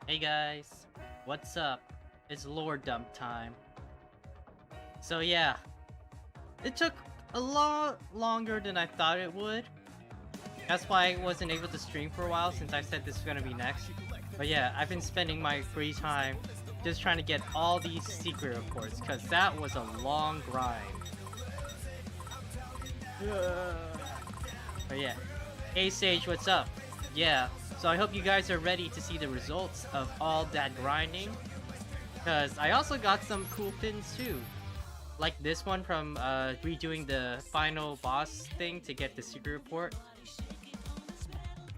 Hey guys, what's up? It's lore dump time. So yeah, it took a lot longer than I thought it would. That's why I wasn't able to stream for a while since I said this was gonna be next. But yeah, I've been spending my free time just trying to get all these secret reports because that was a long grind. But yeah, hey Sage, what's up? Yeah, so I hope you guys are ready to see the results of all that grinding. Because I also got some cool pins too. Like this one from redoing the final boss thing to get the secret report.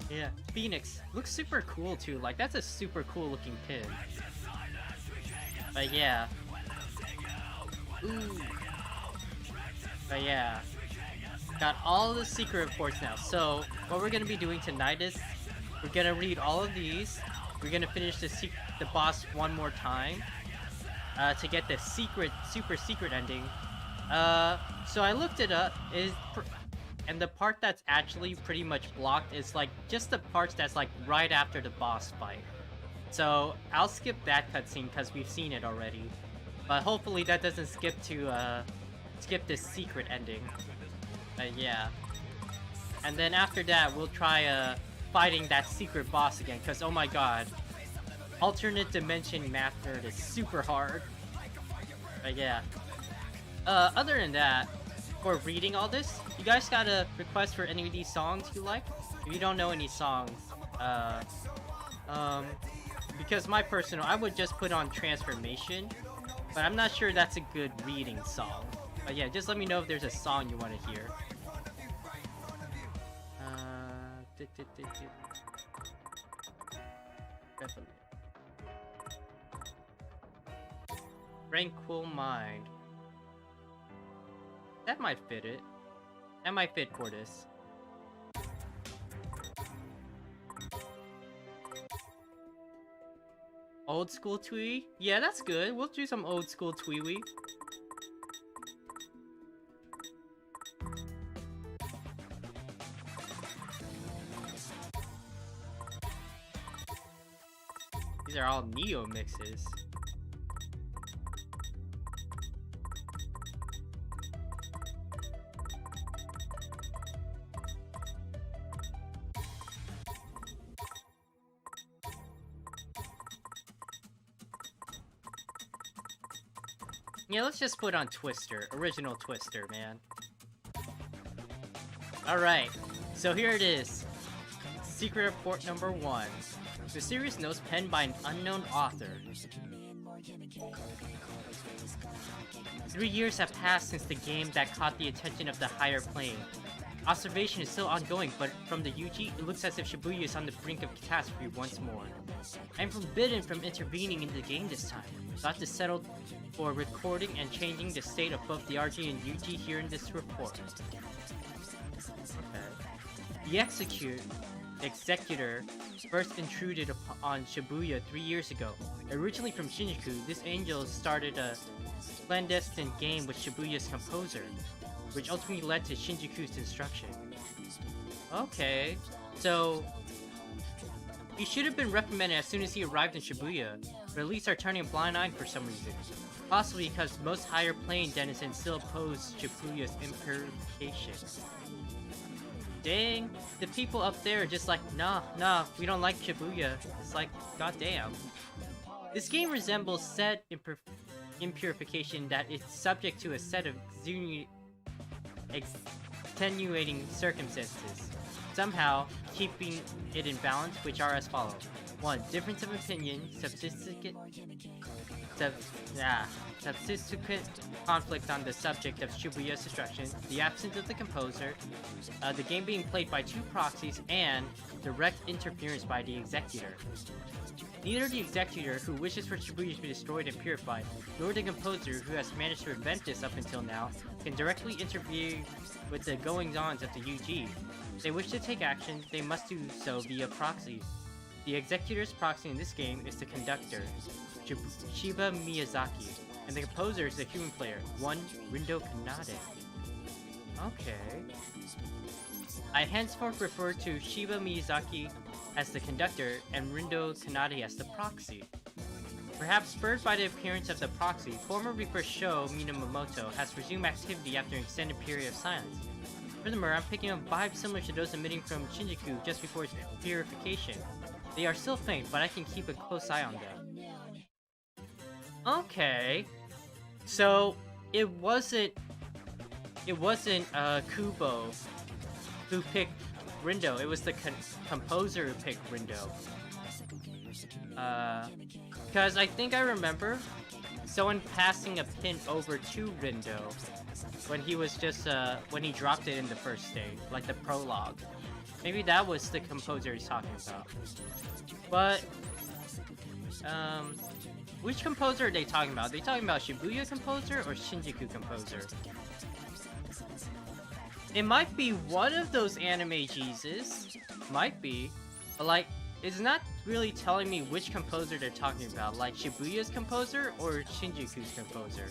Yeah, Phoenix. Looks super cool too. Like, that's a super cool looking pin. But yeah. Ooh. But yeah. Got all the secret reports now. So, what we're gonna be doing tonight is we're gonna read all of these. We're gonna finish the boss one more time. To get the super secret ending. So I looked it up. And the part that's actually pretty much blocked is like just the parts that's like right after the boss fight. So I'll skip that cutscene because we've seen it already. But hopefully that doesn't skip the secret ending. Yeah. And then after that we'll try fighting that secret boss again because oh my god. Alternate dimension math nerd is super hard. But yeah. Other than that, for reading all this, you guys got a request for any of these songs you like? If you don't know any songs, because I would just put on Transformation, but I'm not sure that's a good reading song. But yeah, just let me know if there's a song you want to hear. Definitely. Tranquil Mind. That might fit it. That might fit Cordis. Old school Twee? Yeah, that's good. We'll do some old school Twee-wee. These are all Neo mixes. Yeah, let's just put on Twister. Original Twister, man. Alright, so here it is. Secret report number 1. Mysterious notes penned by an unknown author. 3 years have passed since the game that caught the attention of the higher plane. Observation is still ongoing, but from the UG, it looks as if Shibuya is on the brink of catastrophe once more. I am forbidden from intervening in the game this time. Got to settle for recording and changing the state of both the RG and UG here in this report. Okay. The executor first intruded on Shibuya 3 years ago. Originally from Shinjuku, this angel started a clandestine game with Shibuya's composer, which ultimately led to Shinjuku's destruction. Okay, so he should have been reprimanded as soon as he arrived in Shibuya, but at least are turning a blind eye for some reason. Possibly because most higher plane denizens still oppose Shibuya's implications. Dang, the people up there are just like, nah, we don't like Shibuya. It's like, goddamn. This game resembles said impurification that is subject to a set of extenuating circumstances, somehow keeping it in balance, which are as follows. 1. Difference of opinion, subsistent conflict on the subject of Shibuya's destruction, the absence of the composer, the game being played by 2 proxies, and direct interference by the executor. Neither the executor, who wishes for Shibuya to be destroyed and purified, nor the composer, who has managed to prevent this up until now, can directly interfere with the goings-ons of the UG. If they wish to take action, they must do so via proxy. The executor's proxy in this game is the conductor, Shiba Miyazaki, and the composer is the human player, one Rindo Kanade. Okay. I henceforth refer to Shiba Miyazaki as the conductor and Rindo Kanade as the proxy. Perhaps spurred by the appearance of the proxy, former Reaper Sho Minamoto has resumed activity after an extended period of silence. Furthermore, I'm picking up vibes similar to those emitting from Shinjuku just before its purification. They are still faint, but I can keep a close eye on them. Okay. So, it wasn't Kubo who picked Rindo, it was the composer who picked Rindo. Because I think I remember someone passing a pin over to Rindo when he was just, when he dropped it in the first stage, like the prologue. Maybe that was the composer he's talking about. But, which composer are they talking about? Are they talking about Shibuya composer or Shinjuku composer? It might be one of those anime Jesus. Might be. But like, it's not really telling me which composer they're talking about. Like Shibuya's composer or Shinjuku's composer.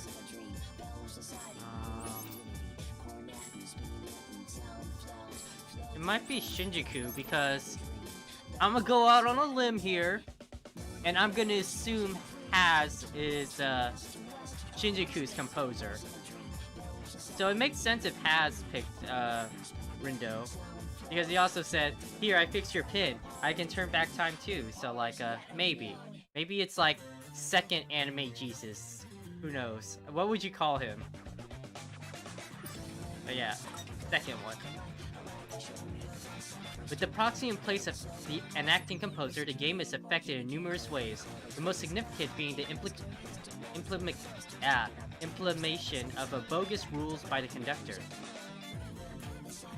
It might be Shinjuku because I'm gonna go out on a limb here. And I'm gonna assume Haz is Shinjuku's composer. So it makes sense if Haz picked Rindo, because he also said, "Here, I fixed your pin. I can turn back time too." So like, maybe it's like second anime Jesus. Who knows? What would you call him? But yeah, second one. With the proxy in place of an acting composer, the game is affected in numerous ways. The most significant being the implementation of a bogus rules by the conductor.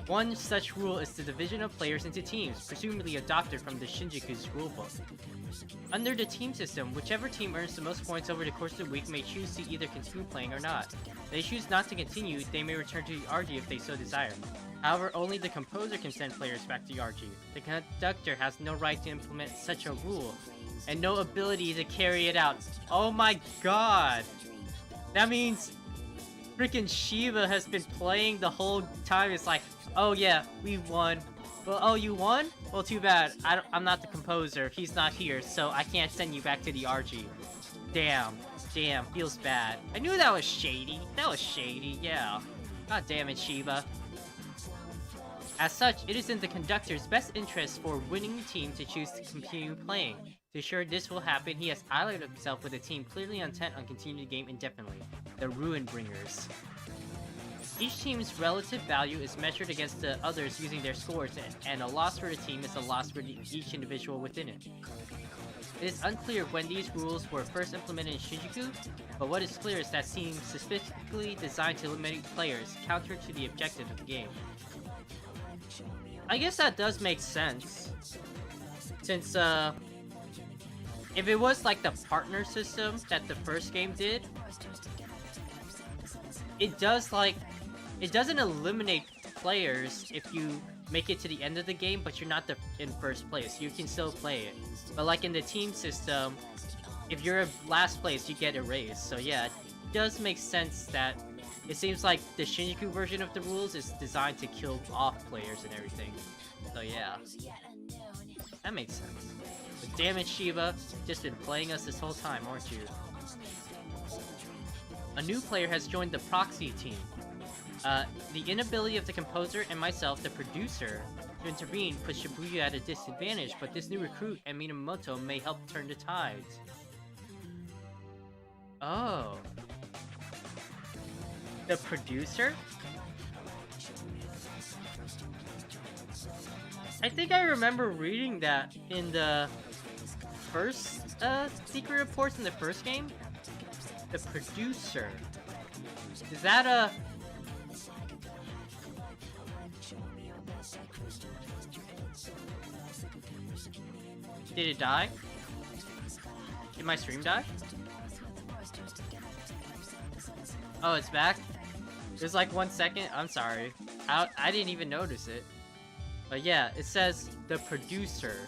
One such rule is the division of players into teams, presumably adopted from the Shinjuku's rulebook. Under the team system, whichever team earns the most points over the course of the week may choose to either continue playing or not. If they choose not to continue, they may return to the RG if they so desire. However, only the composer can send players back to the RG. The conductor has no right to implement such a rule, and no ability to carry it out. Oh my god! That means freaking Shiva has been playing the whole time. It's like, oh yeah, we won. Well, oh, you won? Well, too bad. I'm not the composer. He's not here, so I can't send you back to the RG. Damn, feels bad. I knew that was shady. Yeah. God damn it, Shiva. As such, it is in the conductor's best interest for winning team to choose to continue playing. To ensure this will happen, he has allied himself with a team clearly intent on continuing the game indefinitely, the Ruin Bringers. Each team's relative value is measured against the others using their scores, and a loss for the team is a loss for each individual within it. It is unclear when these rules were first implemented in Shinjuku, but what is clear is that seems specifically designed to eliminate players, counter to the objective of the game. I guess that does make sense, since if it was like the partner system that the first game did, it doesn't eliminate players if you make it to the end of the game, but you're not in first place. You can still play it. But like in the team system, if you're in last place, you get erased. So yeah, it does make sense that it seems like the Shinjuku version of the rules is designed to kill off players and everything. So yeah, that makes sense. But damn it, Shiva, just been playing us this whole time, aren't you? A new player has joined the proxy team. The inability of the composer and myself, the producer, to intervene puts Shibuya at a disadvantage, but this new recruit and Minamoto may help turn the tides. Oh. The producer? I think I remember reading that in the first secret reports in the first game. The producer. Is that a... Did it die? Did my stream die? Oh, it's back? There's like 1 second? I'm sorry. I didn't even notice it. But yeah, it says the producer.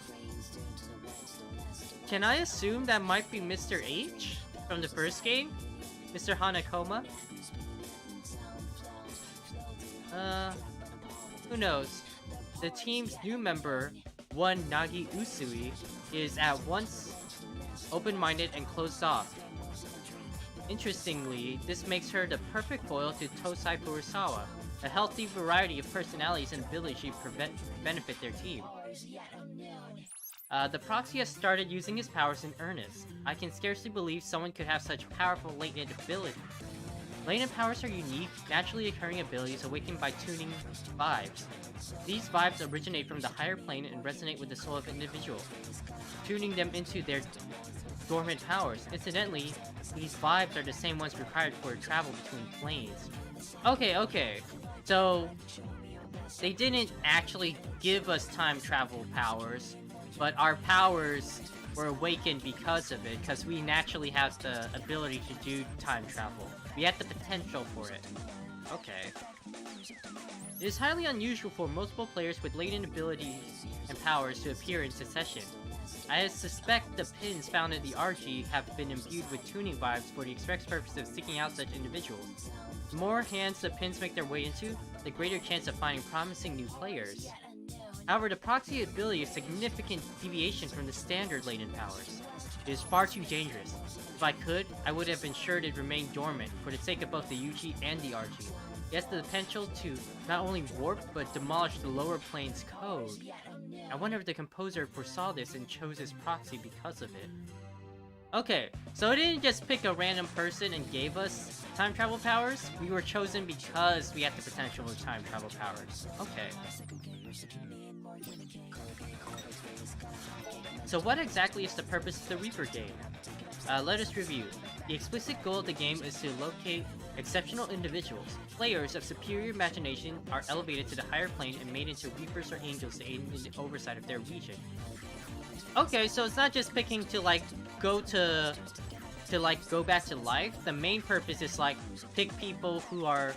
Can I assume that might be Mr. H from the first game? Mr. Hanakoma? Who knows? The team's new member, one Nagi Usui is at once open-minded and closed off. Interestingly, this makes her the perfect foil to Tosai Furusawa, a healthy variety of personalities and abilities to benefit their team. The proxy has started using his powers in earnest. I can scarcely believe someone could have such powerful latent ability. Latent powers are unique, naturally occurring abilities awakened by tuning vibes. These vibes originate from the higher plane and resonate with the soul of an individual, tuning them into their dormant powers. Incidentally, these vibes are the same ones required for travel between planes. Okay. So, they didn't actually give us time travel powers, but our powers were awakened because of it, because we naturally have the ability to do time travel. We had the potential for it. Okay. It is highly unusual for multiple players with latent abilities and powers to appear in succession. I suspect the pins found in the RG have been imbued with tuning vibes for the express purpose of seeking out such individuals. The more hands the pins make their way into, the greater chance of finding promising new players. However, the proxy ability is a significant deviation from the standard latent powers. It is far too dangerous. If I could, I would have ensured it remained dormant for the sake of both the UG and the RG. It has the potential to not only warp, but demolish the lower plane's code. I wonder if the composer foresaw this and chose his proxy because of it. Okay, so it didn't just pick a random person and gave us time travel powers. We were chosen because we had the potential for time travel powers. Okay. So what exactly is the purpose of the Reaper game? Let us review. The explicit goal of the game is to locate exceptional individuals. Players of superior imagination are elevated to the higher plane and made into Reapers or Angels to aid in the oversight of their region. Okay, so it's not just picking to go back to life. The main purpose is pick people who are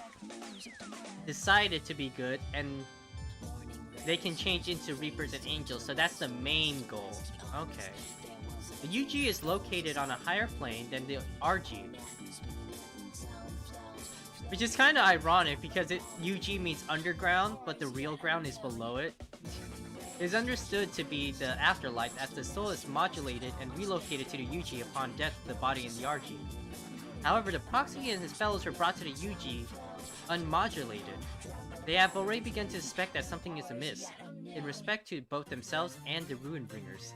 decided to be good and they can change into Reapers and Angels, so that's the main goal. Okay. The UG is located on a higher plane than the RG. Which is kinda ironic because UG means underground, but the real ground is below it. It is understood to be the afterlife as the soul is modulated and relocated to the UG upon death of the body in the RG. However, the proxy and his fellows were brought to the UG unmodulated. They have already begun to suspect that something is amiss, in respect to both themselves and the Ruinbringers.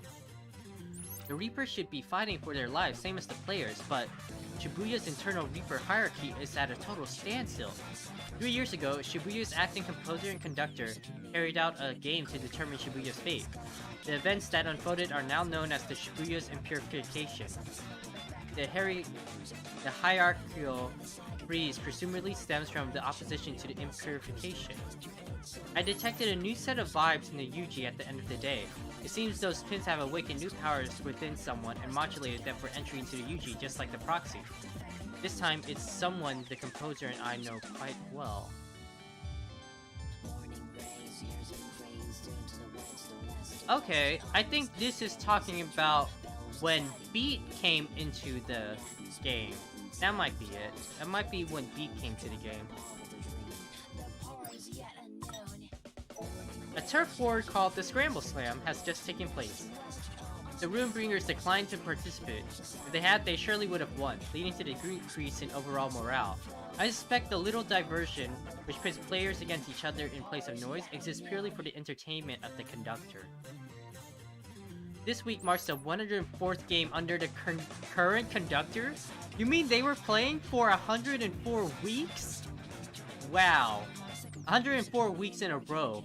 The Reapers should be fighting for their lives, same as the players, but Shibuya's internal Reaper hierarchy is at a total standstill. 3 years ago, Shibuya's acting composer and conductor carried out a game to determine Shibuya's fate. The events that unfolded are now known as the Shibuya's Impurification. The hierarchical freeze presumably stems from the opposition to the Impurification. I detected a new set of vibes in the UG at the end of the day. It seems those pins have awakened new powers within someone and modulated them for entry into the UG just like the proxy. This time, it's someone the composer and I know quite well. Okay, I think this is talking about when Beat came into the game. That might be it. That might be when Beat came to the game. A turf war called the Scramble Slam has just taken place. The Ruinbringers declined to participate. If they had, they surely would have won, leading to the decrease in overall morale. I suspect the little diversion, which pits players against each other in place of noise, exists purely for the entertainment of the conductor. This week marks the 104th game under the current conductor? You mean they were playing for 104 weeks? Wow. 104 weeks in a row.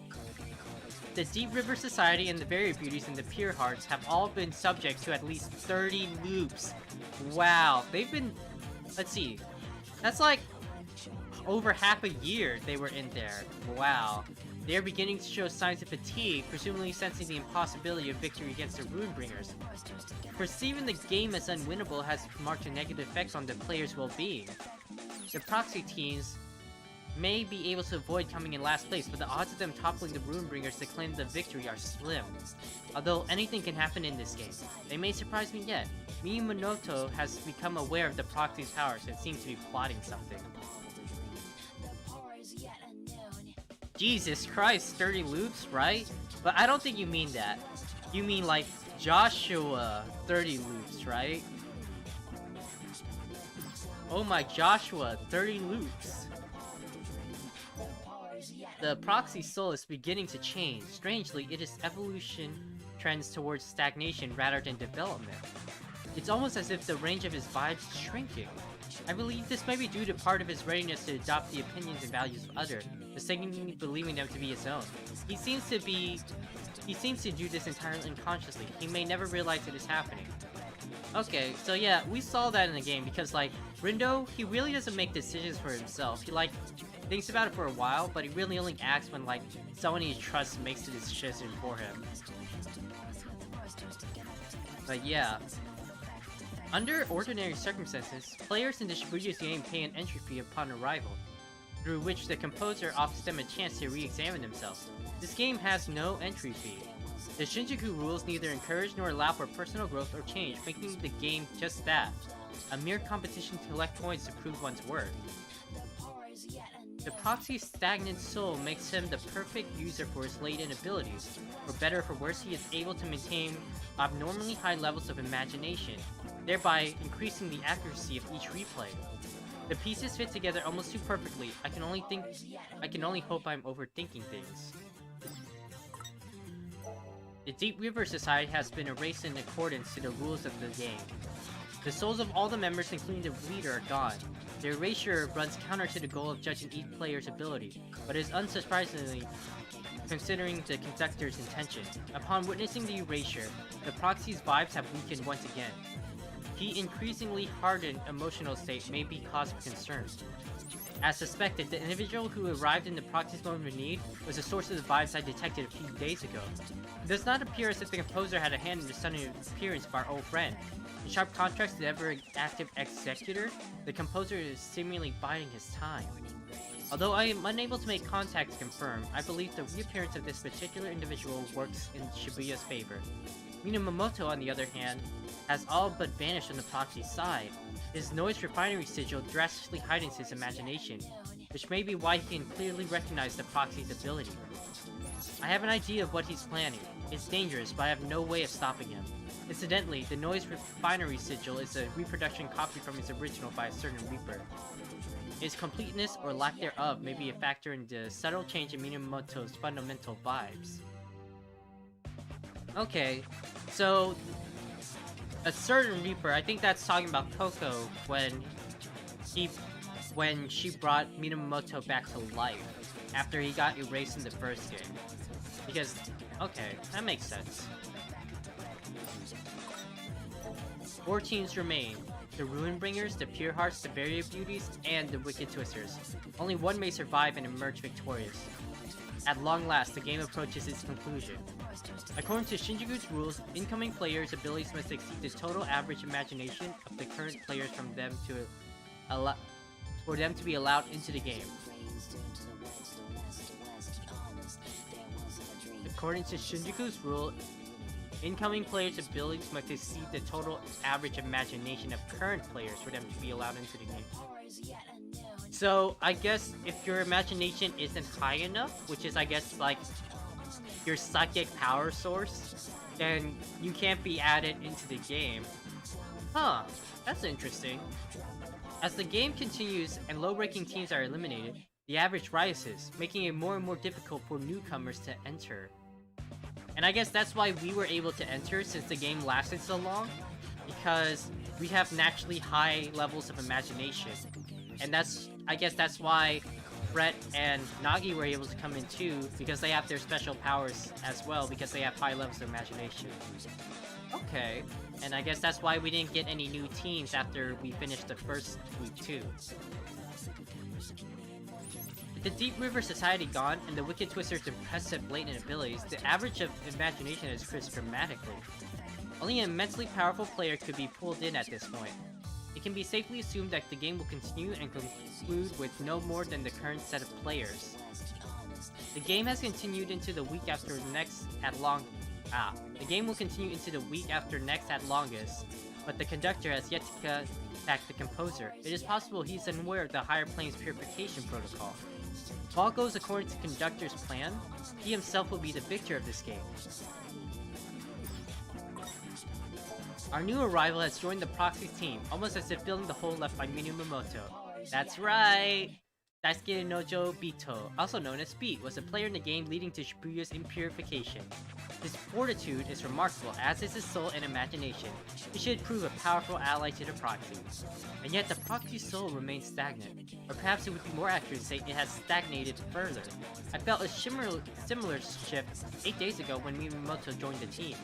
The Deep River Society and the Berry Beauties and the Pure Hearts have all been subject to at least 30 loops. Wow, they've been... Let's see. That's like over half a year they were in there. Wow. They are beginning to show signs of fatigue, presumably sensing the impossibility of victory against the Ruinbringers. Perceiving the game as unwinnable has marked a negative effect on the players' well-being. The proxy teams may be able to avoid coming in last place, but the odds of them toppling the Ruinbringers to claim the victory are slim. Although anything can happen in this game, they may surprise me yet. Miyamoto has become aware of the proxy's powers and seems to be plotting something. Jesus Christ, 30 loops, right? But I don't think you mean that. You mean like Joshua 30 loops, right? Oh my Joshua, 30 loops. The proxy soul is beginning to change. Strangely, its evolution trends towards stagnation rather than development. It's almost as if the range of his vibes is shrinking. I believe this may be due to part of his readiness to adopt the opinions and values of others, mistakenly believing them to be his own. He seems to do this entirely unconsciously. He may never realize it is happening. Okay, so yeah, we saw that in the game because like Rindo, he really doesn't make decisions for himself. He like thinks about it for a while, but he really only acts when like someone he trusts makes the decision for him. But yeah. Under ordinary circumstances, players in the Shibuya's game pay an entry fee upon arrival, through which the composer offers them a chance to re-examine themselves. This game has no entry fee. The Shinjuku rules neither encourage nor allow for personal growth or change, making the game just that, a mere competition to collect coins to prove one's worth. The proxy's stagnant soul makes him the perfect user for his latent abilities. For better or for worse, he is able to maintain abnormally high levels of imagination, thereby increasing the accuracy of each replay. The pieces fit together almost too perfectly. I can only hope I'm overthinking things. The Deep River Society has been erased in accordance to the rules of the game. The souls of all the members, including the leader, are gone. The erasure runs counter to the goal of judging each player's ability, but is unsurprisingly considering the conductor's intention. Upon witnessing the erasure, the proxy's vibes have weakened once again. His increasingly hardened emotional state may be cause for concern. As suspected, the individual who arrived in the proxy's moment of need was the source of the vibes I detected a few days ago. It does not appear as if the composer had a hand in the sudden appearance of our old friend. In sharp contrast to the ever-active executor, the composer is seemingly biding his time. Although I am unable to make contact to confirm, I believe the reappearance of this particular individual works in Shibuya's favor. Minamoto, on the other hand, has all but vanished on the proxy's side. His noise refinery sigil drastically heightens his imagination, which may be why he can clearly recognize the proxy's ability. I have an idea of what he's planning. It's dangerous, but I have no way of stopping him. Incidentally, the noise refinery sigil is a reproduction copied from its original by a certain Reaper. Its completeness or lack thereof may be a factor in the subtle change in Minamoto's fundamental vibes. Okay, so a certain Reaper, I think that's talking about Coco when she brought Minamoto back to life after he got erased in the first game. Because, okay, that makes sense. 4 teams remain. The Ruinbringers, the Pure Hearts, the Barrier Beauties, and the Wicked Twisters. Only one may survive and emerge victorious. At long last, the game approaches its conclusion. According to Shinjuku's rules, incoming players' abilities must exceed the total average imagination of the current players for them to be allowed into the game. According to Shinjuku's rule, incoming players' abilities must exceed the total average imagination of current players for them to be allowed into the game. So, I guess if your imagination isn't high enough, which is I guess like your psychic power source, then you can't be added into the game. Huh, that's interesting. As the game continues and low-ranking teams are eliminated, the average rises, making it more and more difficult for newcomers to enter. And I guess that's why we were able to enter since the game lasted so long, because we have naturally high levels of imagination. And I guess that's why Brett and Nagi were able to come in too, because they have their special powers as well, because they have high levels of imagination. Okay, and I guess that's why we didn't get any new teams after we finished the first week too. With the Deep River Society gone and the Wicked Twister's impressive latent abilities, the average of imagination has increased dramatically. Only an immensely powerful player could be pulled in at this point. It can be safely assumed that the game will continue and conclude with no more than the current set of players. The game has continued into the week after next at the game will continue into the week after next at longest, but the conductor has yet to contact the composer. It is possible he's unaware of the Higher Planes Purification Protocol. If all goes according to Conductor's plan, he himself will be the victor of this game. Our new arrival has joined the Proxy's team, almost as if filling the hole left by Minamoto. That's right! Daisuke Nojo Bito, also known as Beat, was a player in the game leading to Shibuya's impurification. His fortitude is remarkable, as is his soul and imagination. He should prove a powerful ally to the Proxy. And yet the Proxy's soul remains stagnant. Or perhaps it would be more accurate to say it has stagnated further. I felt a similar shift 8 days ago when Minamoto joined the team.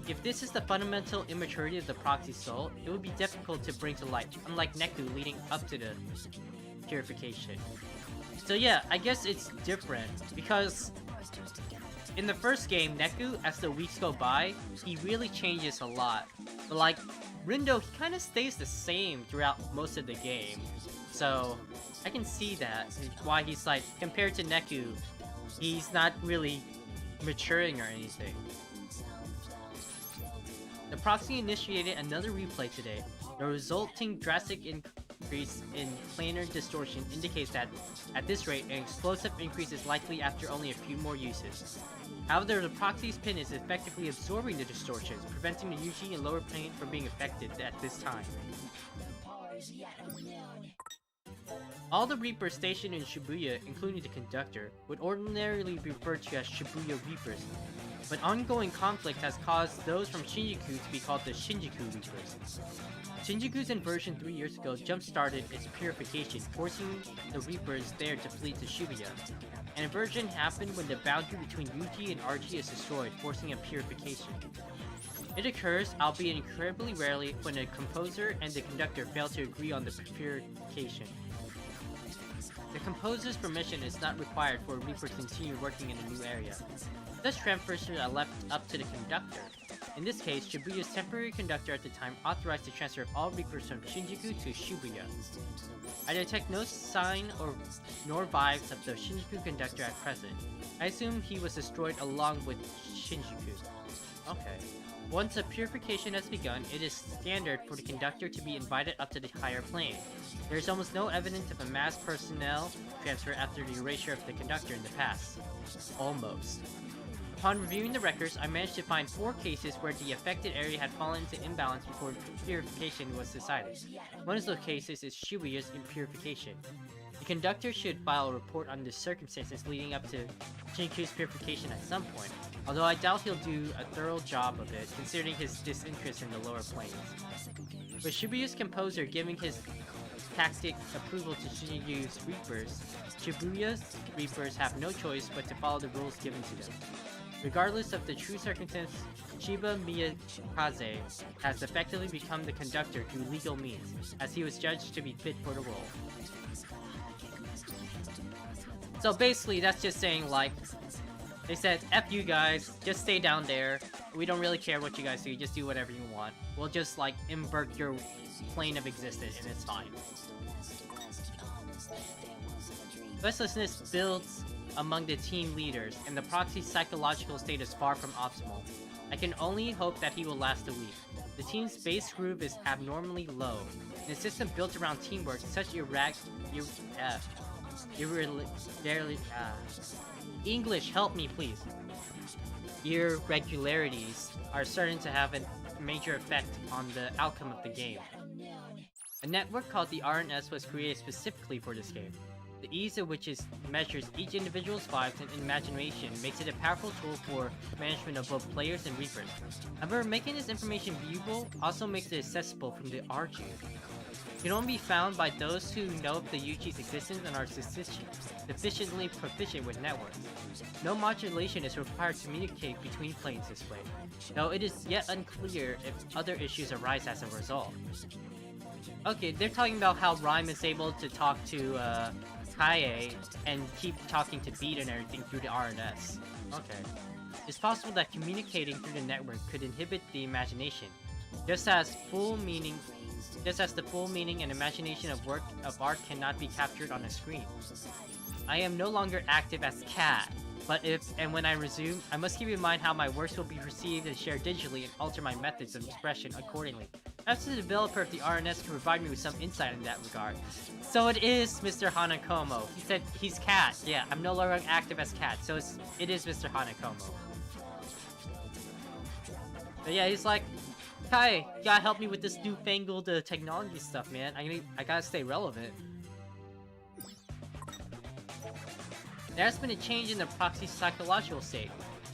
If this is the fundamental immaturity of the Proxy soul, it would be difficult to bring to light, unlike Neku leading up to the purification. So yeah, I guess it's different, because in the first game, Neku, as the weeks go by, he really changes a lot. But like, Rindo, he kind of stays the same throughout most of the game. So, I can see that, why he's like, compared to Neku, he's not really maturing or anything. The Proxy initiated another replay today. The resulting drastic increase in planar distortion indicates that, at this rate, an explosive increase is likely after only a few more uses. However, the Proxy's pin is effectively absorbing the distortions, preventing the Yuji and lower plane from being affected at this time. All the Reapers stationed in Shibuya, including the Conductor, would ordinarily be referred to as Shibuya Reapers, but ongoing conflict has caused those from Shinjuku to be called the Shinjuku Reapers. Shinjuku's inversion 3 years ago jump-started its purification, forcing the Reapers there to flee to Shibuya. An inversion happened when the boundary between UG and RG is destroyed, forcing a purification. It occurs, albeit incredibly rarely, when the composer and the conductor fail to agree on the purification. The composer's permission is not required for a Reaper to continue working in a new area. Thus transfers are left up to the conductor. In this case, Shibuya's temporary conductor at the time authorized the transfer of all Reapers from Shinjuku to Shibuya. I detect no sign nor vibes of the Shinjuku conductor at present. I assume he was destroyed along with Shinjuku. Okay. Once a purification has begun, it is standard for the conductor to be invited up to the higher plane. There is almost no evidence of a mass personnel transfer after the erasure of the conductor in the past. Almost. Upon reviewing the records, I managed to find 4 cases where the affected area had fallen into imbalance before purification was decided. One of those cases is Shibuya's impurification. The conductor should file a report on the circumstances leading up to Shinjuku's purification at some point, although I doubt he'll do a thorough job of it, considering his disinterest in the lower planes. With Shibuya's composer giving his tactic approval to Shinjuku's Shibuya's Reapers have no choice but to follow the rules given to them. Regardless of the true circumstance, Shiba Miyakaze has effectively become the conductor through legal means, as he was judged to be fit for the role. So basically, that's just saying, like, they said, F you guys, just stay down there. We don't really care what you guys do, just do whatever you want. We'll just, like, invert your plane of existence, and it's fine. Restlessness builds among the team leaders, and the Proxy's psychological state is far from optimal. I can only hope that he will last a week. The team's base groove is abnormally low. In a system built around teamwork, such English, help me please. Irregularities are starting to have a major effect on the outcome of the game. A network called the RNS was created specifically for this game. The ease of which measures each individual's vibes and imagination makes it a powerful tool for management of both players and Reapers. However, making this information viewable also makes it accessible from the RG. It can only be found by those who know of the Yuchi's existence and are sufficiently proficient with networks. No modulation is required to communicate between planes this way, though it is yet unclear if other issues arise as a result. Okay, they're talking about how Rhyme is able to talk to Kaie and keep talking to Beat and everything through the RNS. Okay. It's possible that communicating through the network could inhibit the imagination, just as the full meaning and imagination of work of art cannot be captured on a screen. I am no longer active as Cat, but when I resume, I must keep in mind how my works will be perceived and shared digitally and alter my methods of expression accordingly. Perhaps the developer of the RNS can provide me with some insight in that regard. So it is Mr. Hanakomo. He said he's Cat. Yeah, I'm no longer active as Cat, so it is Mr. Hanakomo. But yeah, he's like, Kai, you gotta help me with this newfangled technology stuff, man. I gotta stay relevant. There has been a change in the proxy's psychological state,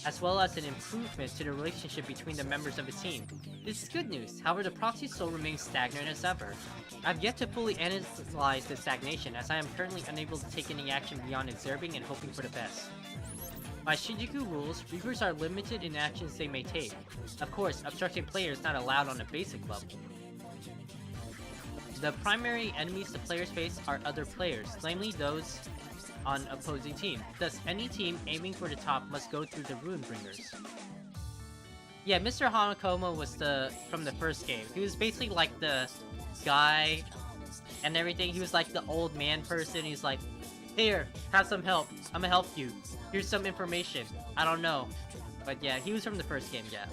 as well as an improvement to the relationship between the members of the team. This is good news, however the proxy soul remains stagnant as ever. I've yet to fully analyze the stagnation, as I am currently unable to take any action beyond observing and hoping for the best. By Shinjuku rules, Reapers are limited in actions they may take. Of course, obstructing players is not allowed on a basic level. The primary enemies the players face are other players, namely those on opposing team. Thus, any team aiming for the top must go through the Ruinbringers. Yeah, Mr. Hanakomo was from the first game. He was basically like the guy and everything. He was like the old man person. He's like, here, have some help. I'm gonna help you. Here's some information. I don't know. But yeah, he was from the first game, yeah.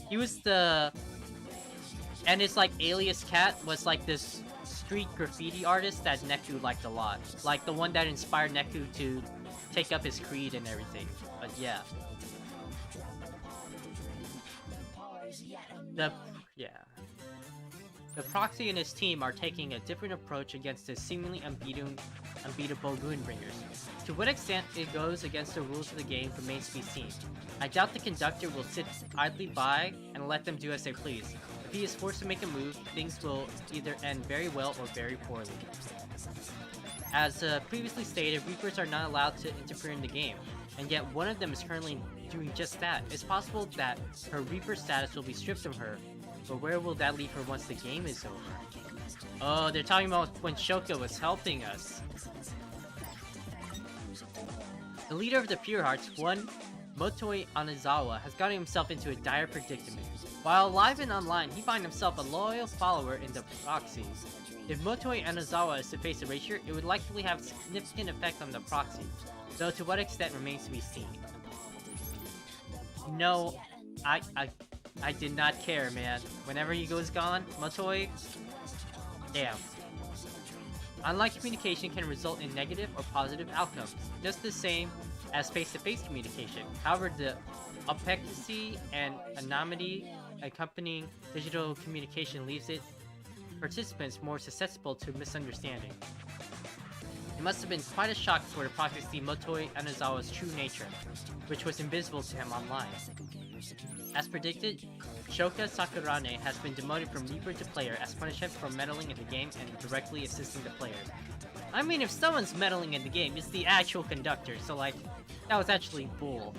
He was and his like alias Cat was like this street graffiti artist that Neku liked a lot. Like the one that inspired Neku to take up his creed and everything. But yeah. The proxy and his team are taking a different approach against the seemingly unbeatable Ruinbringers. To what extent it goes against the rules of the game remains to be seen. I doubt the conductor will sit idly by and let them do as they please. If he is forced to make a move, things will either end very well or very poorly. As previously stated, Reapers are not allowed to interfere in the game, and yet one of them is currently doing just that. It's possible that her Reaper status will be stripped from her, but where will that leave her once the game is over? Oh, they're talking about when Shoka was helping us. The leader of the Pure Hearts, one Motoi Anazawa, has gotten himself into a dire predicament. While alive and online, he finds himself a loyal follower in the proxies. If Motoi Anazawa is to face erasure, it would likely have a significant effect on the proxy, though to what extent remains to be seen. No, I did not care, man. Whenever he goes gone, Motoi, damn. Online communication can result in negative or positive outcomes, just the same as face-to-face communication. However, the opacity and anonymity accompanying digital communication leaves participants more susceptible to misunderstanding. It must have been quite a shock for the proxy to see Motoi Anazawa's true nature, which was invisible to him online. As predicted, Shoka Sakurane has been demoted from Reaper to player as punishment for meddling in the game and directly assisting the players. I mean, if someone's meddling in the game, it's the actual conductor, so like, that was actually bull.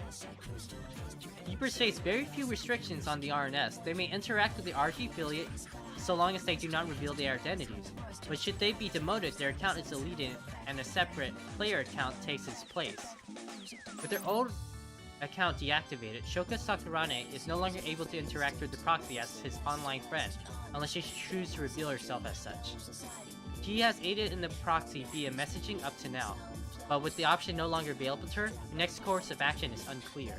Reapers face very few restrictions on the RNS. They may interact with the RG affiliate so long as they do not reveal their identities. But should they be demoted, their account is deleted and a separate player account takes its place. With their old account deactivated, Shoka Sakurane is no longer able to interact with the proxy as his online friend, unless she chooses to reveal herself as such. She has aided in the proxy via messaging up to now, but with the option no longer available to her, the next course of action is unclear.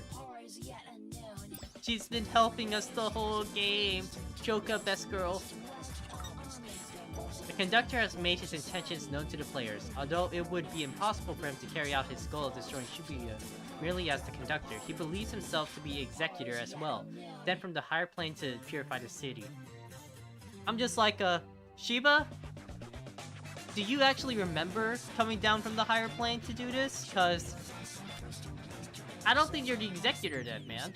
She's been helping us the whole game! Shoka, best girl! The conductor has made his intentions known to the players, although it would be impossible for him to carry out his goal of destroying Shibuya merely as the conductor. He believes himself to be executor as well, sent from the higher plane to purify the city. I'm just like, Shiba? Do you actually remember coming down from the higher plane to do this? Cause I don't think you're the executor then, man.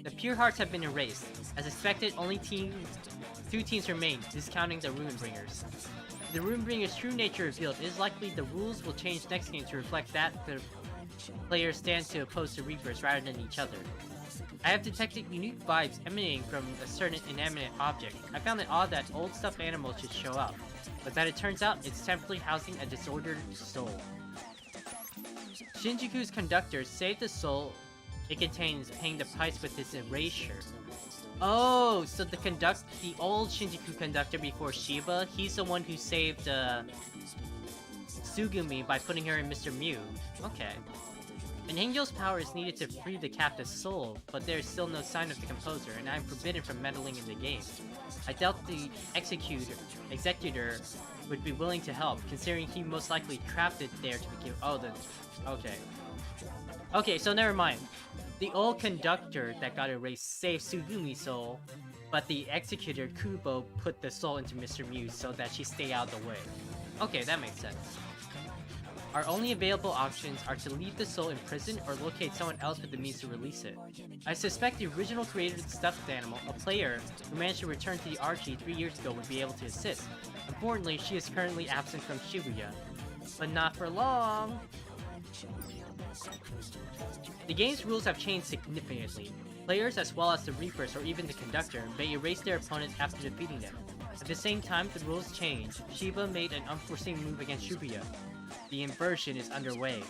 The Pure Hearts have been erased. As expected, only two teams remain, discounting the Ruinbringers. With the Ruinbringers' true nature revealed, it is likely the rules will change next game to reflect that the players stand to oppose the Reapers rather than each other. I have detected unique vibes emanating from a certain inanimate object. I found it odd that old stuffed animals should show up, but that it turns out it's temporarily housing a disordered soul. Shinjuku's conductor saved the soul it contains, paying the price with his erasure. Oh, so the old Shinjuku conductor before Shiba, he's the one who saved Tsugumi by putting her in Mr. Mew. Okay. An angel's power is needed to free the captive's soul, but there is still no sign of the composer, and I am forbidden from meddling in the game. I doubt the executor would be willing to help, considering he most likely trapped it there to begin. Okay. Okay, so never mind. The old conductor that got erased saved Sugumi's soul, but the executor Kubo put the soul into Mr. Muse so that she stay out of the way. Okay, that makes sense. Our only available options are to leave the soul in prison or locate someone else with the means to release it. I suspect the original creator of the stuffed animal, a player who managed to return to the Archie 3 years ago, would be able to assist. Unfortunately, she is currently absent from Shibuya. But not for long! The game's rules have changed significantly. Players, as well as the Reapers or even the conductor, may erase their opponents after defeating them. At the same time the rules changed, Shiba made an unforeseen move against Shibuya. The inversion is underway.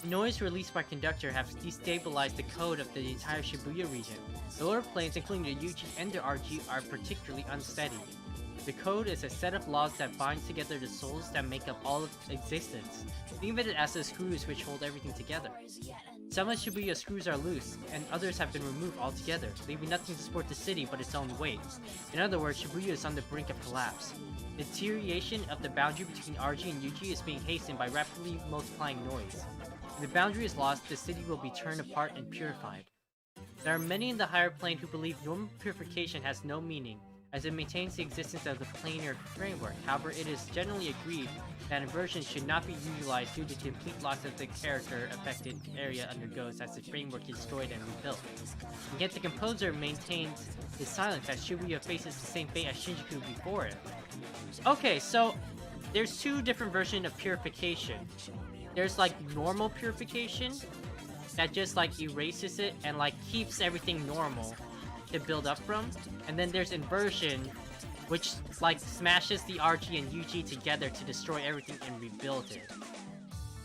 Noise released by Conductor have destabilized the code of the entire Shibuya region. The lower planes, including the UG and the RG, are particularly unsteady. The code is a set of laws that binds together the souls that make up all of existence. Think of it as the screws which hold everything together. Some of Shibuya's screws are loose, and others have been removed altogether, leaving nothing to support the city but its own weight. In other words, Shibuya is on the brink of collapse. The deterioration of the boundary between RG and UG is being hastened by rapidly multiplying noise. If the boundary is lost, the city will be torn apart and purified. There are many in the higher plane who believe normal purification has no meaning, as it maintains the existence of the planar framework. However, it is generally agreed that inversion should not be utilized due to the complete loss of the character affected area undergoes as the framework is destroyed and rebuilt. And yet the composer maintains his silence as Shibuya faces the same fate as Shinjuku before it. Okay, so there's two different versions of purification. There's like normal purification that just like erases it and like keeps everything normal to build up from, and then there's inversion, which like smashes the RG and UG together to destroy everything and rebuild it.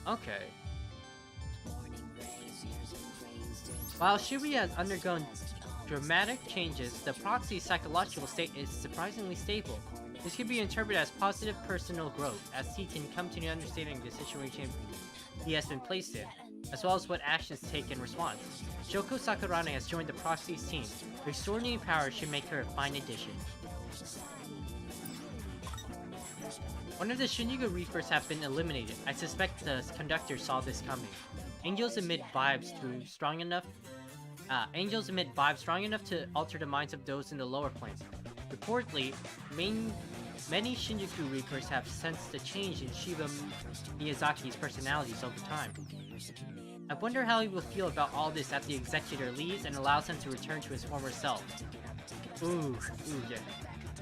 Okay. While Shibuya has undergone dramatic changes, the proxy's psychological state is surprisingly stable. This can be interpreted as positive personal growth, as he can come to an understanding of the situation he has been placed in, as well as what actions take in response. Shoko Sakurane has joined the proxy's team. Restoring power should make her a fine addition. One of the Shinjuku Reapers have been eliminated. I suspect the conductor saw this coming. Angels emit vibes strong enough to alter the minds of those in the lower planes. Reportedly, many Shinjuku Reapers have sensed a change in Shiba Miyazaki's personalities over time. I wonder how he will feel about all this after the executor leaves and allows him to return to his former self. Ooh, yeah.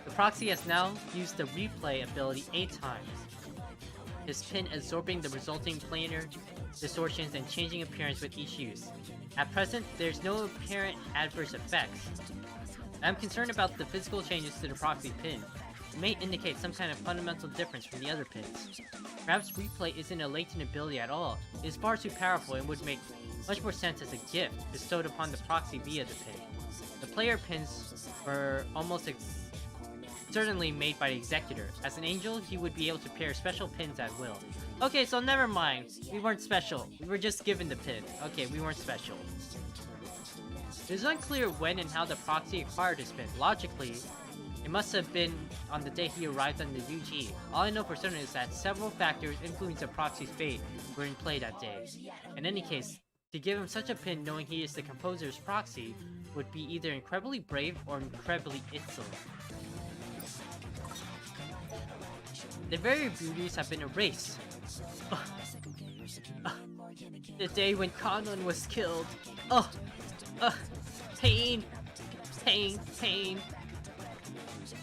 The proxy has now used the replay ability 8 times. His pin absorbing the resulting planar distortions and changing appearance with each use. At present, there's no apparent adverse effects. I'm concerned about the physical changes to the proxy pin. It may indicate some kind of fundamental difference from the other pins. Perhaps replay isn't a latent ability at all. It is far too powerful and would make much more sense as a gift bestowed upon the proxy via the pin. The player pins were almost certainly made by the executor. As an angel, he would be able to pair special pins at will. Okay, so never mind. We weren't special. We were just given the pin. Okay, we weren't special. It is unclear when and how the proxy acquired his pin. Logically, it must have been on the day he arrived on the UG. All I know for certain is that several factors influencing the proxy's fate were in play that day. In any case, to give him such a pin knowing he is the composer's proxy would be either incredibly brave or incredibly insolent. The very beauties have been erased. The day when Kanon was killed. Pain.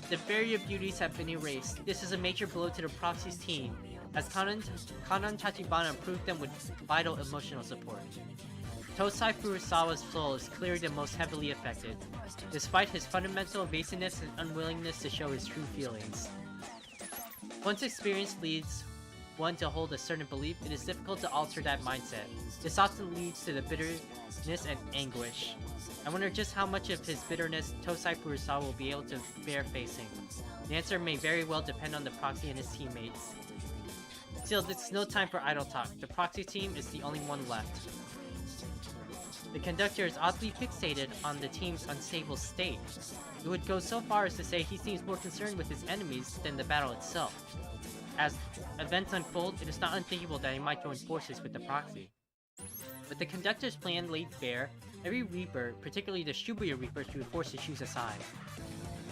The barrier beauties have been erased. This is a major blow to the proxy's team, as Kanon Tachibana proved them with vital emotional support. Tosai Furusawa's soul is clearly the most heavily affected, despite his fundamental evasiveness and unwillingness to show his true feelings. Once experience leads one to hold a certain belief, it is difficult to alter that mindset. This often leads to the bitterness and anguish. I wonder just how much of his bitterness Tosai Furusawa will be able to bear facing. The answer may very well depend on the proxy and his teammates. Still, this is no time for idle talk. The proxy team is the only one left. The conductor is oddly fixated on the team's unstable state. It would go so far as to say he seems more concerned with his enemies than the battle itself. As events unfold, it is not unthinkable that he might join forces with the proxy. With the conductor's plan laid bare, every Reaper, particularly the Shibuya Reapers, would be forced to choose a side.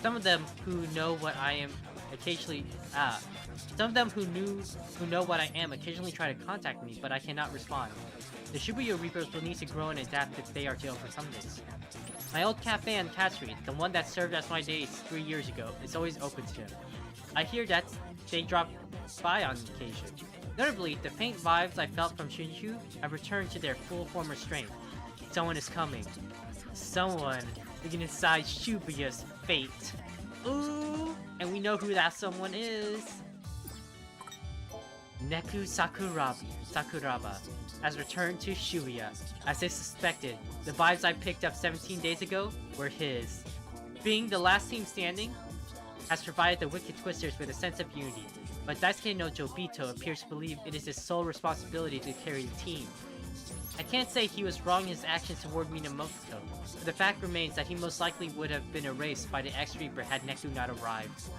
Some of them who know what I am occasionally try to contact me, but I cannot respond. The Shibuya Reapers will need to grow and adapt if they are to overcome this. My old cafe on Cat Street, the one that served as my days 3 years ago, is always open to him. I hear that they drop by on occasion. Notably, the faint vibes I felt from Shinju have returned to their full former strength. Someone is coming. Someone to get inside Shibuya's fate. Ooh! And we know who that someone is! Neku Sakuraba has returned to Shibuya. As I suspected, the vibes I picked up 17 days ago were his. Being the last team standing has provided the Wicked Twisters with a sense of unity, but Daisuke no Jobito appears to believe it is his sole responsibility to carry the team. I can't say he was wrong in his actions toward Minamoto, but the fact remains that he most likely would have been erased by the X-Reaper had Neku not arrived.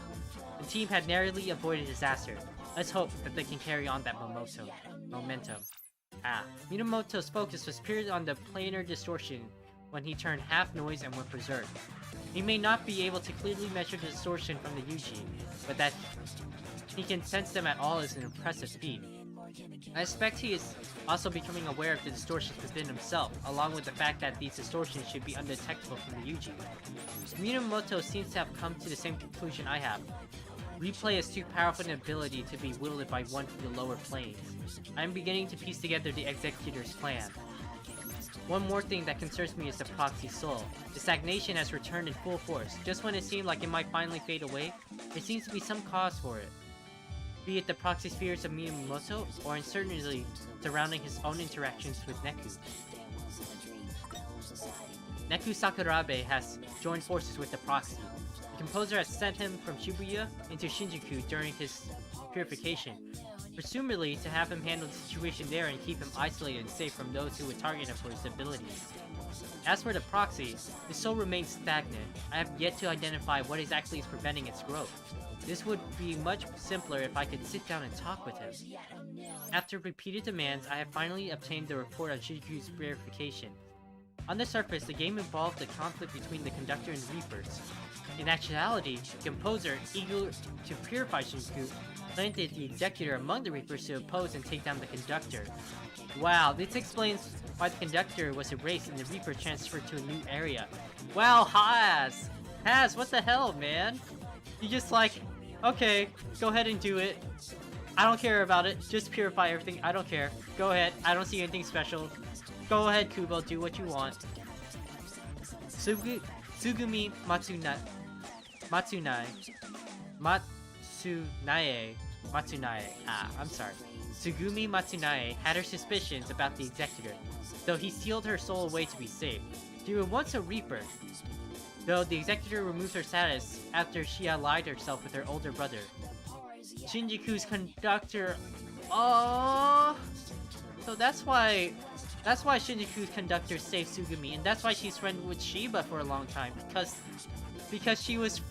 The team had narrowly avoided disaster. Let's hope that they can carry on that momentum. Minamoto's focus was purely on the planar distortion when he turned half noise and went berserk. He may not be able to clearly measure the distortion from the Yuji, but that he can sense them at all is an impressive feat. I expect he is also becoming aware of the distortions within himself, along with the fact that these distortions should be undetectable from the Yuji. Minamoto seems to have come to the same conclusion I have. Replay is too powerful an ability to be wielded by one from the lower planes. I am beginning to piece together the Executor's plan. One more thing that concerns me is the proxy soul. The stagnation has returned in full force. Just when it seemed like it might finally fade away, there seems to be some cause for it. Be it the proxy spheres of Minamoto, or uncertainty surrounding his own interactions with Neku. Neku Sakurabe has joined forces with the proxy. The composer has sent him from Shibuya into Shinjuku during his purification, presumably to have him handle the situation there and keep him isolated and safe from those who would target him for his abilities. As for the proxy, the soul remains stagnant. I have yet to identify what exactly is preventing its growth. This would be much simpler if I could sit down and talk with him. After repeated demands, I have finally obtained the report on Shinjuku's purification. On the surface, the game involved a conflict between the conductor and Reapers. In actuality, the composer, eager to purify Shinjuku, planted the Executor among the Reapers to oppose and take down the conductor. Wow, this explains why the conductor was erased and the Reaper transferred to a new area. Wow, Haz, what the hell, man? You just like, okay, go ahead and do it. I don't care about it. Just purify everything. I don't care. Go ahead. I don't see anything special. Go ahead, Kubo. Do what you want. Tsugumi Matsunae. I'm sorry. Tsugumi Matsunae had her suspicions about the Executor, though he sealed her soul away to be safe. She was once a Reaper, though the Executor removed her status after she allied herself with her older brother. Shinjuku's conductor... Oh, so that's why Shinjuku's conductor saved Tsugumi, and that's why she's friends with Shiba for a long time, because she was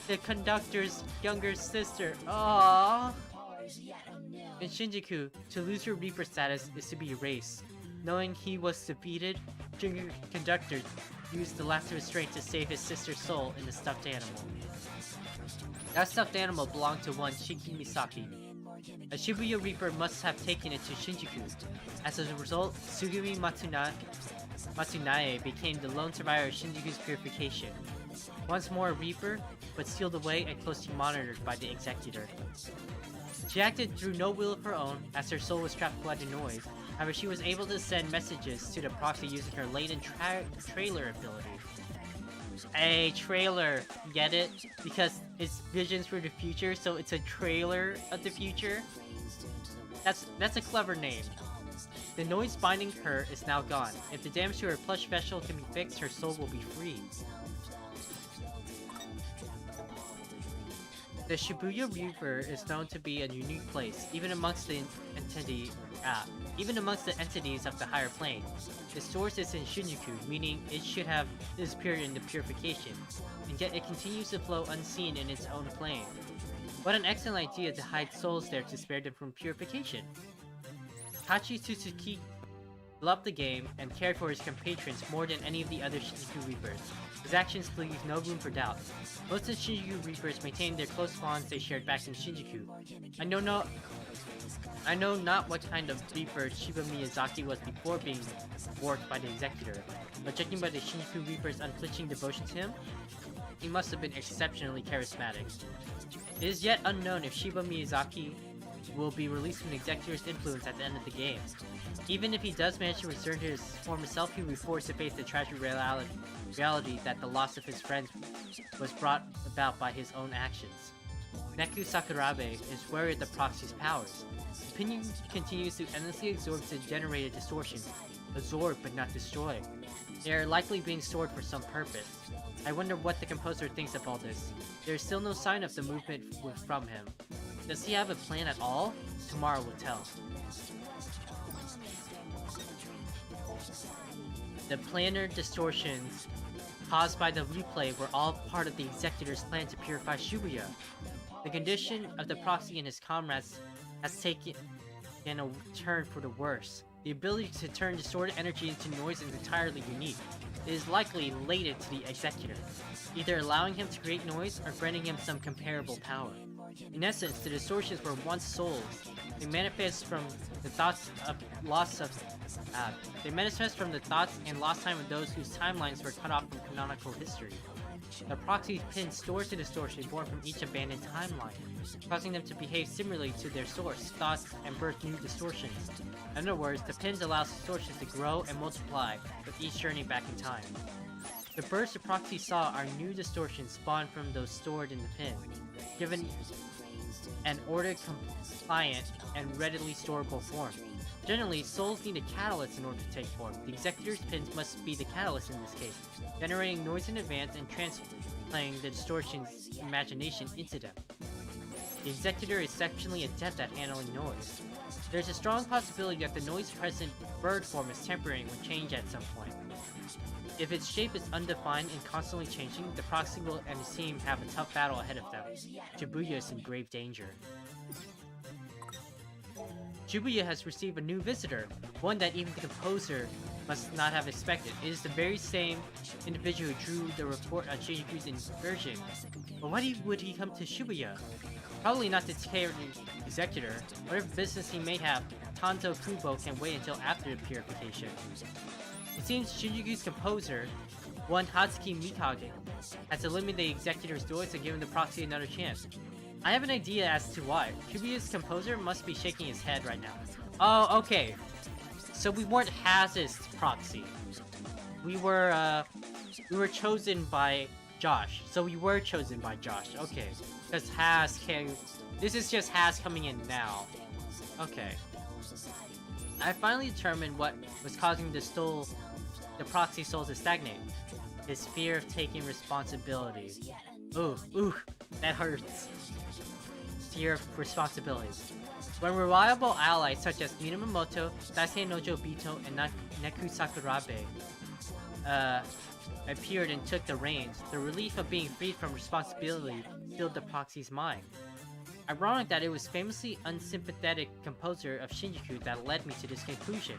the conductor's younger sister. Aww. In Shinjuku, to lose her Reaper status is to be erased. Knowing he was defeated, Shinjuku's conductor used the last of his strength to save his sister's soul in the stuffed animal. That stuffed animal belonged to one Shiki Misaki. A Shibuya Reaper must have taken it to Shinjuku. As a result, Tsugumi Matsunae became the lone survivor of Shinjuku's purification. Once more a Reaper, but sealed away and closely monitored by the Executor. She acted through no will of her own, as her soul was trapped by the noise. However, she was able to send messages to the proxy using her latent trailer ability. A trailer, get it? Because it's visions for the future, so it's a trailer of the future? That's a clever name. The noise binding her is now gone. If the damage to her plush vessel can be fixed, her soul will be free. The Shibuya River is known to be a unique place, even amongst the entities of the higher plane. Its source is in Shinjuku, meaning it should have disappeared into purification, and yet it continues to flow unseen in its own plane. What an excellent idea to hide souls there to spare them from purification. Hachi Tsuki loved the game and cared for his compatriots more than any of the other Shinjuku Reapers. His actions leave no room for doubt. Most of the Shinjuku Reapers maintained their close bonds they shared back in Shinjuku. I know not what kind of Reaper Shiba Miyazaki was before being worked by the Executor, but judging by the Shinjuku Reaper's unflinching devotion to him, he must have been exceptionally charismatic. It is yet unknown if Shiba Miyazaki will be released from the Executor's influence at the end of the game. Even if he does manage to return to his former self, he will be forced to face the tragic reality that the loss of his friends was brought about by his own actions. Neku Sakurabe is wary of the proxy's powers. The opinion continues to endlessly absorb the generated distortions, absorb but not destroy. They are likely being stored for some purpose. I wonder what the composer thinks of all this. There is still no sign of the movement from him. Does he have a plan at all? Tomorrow will tell. The planar distortions caused by the replay were all part of the Executor's plan to purify Shibuya. The condition of the proxy and his comrades has taken a turn for the worse. The ability to turn distorted energy into noise is entirely unique. It is likely related to the Executor, either allowing him to create noise or granting him some comparable power. In essence, the distortions were once souls. They manifest from the thoughts and lost time of those whose timelines were cut off from canonical history. The proxy's pin stores the distortion born from each abandoned timeline, causing them to behave similarly to their source, thoughts, and birth new distortions. In other words, the pins allow distortions to grow and multiply with each journey back in time. The bursts the proxy saw are new distortions spawned from those stored in the pin, given an ordered, compliant, and readily storable form. Generally, souls need a catalyst in order to take form. The Executor's pins must be the catalyst in this case, generating noise in advance and transplanting the distortion's imagination into them. The Executor is exceptionally adept at handling noise. There is a strong possibility that the noise-present bird form is temporary and will change at some point. If its shape is undefined and constantly changing, the proxy will and his team have a tough battle ahead of them. Shibuya is in grave danger. Shibuya has received a new visitor, one that even the composer must not have expected. It is the very same individual who drew the report on Shinjuku's inversion. But why would he come to Shibuya? Probably not to take the Executor. Whatever business he may have, Tanto Kubo can wait until after the purification. It seems Shinjuku's composer, one Hatsuki Mikage, has eliminated the Executor's doors and given the proxy another chance. I have an idea as to why. Shibuya's composer must be shaking his head right now. Oh, okay. So we weren't Haz's proxy. We were chosen by Josh. So we were chosen by Josh. Okay. Because Haz came... This is just Haz coming in now. Okay. I finally determined what was causing the proxy souls to stagnate. His fear of taking responsibility. Ooh, that hurts. Fear of responsibilities. When reliable allies such as Minamoto, Daisei Nojo Bito, and Neku Sakurabe appeared and took the reins, the relief of being freed from responsibility filled the proxy's mind. Ironic that it was famously unsympathetic composer of Shinjuku that led me to this conclusion.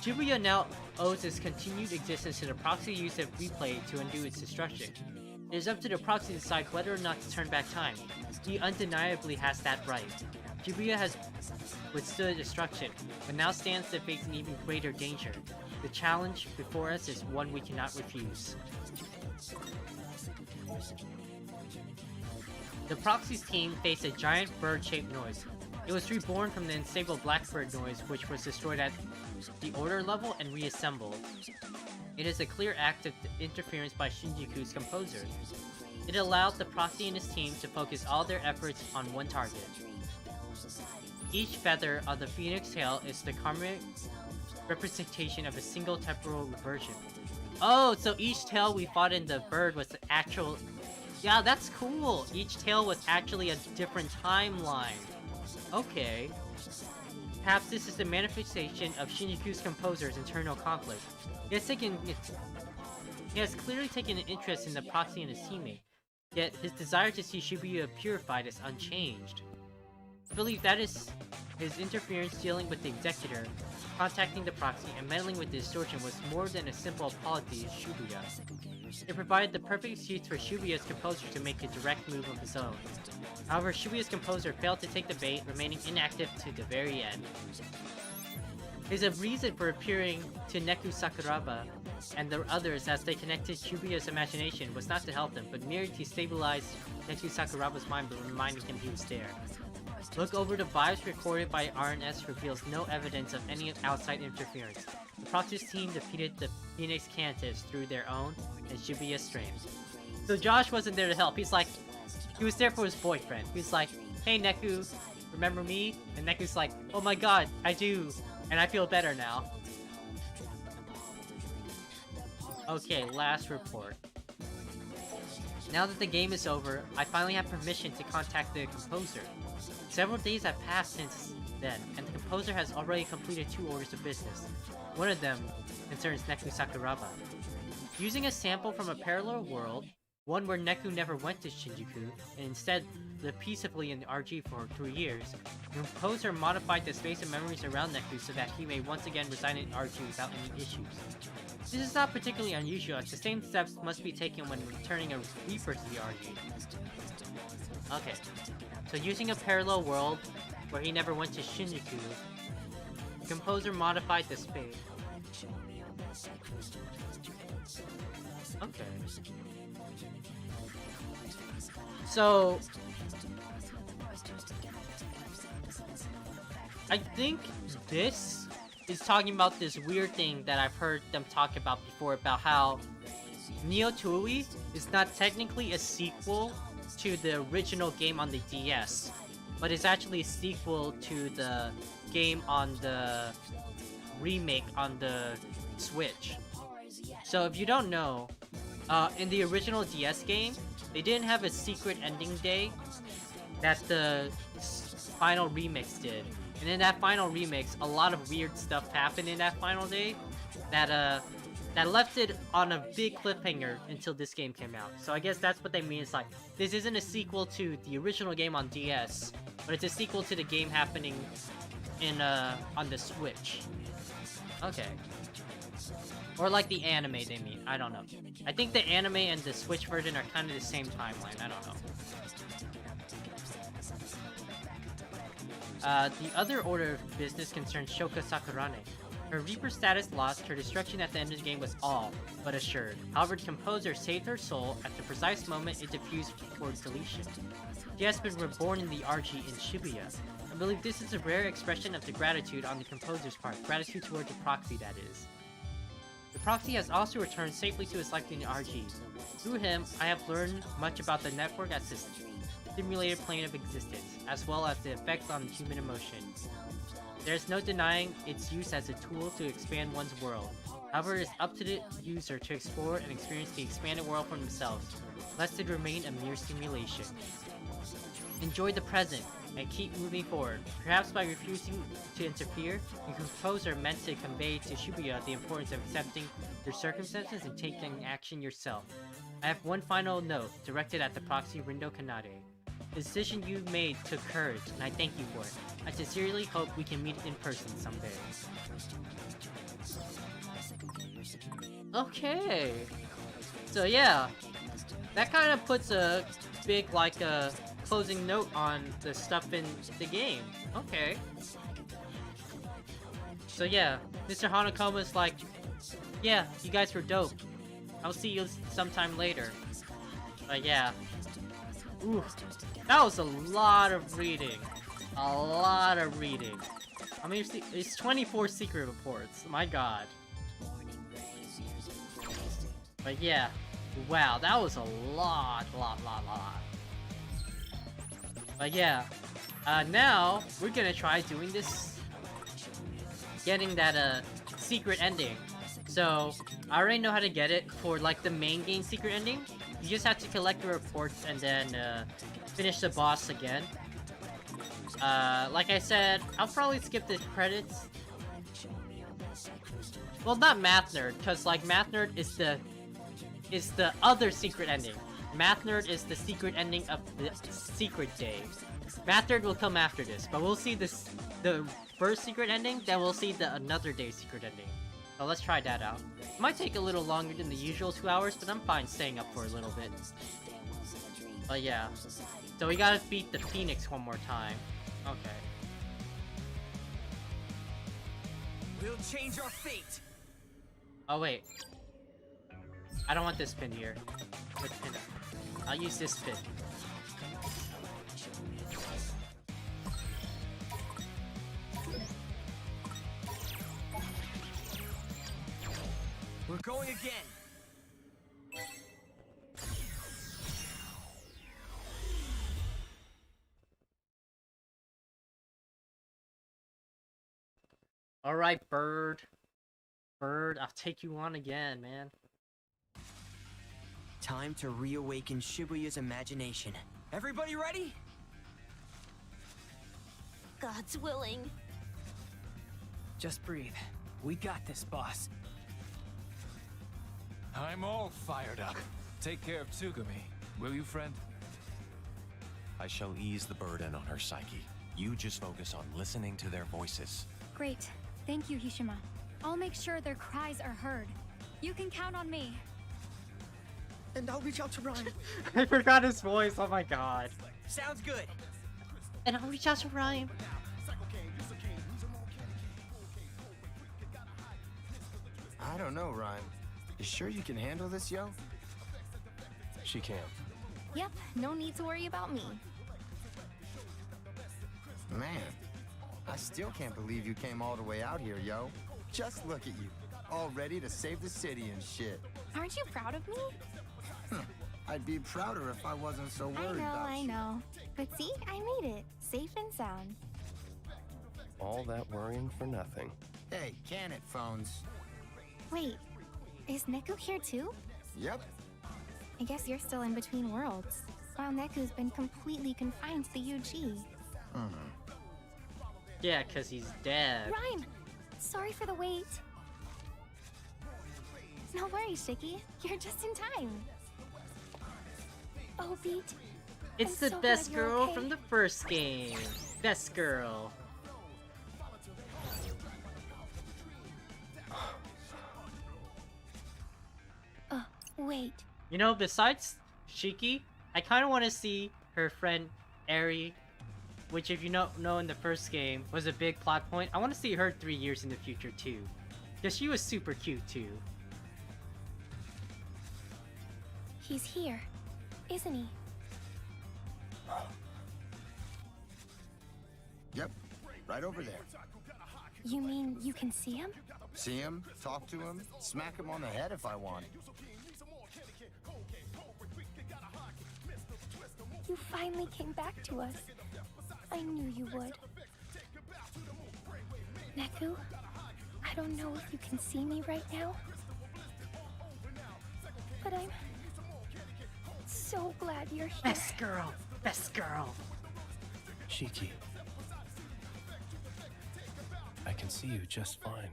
Shibuya now owes its continued existence to the proxy use of replay to undo its destruction. It is up to the proxy to decide whether or not to turn back time. He undeniably has that right. Shibuya has withstood destruction, but now stands to face an even greater danger. The challenge before us is one we cannot refuse. The proxy's team faced a giant bird-shaped noise. It was reborn from the unstable blackbird noise, which was destroyed at the order level and reassembled. It is a clear act of interference by Shinjuku's composer. It allowed the proxy and his team to focus all their efforts on one target. Each feather of the phoenix tail is the karmic representation of a single temporal reversion. Oh, so each tail we fought in the bird was the actual Yeah, that's cool. Each tale was actually a different timeline. Okay. Perhaps this is the manifestation of Shinjuku's composer's internal conflict. He has clearly taken an interest in the proxy and his teammate, yet his desire to see Shibuya purified is unchanged. I believe that is his interference dealing with the executor, contacting the proxy, and meddling with the distortion was more than a simple apology to Shibuya. It provided the perfect excuse for Shibuya's composer to make a direct move of his own. However, Shibuya's composer failed to take the bait, remaining inactive to the very end. His reason for appearing to Neku Sakuraba and the others as they connected Shibuya's imagination was not to help them, but merely to stabilize Neku Sakuraba's mind by reminding him he was there. Look over the vibes recorded by RNS reveals no evidence of any outside interference. The Proxy's team defeated the Phoenix Cantives through their own and Shibuya's strength. So Josh wasn't there to help. He was there for his boyfriend. He's like, hey Neku, remember me? And Neku's like, oh my god, I do. And I feel better now. Okay, last report. Now that the game is over, I finally have permission to contact the composer. Several days have passed since then, and the composer has already completed 2 orders of business. One of them concerns Neku Sakuraba. Using a sample from a parallel world, one where Neku never went to Shinjuku, and instead lived peacefully in the RG for 3 years, the composer modified the space and memories around Neku so that he may once again reside in RG without any issues. This is not particularly unusual, as the same steps must be taken when returning a Reaper to the RG. Okay, so using a parallel world where he never went to Shinjuku, the composer modified the space. Okay. So I think this is talking about this weird thing that I've heard them talk about before, about how Neo Tui is not technically a sequel to the original game on the DS, but it's actually a sequel to the game on the remake on the Switch. So if you don't know, in the original DS game, they didn't have a secret ending day that the final remix did. And in that final remix, a lot of weird stuff happened in that final day that left it on a big cliffhanger until this game came out. So I guess that's what they mean. It's like, this isn't a sequel to the original game on DS, but it's a sequel to the game happening in on the Switch. Okay. Or like the anime they mean. I don't know. I think the anime and the Switch version are kind of the same timeline. I don't know. The other order of business concerns Shoka Sakurane. Her Reaper status lost, her destruction at the end of the game was all but assured. However, the composer saved her soul at the precise moment it diffused towards deletion. She has been reborn in the RG in Shibuya. I believe this is a rare expression of the gratitude on the composer's part. Gratitude toward the proxy, that is. The proxy has also returned safely to his life in the RG. Through him, I have learned much about the network as a simulated plane of existence, as well as the effects on human emotion. There is no denying its use as a tool to expand one's world. However, it is up to the user to explore and experience the expanded world for themselves, lest it remain a mere simulation. Enjoy the present, and keep moving forward. Perhaps by refusing to interfere, the composer meant to convey to Shibuya the importance of accepting your circumstances and taking action yourself. I have one final note, directed at the proxy Rindo Kanade. The decision you made took courage, and I thank you for it. I sincerely hope we can meet in person someday. Okay. So yeah, that kind of puts a big, closing note on the stuff in the game. Okay. So yeah, Mr. Hanakoma's like, yeah, you guys were dope. I'll see you sometime later. But yeah. Ooh, that was a lot of reading. A lot of reading. I mean, it's 24 secret reports. My god. But yeah. Wow, that was a lot. But yeah. Now, we're gonna try doing this. Getting that, secret ending. So, I already know how to get it for, like, the main game secret ending. You just have to collect the reports and then finish the boss again. Like I said, I'll probably skip the credits. Well, not Math Nerd, because like Math Nerd is the other secret ending. Math Nerd is the secret ending of the secret day. Math Nerd will come after this, but we'll see the first secret ending, then we'll see the another day secret ending. So let's try that out. It might take a little longer than the usual 2 hours, but I'm fine staying up for a little bit. But yeah. So we gotta beat the Phoenix one more time. Okay. We'll change our fate. Oh wait. I don't want this pin here. Which pin? I'll use this pin. We're going again. Alright, Bird. Bird, I'll take you on again, man. Time to reawaken Shibuya's imagination. Everybody ready? God's willing. Just breathe. We got this, boss. I'm all fired up. Take care of Tsugumi, will you, friend? I shall ease the burden on her psyche. You just focus on listening to their voices. Great. Thank you, Hishima. I'll make sure their cries are heard. You can count on me. And I'll reach out to Ryan. I forgot his voice, oh my god. Sounds good. And I'll reach out to Ryan. I don't know, Ryan. You sure you can handle this, yo? She can. Yep, no need to worry about me. Man, I still can't believe you came all the way out here, yo. Just look at you, all ready to save the city and shit. Aren't you proud of me? I'd be prouder if I wasn't so worried about I you. know. But see, I made it. Safe and sound. All that worrying for nothing. Hey, can it, phones? Wait, is Neku here too? Yep. I guess you're still in between worlds, while Neku's been completely confined to the UG. Yeah, cause he's dead. Rhyme! Sorry for the wait. No worries, Shiki. You're just in time. Oh, Beat. It's I'm the so best glad you're girl okay. from the first game. Best girl. Wait. You know, besides Shiki, I kind of want to see her friend Eri, which if you know in the first game was a big plot point. I want to see her 3 years in the future too, because she was super cute too. He's here, isn't he? Yep, right over there. You mean you can see him? See him, talk to him, smack him on the head if I want. You finally came back to us. I knew you would. Neku, I don't know if you can see me right now, but I'm so glad you're here. Best girl. Best girl. Shiki. I can see you just fine.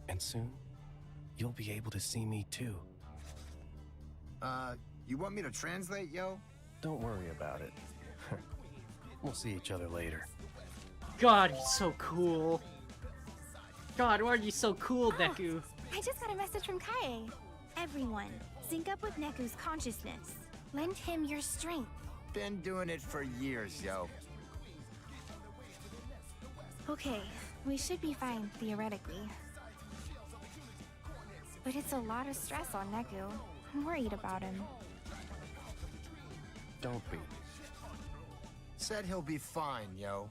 And soon, you'll be able to see me too. You want me to translate, yo? Don't worry about it. We'll see each other later. God, he's so cool. God, why are you so cool, Neku? I just got a message from Kaie. Everyone, sync up with Neku's consciousness. Lend him your strength. Been doing it for years, yo. Okay, we should be fine, theoretically. But it's a lot of stress on Neku. I'm worried about him. Don't be. Said he'll be fine, yo.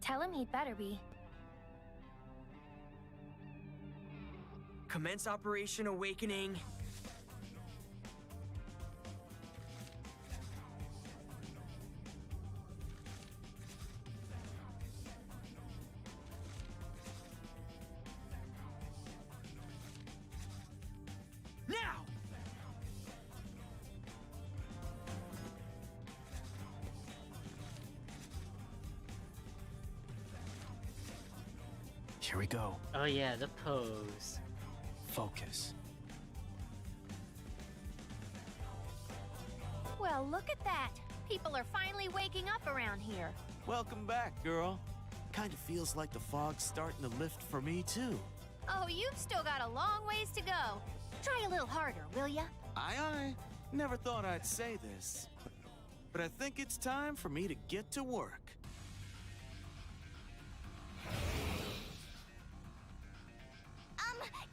Tell him he'd better be. Commence Operation Awakening. Here we go. Oh yeah, the pose. Focus. Well, look at that. People are finally waking up around here. Welcome back, girl. Kind of feels like the fog's starting to lift for me, too. Oh, you've still got a long ways to go. Try a little harder, will ya? Aye. Never thought I'd say this. But I think it's time for me to get to work.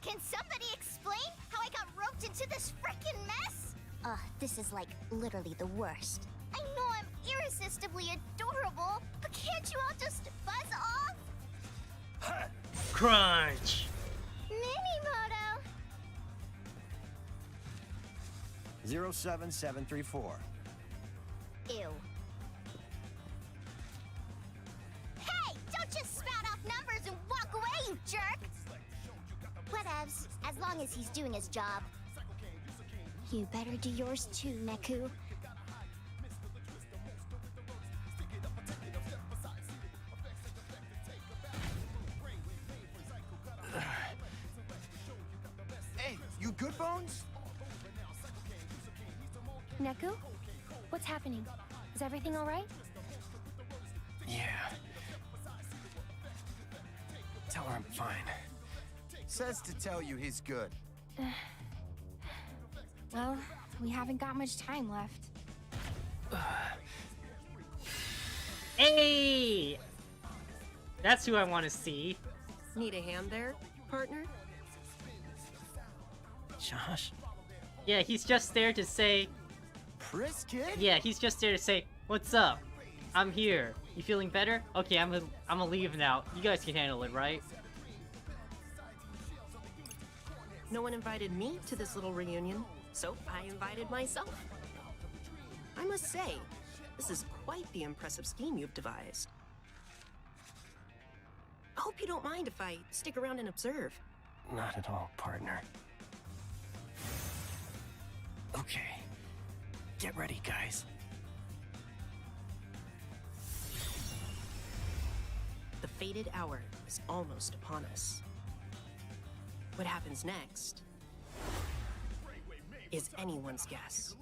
Can somebody explain how I got roped into this frickin' mess? This is like literally the worst. I know I'm irresistibly adorable, but can't you all just buzz off? Crunch! Minimoto! 07734. Ew. Hey! Don't just spout off numbers and walk away, you jerk! Whatevs, as long as he's doing his job. You better do yours too, Neku. Hey, you good, Bones? Neku? What's happening? Is everything alright? Yeah. Tell her I'm fine. Says to tell you he's good. Well, we haven't got much time left. Hey! That's who I want to see. Need a hand there, partner? Josh? Yeah, he's just there to say... Pris kid? Yeah, he's just there to say, what's up? I'm here. You feeling better? Okay, I'm gonna leave now. You guys can handle it, right? No one invited me to this little reunion, so I invited myself. I must say, this is quite the impressive scheme you've devised. I hope you don't mind if I stick around and observe. Not at all, partner. Okay. Get ready, guys. The fated hour is almost upon us. What happens next is anyone's guess.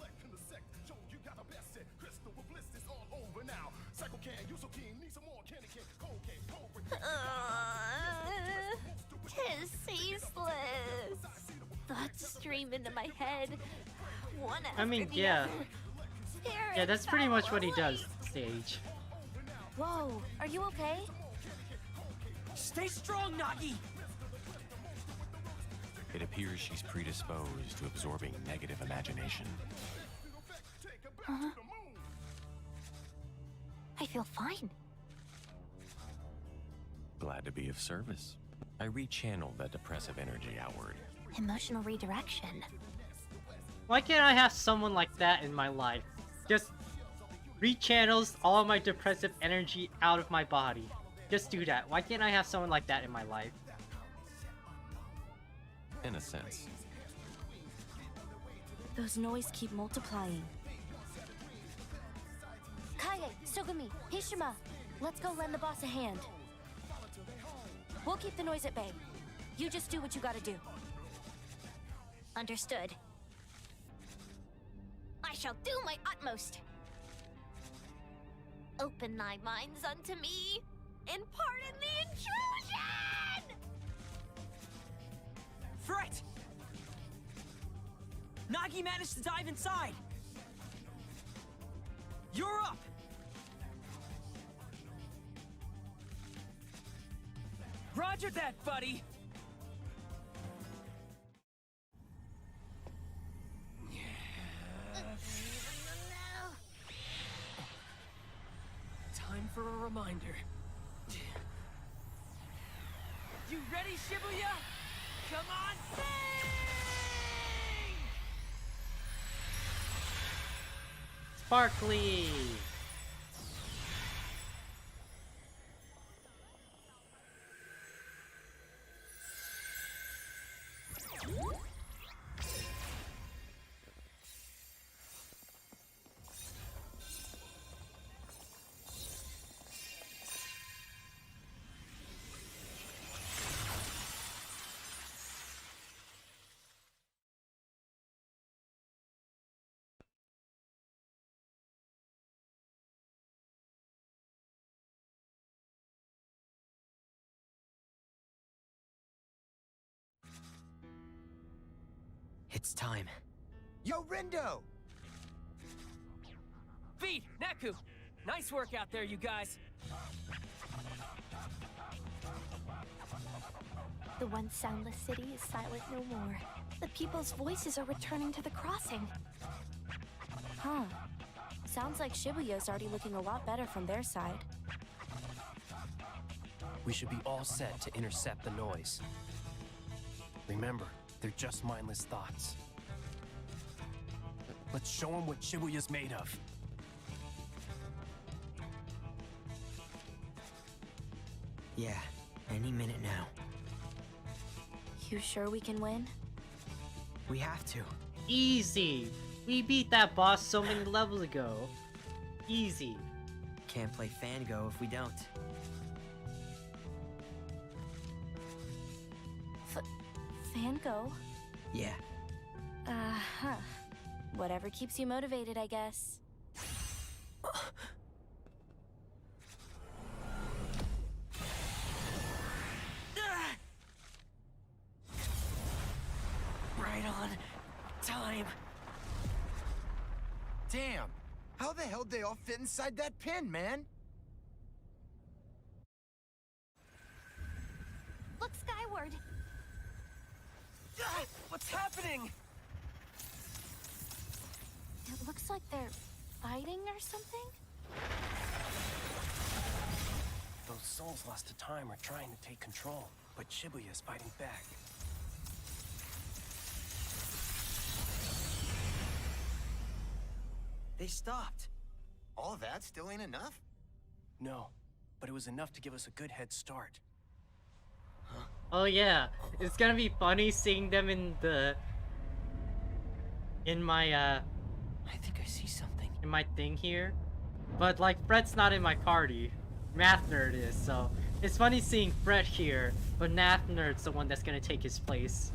Tis ceaseless. Thoughts stream into my head. One I mean, after the yeah. other. Yeah, that's pretty much what he does, stage. Whoa, are you okay? Stay strong, Nagi! It appears she's predisposed to absorbing negative imagination. I feel fine. Glad to be of service. I rechanneled that depressive energy outward. Emotional redirection. Why can't I have someone like that in my life? Just rechannels all of my depressive energy out of my body. Just do that. Why can't I have someone like that in my life? In a sense. Those noise keep multiplying. Kaie, Sugumi, Hishima, let's go lend the boss a hand. We'll keep the noise at bay. You just do what you gotta do. Understood. I shall do my utmost. Open thy minds unto me, and pardon the intrusion! Fret! Nagi managed to dive inside! You're up! Roger that, buddy! Time for a reminder. You ready, Shibuya? Come on, sing! Sparkly! It's time. Yo, Rindo! Feed, Naku! Nice work out there, you guys. The once soundless city is silent no more. The people's voices are returning to the crossing. Huh. Sounds like Shibuya's already looking a lot better from their side. We should be all set to intercept the noise. Remember, they're just mindless thoughts. Let's show them what Shibuya's made of. Yeah, any minute now. You sure we can win? We have to. Easy! We beat that boss so many levels ago. Easy. Can't play Fango if we don't. Fango? Yeah. Uh-huh. Whatever keeps you motivated, I guess. Right on time. Damn! How the hell they all fit inside that pin, man? Look skyward. What's happening? It looks like they're fighting or something? Those souls lost to time are trying to take control, but Shibuya's fighting back. They stopped. All that still ain't enough? No, but it was enough to give us a good head start. Oh yeah, it's gonna be funny seeing them in my I think I see something. in my thing here. But like Fred's not in my party. Math Nerd is, so it's funny seeing Fred here, but Math Nerd's the one that's gonna take his place.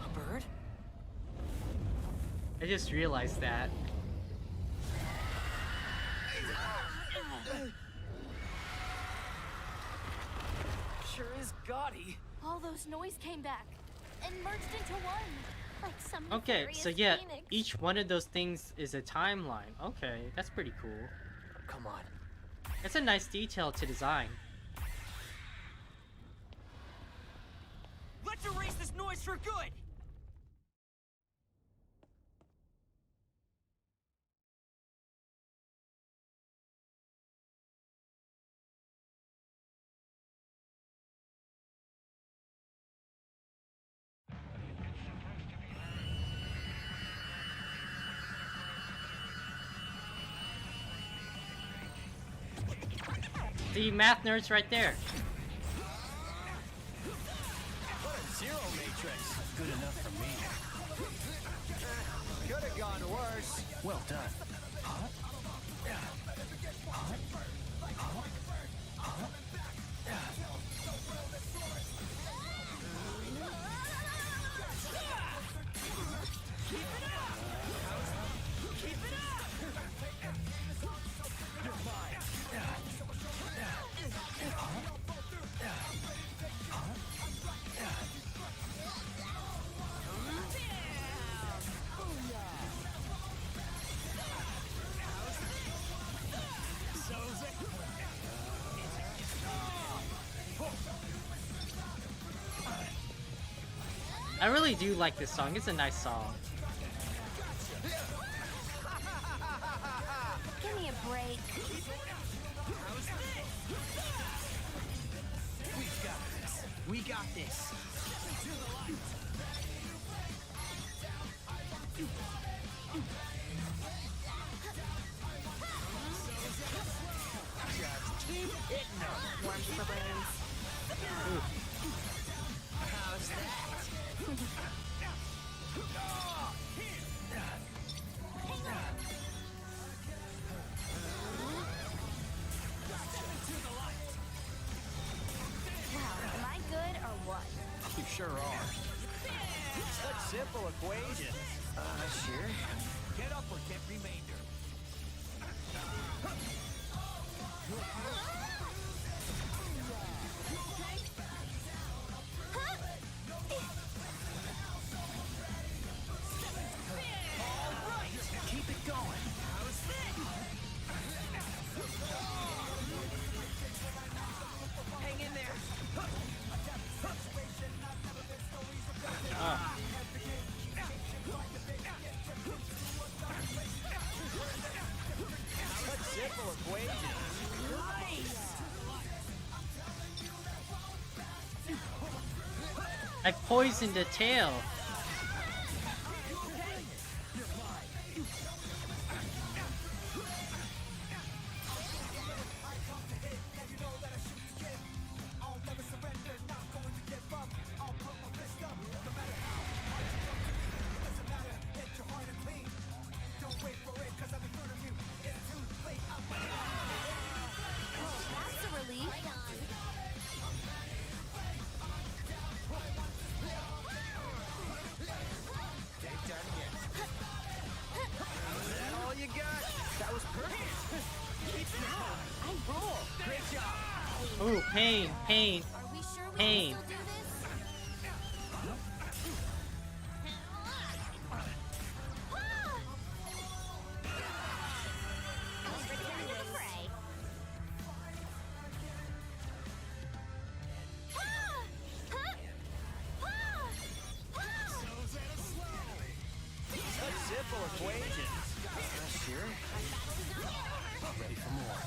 A bird? I just realized that. Sure is gaudy. All those noise came back and merged into one. Like some Okay, nefarious so yeah, phoenix. each one of those things is a timeline. Okay, that's pretty cool. Come on. It's a nice detail to design. Let's erase this noise for good! The Math Nerd's right there. What a zero matrix! Good enough for me. Could have gone worse. Well done. I really do like this song. It's a nice song. Give me a break. We got this. Warms the brains. How's that? Wow, am I good or what? You sure are. Such simple equation. Sure. Get up or get remainder. Keep it going. Hang in there. Ah. That's it for wages. I poisoned the tail. That's a relief. All you got? That was perfect. I roll. Great job. Ooh, pain, pain. Are we sure we Pain. can still do this? Return to the fray. That's it for wages. Sure. Ready for more.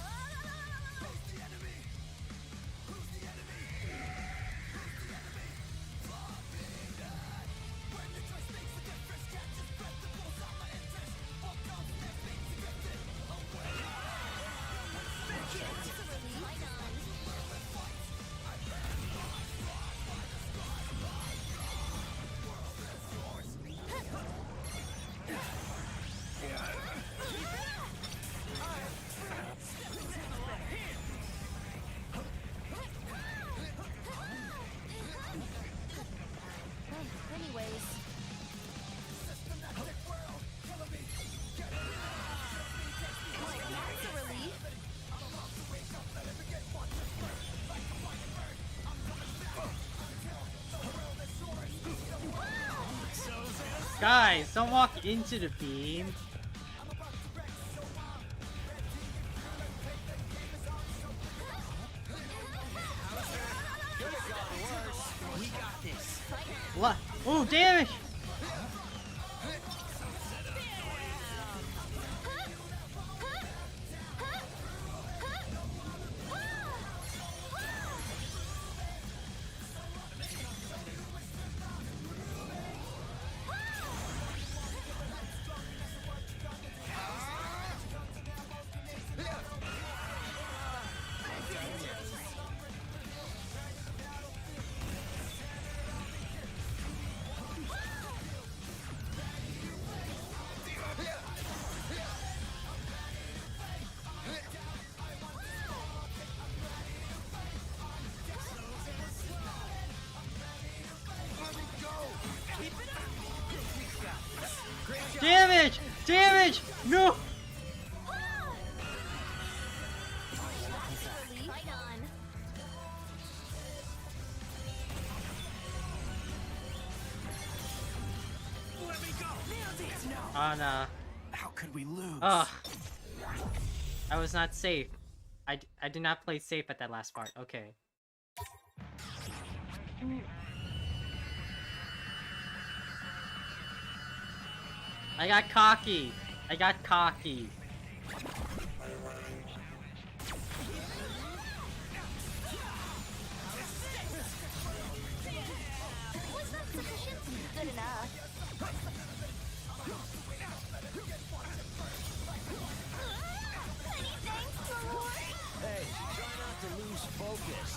Anyways. That's a relief. Guys, don't walk into the beam. We got this. What? Ooh, damage! Damage! Damage! No! Fight on. Let me go. No. Oh, nah. How could we lose? Ugh. I was not safe. I did not play safe at that last part. Okay. I got cocky. I got cocky. Was that sufficient? Good enough. Many thanks, my lord. Hey, try not to lose focus.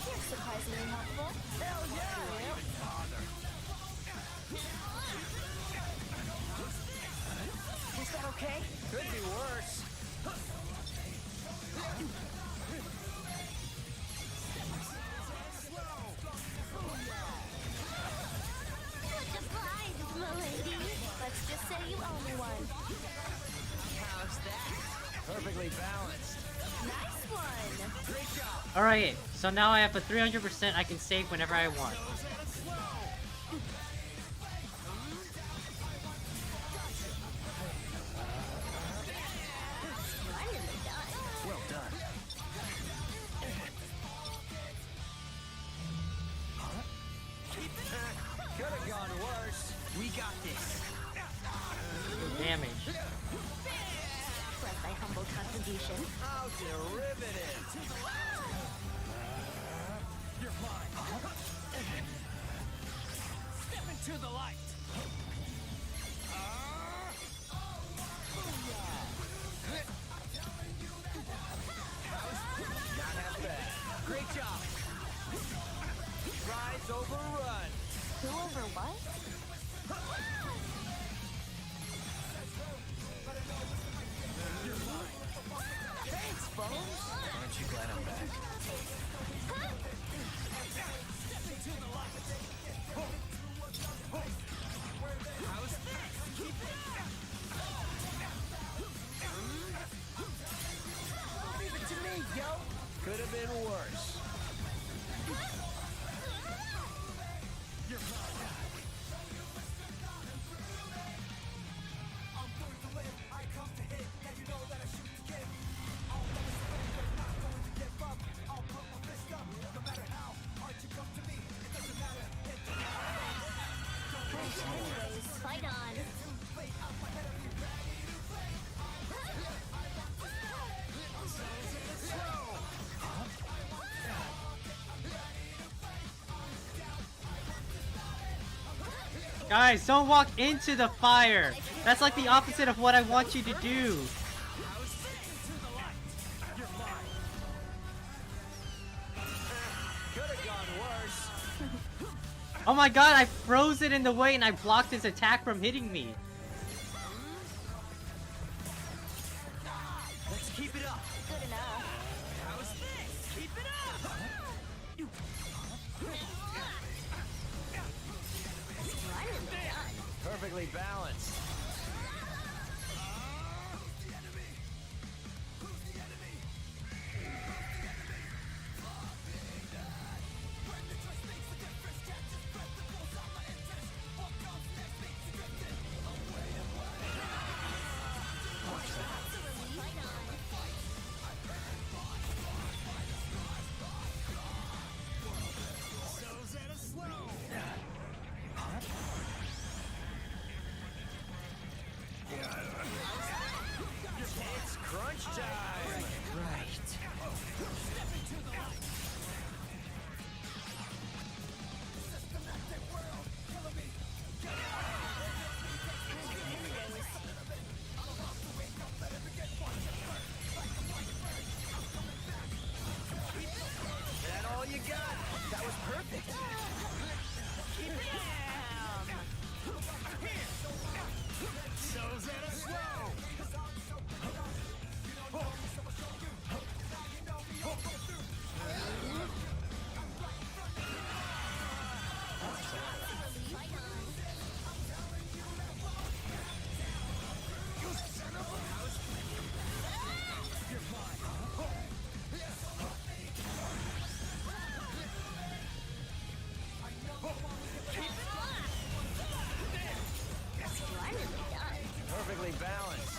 You're surprisingly helpful. Hell yeah! Is that okay? Could be worse. Much obliged, milady. Let's just say you owe me one. How's that? Perfectly balanced. Nice one. Great job. Alright, so now I have a 300% I can save whenever I want. Well done. Could have gone worse. We got this. Damage. Plus my humble contribution. How derivative. You're mine. Step into the light. Not half bad. Great job. Rise overrun. Who over what? Thanks, Bones. Aren't you glad I'm back? How's this? Keep it up. Leave it to me, yo. Could have been worse. You're Anyways, fight on. Guys, don't walk into the fire! That's like the opposite of what I want you to do! Oh my god, I froze it in the way and I blocked his attack from hitting me! Let's keep it up. Good enough. How's this? Keep it up. Perfectly balanced. It's crunch time. Right. That all you got? That was perfect. Keep it down. So's at a slow. Perfectly balanced.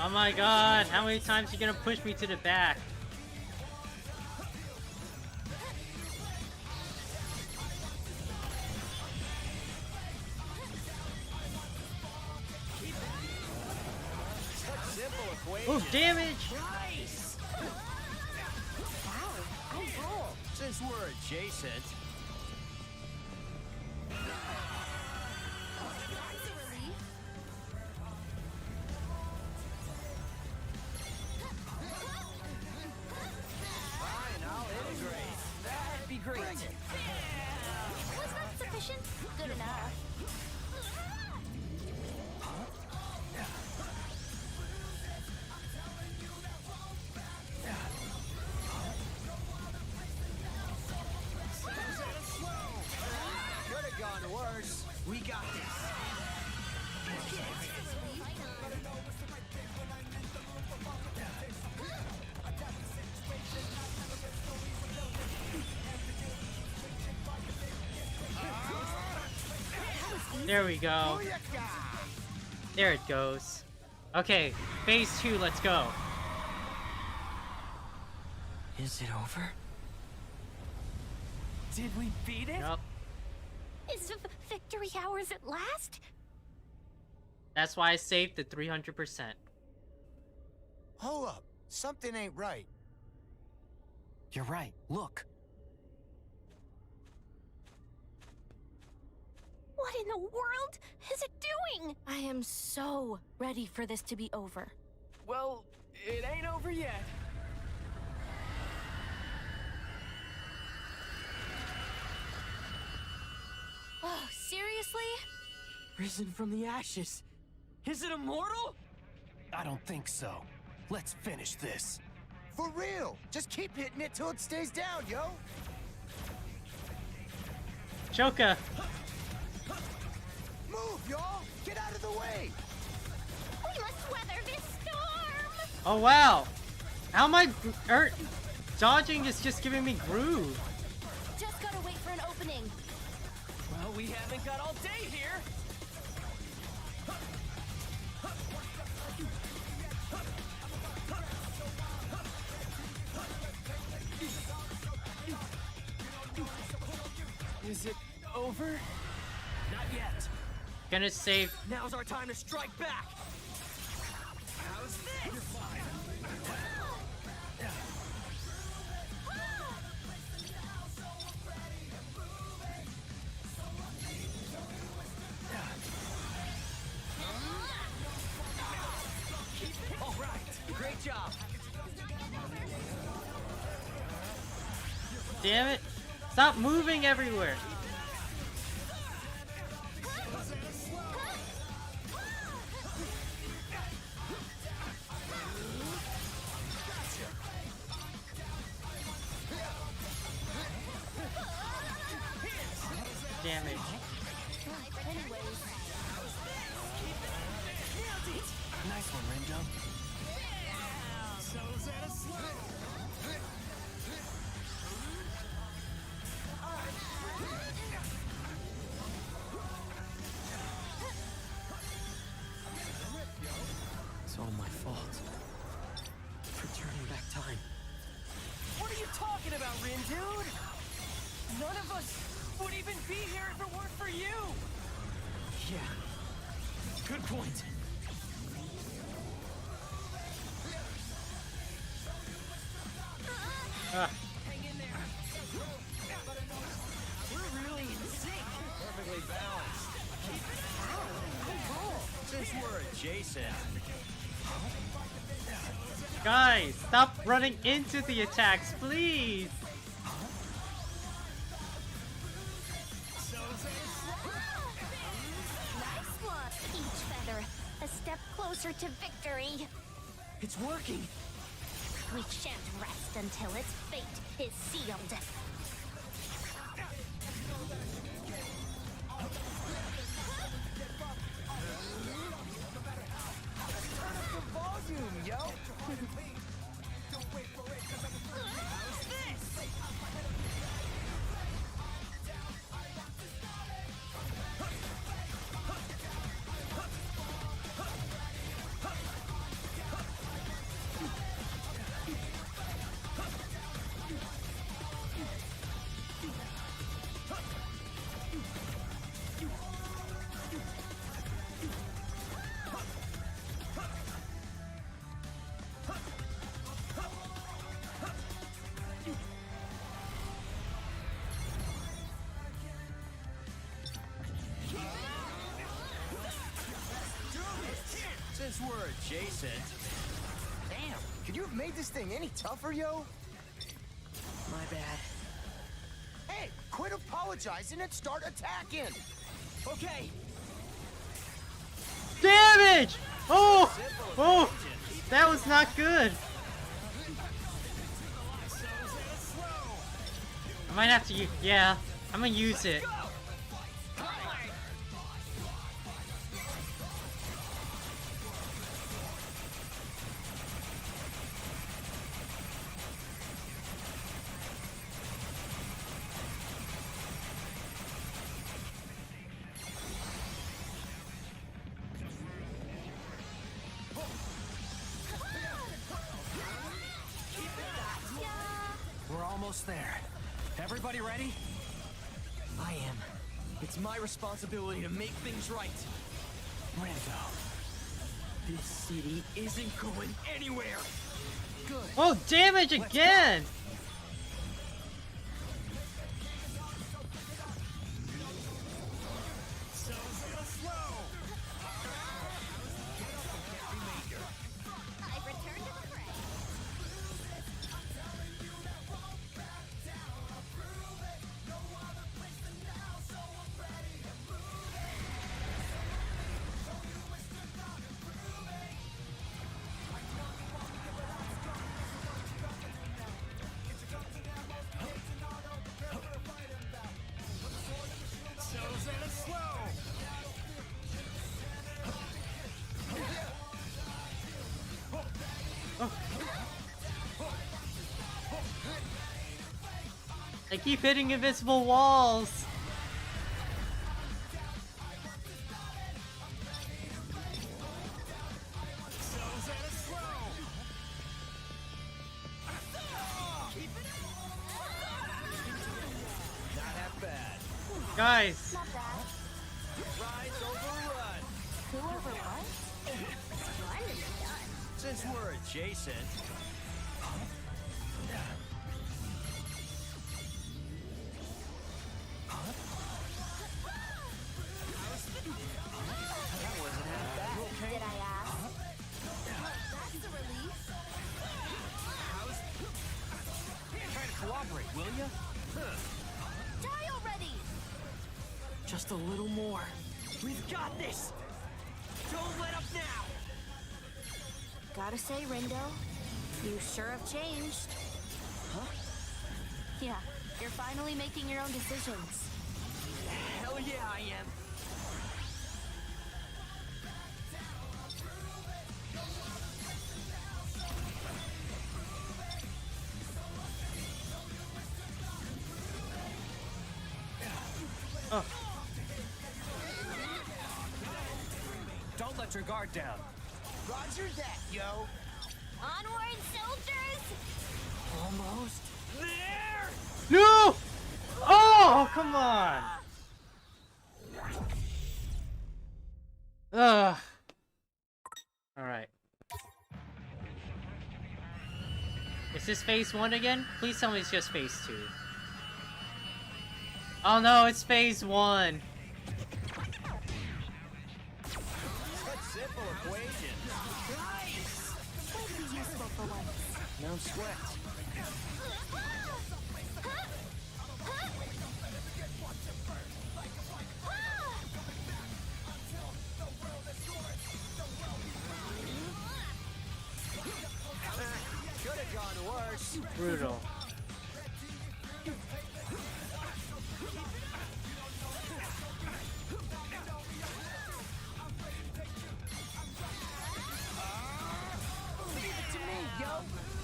Oh my god, how many times are you gonna push me to the back? Such simple equation. Ooh, damage! Nice. Wow, I roll. Since we're adjacent. Fine, I'll integrate. That'd be great. Was that sufficient? Good enough. There we go. There it goes. Okay, phase 2, let's go. Is it over? Did we beat it? Yup. Is victory ours at last? That's why I saved the 300%. Hold up. Something ain't right. You're right. Look. What in the world is it doing? I am so ready for this to be over. Well, it ain't over yet. Oh, seriously? Risen from the ashes. Is it immortal? I don't think so. Let's finish this. For real. Just keep hitting it till it stays down, yo. Choka. Move, y'all. Get out of the way. We must weather this storm. Oh wow. How am I dodging is just giving me groove. Just gotta wait for an opening. Well, we haven't got all day here. Is it over? Not yet. Gonna save. Now's our time to strike back. How's this? All right. Great job. Damn it. Stop moving everywhere. Damage. Nice one, Ringo. It's all my fault. For turning back time. What are you talking about, Rin, dude? None of us would even be here if it weren't for you! Yeah. Good point. Hang in there. We're really in sync. Perfectly balanced. Since we're adjacent. Guys, stop running into the attacks, please. Nice one. Each feather, a step closer to victory. It's working. We shan't rest until its fate is sealed. Volume, yo! Since we're adjacent. Damn. Could you have made this thing any tougher, yo? My bad. Hey, quit apologizing and start attacking. Okay. Damage! Oh! Oh! That was not good. I might have to use. Yeah, I'm gonna use it. We're almost there. Everybody ready? I am. It's my responsibility to make things right. Rando, this city isn't going anywhere. Good. Oh, damage again! I return to the fray. I keep hitting invisible walls. Not half bad. Guys, Not bad. Rise overrun. Who over what? Splendidly done. Since we're adjacent. That wasn't half bad. Did I ask? That's a relief. Try to cooperate, will ya? Die already! Just a little more. We've got this! Don't let up now! Gotta say, Rindo, you sure have changed. Huh? Yeah, you're finally making your own decisions. Hell yeah, I am! oh, Don't let your guard down. Roger that, yo. Onward, soldiers! Almost there! no! Oh, come on! Ugh. All right. Is this phase 1 again? Please tell me it's just phase 2. Oh no, it's phase 1. Such simple equations. Might be useful for once. No sweat. Could have gone worse. Brutal.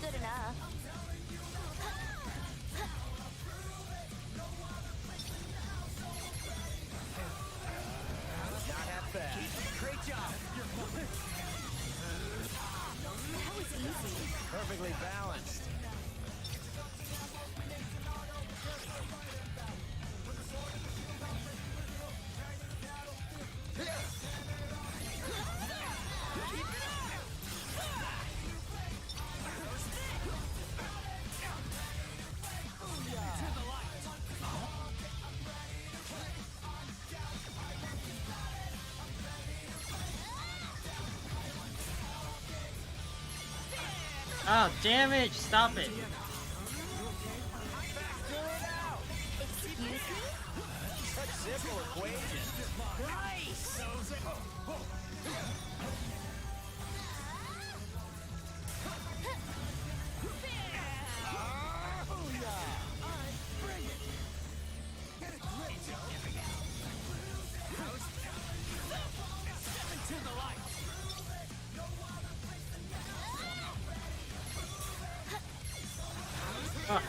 Good enough. Not half bad. Great job. That was easy. Perfectly balanced. Oh, damage! Stop it! Excuse me? Such simple equations. Nice! Ah.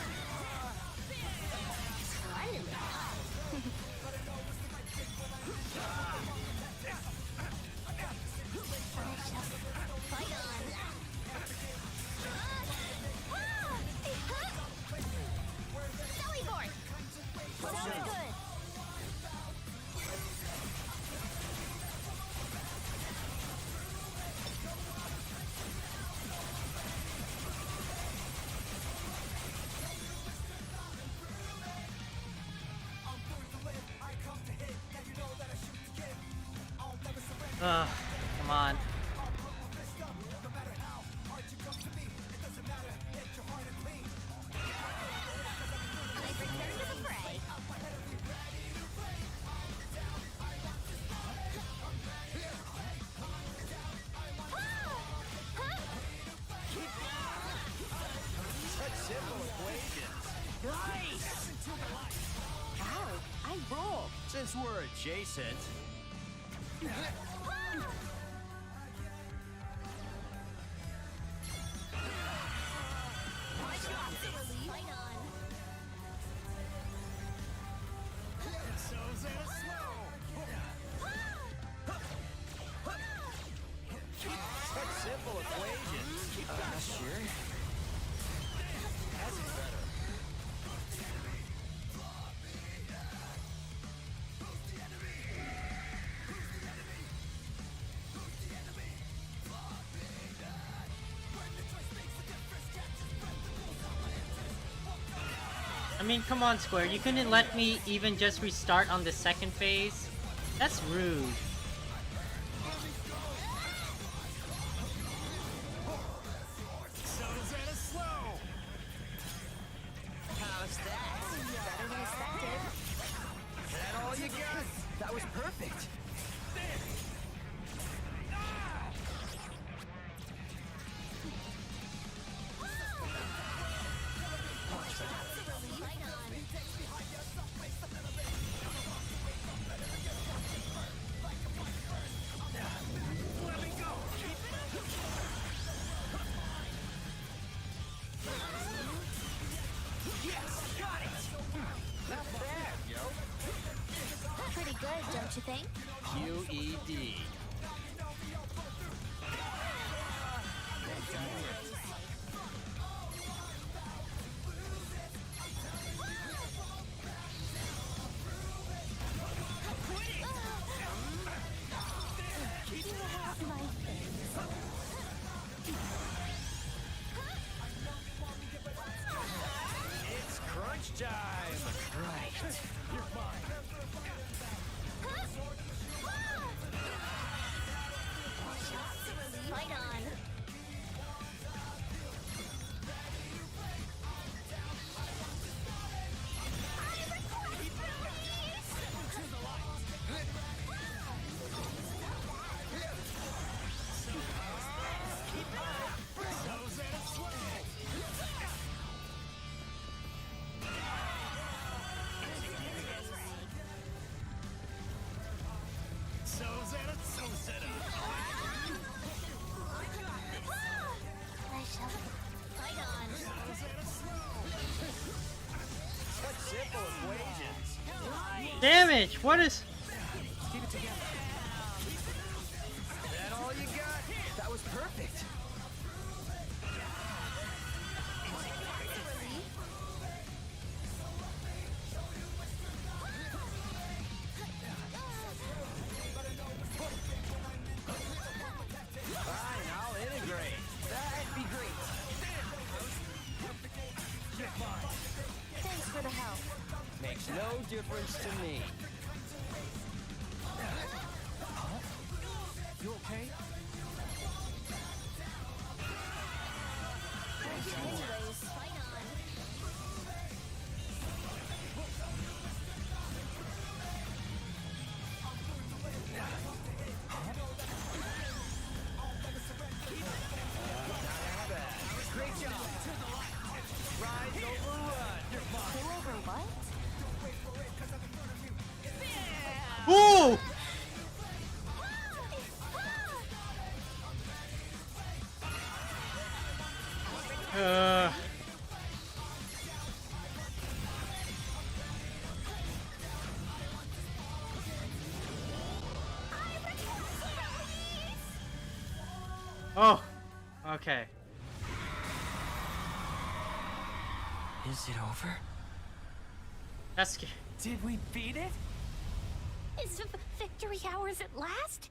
Ugh, come on. I've returned to the fray. Such simple equations. Nice! Ow, I rolled. Since we're adjacent, Right on. such simple equations. Sure. That's better. I mean, come on, Square. You couldn't let me even just restart on the second phase? That's rude. How's that? Better than expected. Is that all you got? That was perfect. Right on. Pretty good, don't you think? QED. It's crunch time. Right. Right on. I shall. Right on. Such simple equations. Damage! What is... Keep it together. Is that all you got? That was perfect. Fine, I'll integrate. That'd be great. Thanks for the help. Makes no difference to me. You okay? Anyways, right on. Great job. Rise overrun. Go over what? Ooh! Oh, okay. Is it over? That's scary. Did we beat it? Is victory ours at last?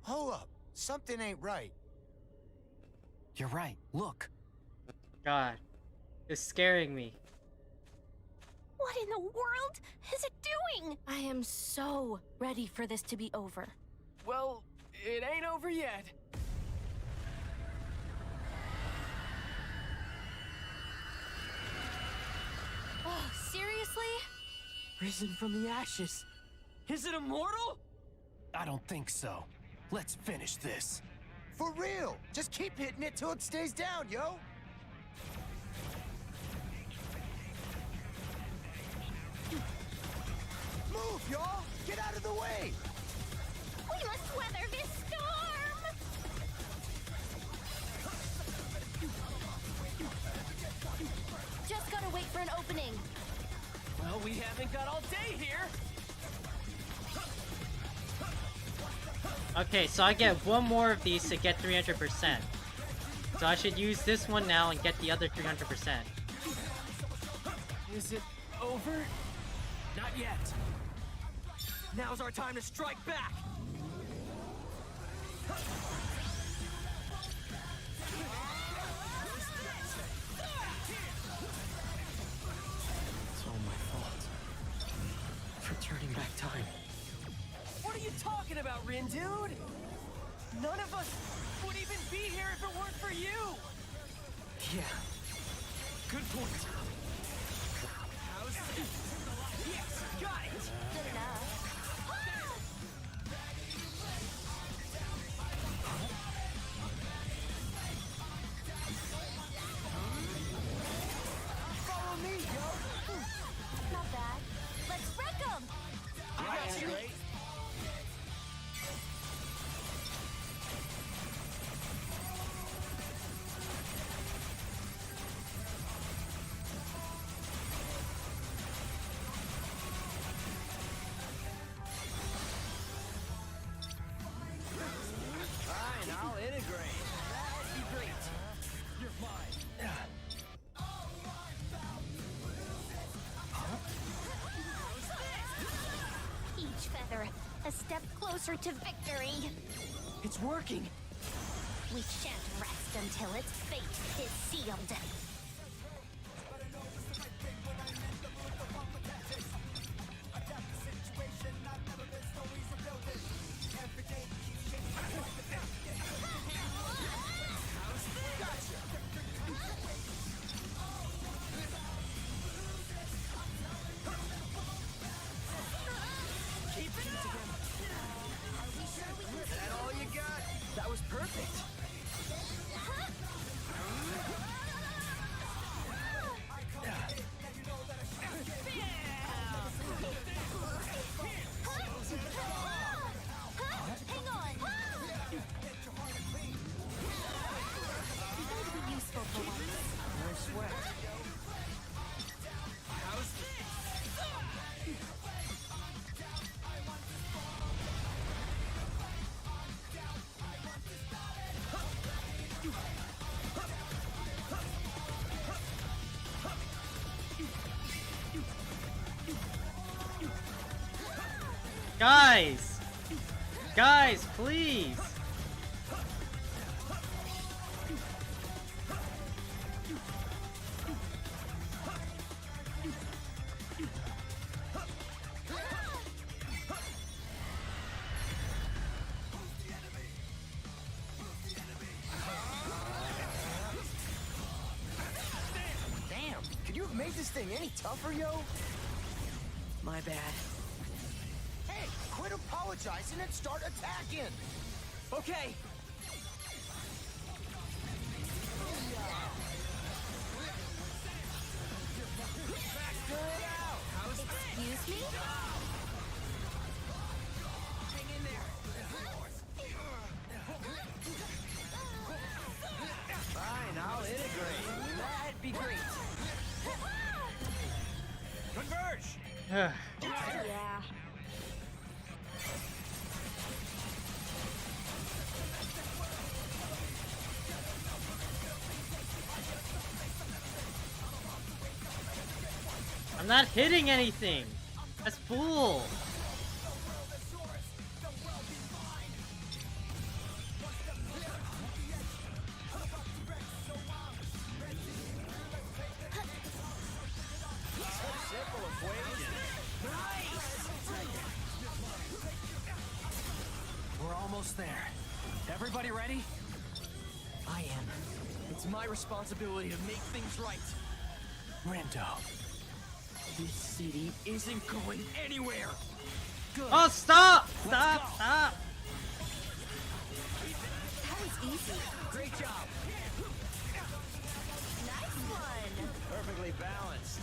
Hold up. Something ain't right. You're right. Look. God, it's scaring me. What in the world is it doing? I am so ready for this to be over. Well, it ain't over yet. Oh, seriously? Risen from the ashes. Is it immortal? I don't think so. Let's finish this. For real! Just keep hitting it till it stays down, yo! Move, y'all! Get out of the way! We must weather this storm! Just gotta wait for an opening. Well, we haven't got all day here. Okay, so I get one more of these to get 300%. So I should use this one now and get the other 300%. Is it over? Not yet. Now's our time to strike back. It's all my fault. For turning back time. What are you talking about, Rin, dude? None of us would even be here if it weren't for you. Yeah. Good point. Yes, got it. Good enough. Follow me, yo! Not bad. Let's wreck 'em! I got you. Fine, I'll integrate. That'd be great. You're mine. Each feather, a step closer to victory. It's working. We shan't rest until its fate is sealed. Is that all you got? That was perfect. Hang on! That'd be useful for once. No sweat. Guys! Guys, please! Damn! Could you have made this thing any tougher, yo? My bad. Hey, quit apologizing and start attacking! Okay. Excuse me? Hang in there. Fine, I'll integrate. That'd be great. Converge! Yeah. I'm not hitting anything! That's bull! So simple and almost there. Everybody ready? I am. It's my responsibility to make things right. Rando, this city isn't going anywhere. Good. Oh, stop! Stop! Stop! That was easy. Great job. Nice one. Perfectly balanced.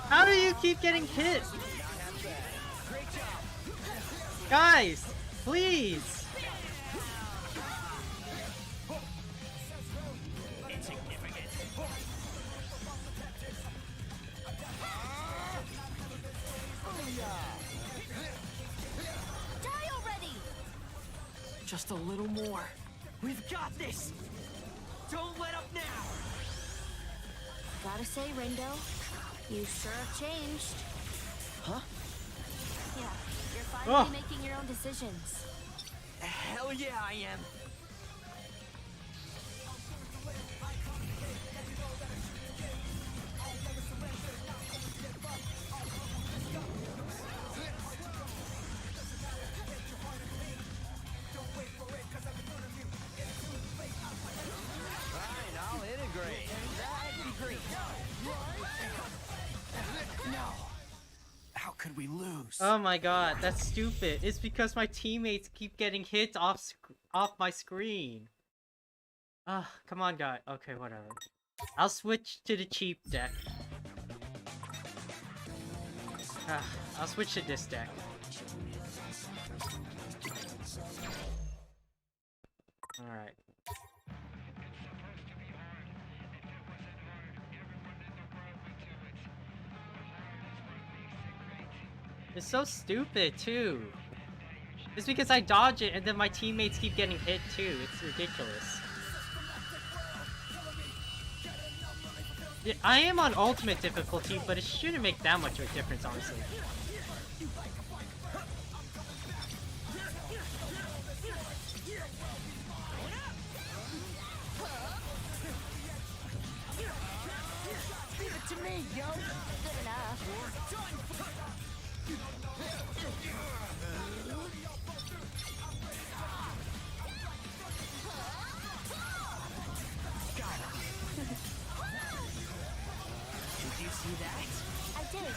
How do you keep getting hit? Guys, please! Die already! Just a little more. We've got this. Don't let up now. Gotta say, Rindo, you sure have changed. Huh? Yeah, you're finally Oh. making your own decisions. Hell yeah, I am. Fine, I'll integrate. That'd be great. No. How could we lose? Oh my god, that's stupid. It's because my teammates keep getting hit off my screen. Ah, come on, guy. Okay, whatever. I'll switch to the cheap deck. I'll switch to this deck. Alright. It's so stupid, too. It's because I dodge it and then my teammates keep getting hit, too. It's ridiculous. Yeah, I am on ultimate difficulty, but it shouldn't make that much of a difference, honestly. Leave it to me, yo. Good enough. Did you see that? I did, and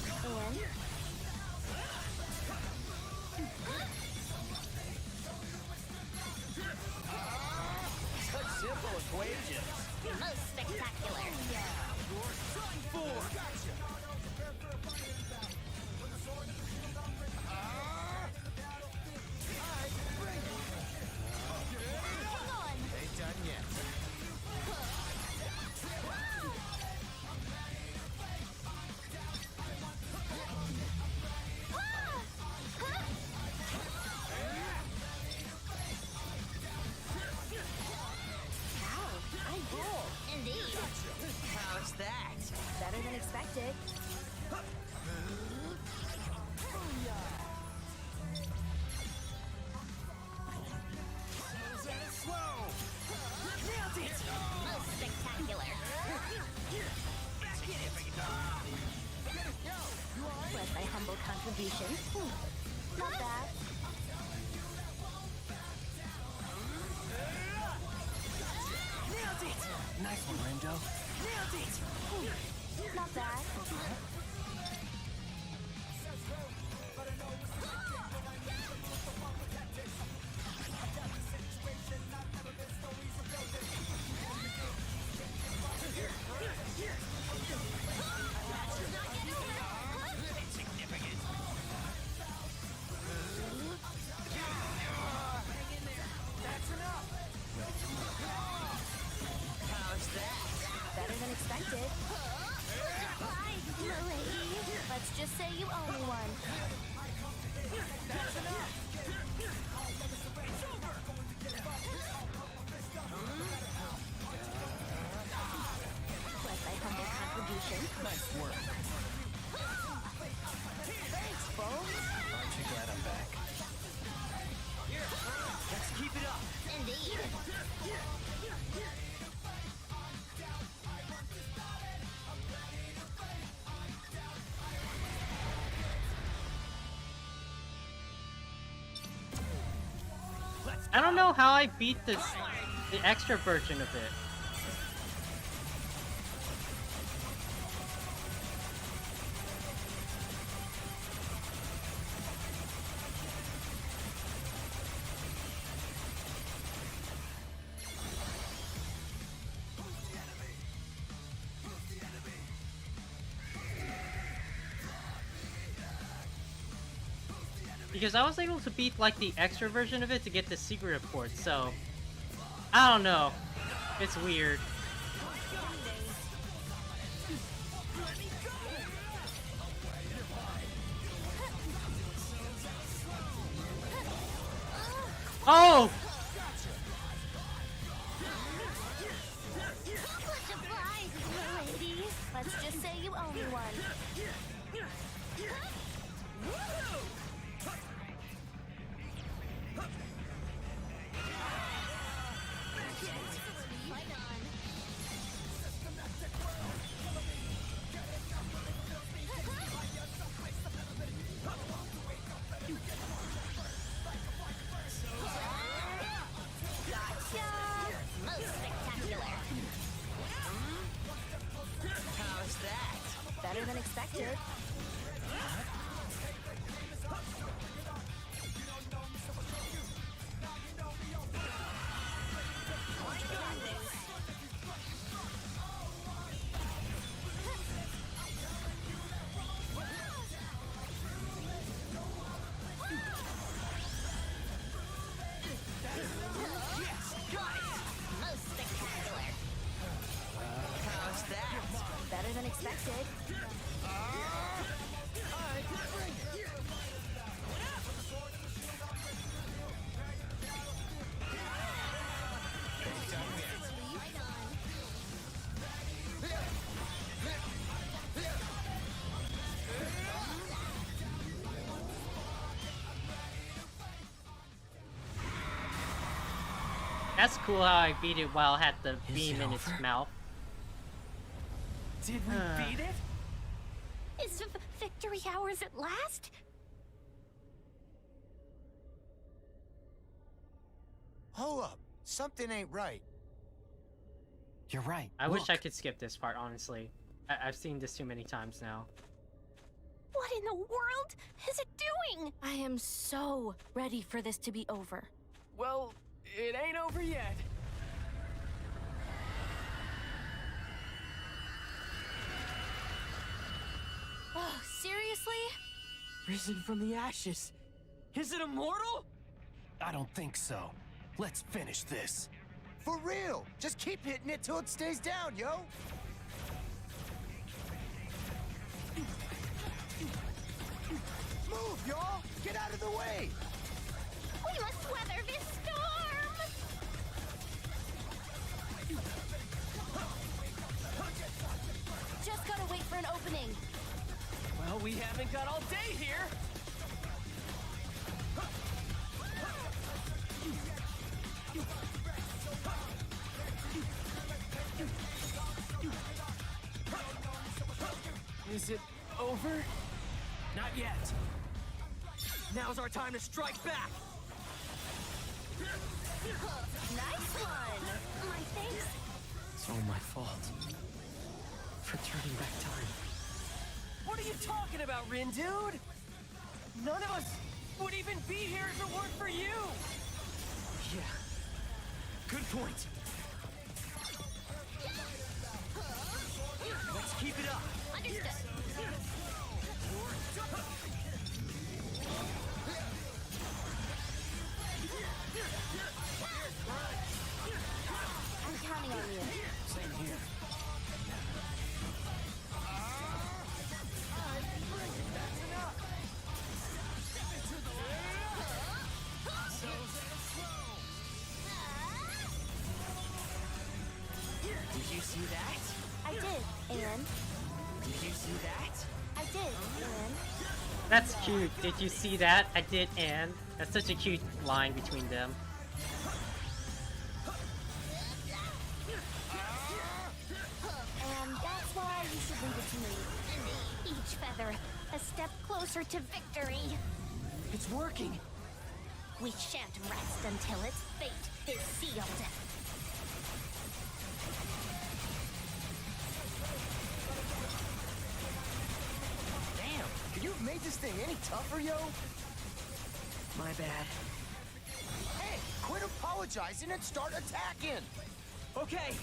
Such simple equations. most spectacular. Ain't done yet. I rule. Indeed. How's that? Better than expected. Nailed it! Most spectacular. Was my humble contribution. Not bad. Nailed it! Nice one, Rando. Nailed it! Not bad. Let's just say you owe me one. Plus my humble contribution. Nice work. Thanks, Bones. Aren't you glad I'm back? Let's keep it up. Indeed. I don't know how I beat the extra version of it. Because I was able to beat like the extra version of it to get the secret report, so I don't know. It's weird. Oh! Much obliged, lady. Let's just say you owe me one. Most spectacular. How's that? Better than expected. Most spectacular. How's that? Better than expected. That's cool how I beat it while it had the Is beam it in its over? mouth. Did we beat it? Is victory ours at last? Hold up. Something ain't right. You're right. I wish I Look. could skip this part, honestly. I've seen this too many times now. What in the world is it doing? I am so ready for this to be over. Well, it ain't over yet. Oh, seriously? Risen from the ashes. Is it immortal? I don't think so. Let's finish this. For real. Just keep hitting it till it stays down, yo. Move, y'all. Get out of the way. We must weather this storm. Just gotta wait for an opening. Well, we haven't got all day here. Is it over? Not yet. Now's our time to strike back. Nice one. My thanks. It's all my fault. For turning back time. What are you talking about, Rin, dude? None of us would even be here if it weren't for you! Yeah. Good point. Let's keep it up. Understood. I'm counting on you. Same here. see that? I did, and Did you see that? I did, and That's cute. Did you see that? I did, and that's such a cute line between them. and that's why you should leave it to me. Each feather, a step closer to victory. It's working. We shan't rest until its fate is sealed. Damn, could you have made this thing any tougher, yo? My bad. Hey, quit apologizing and start attacking! Okay.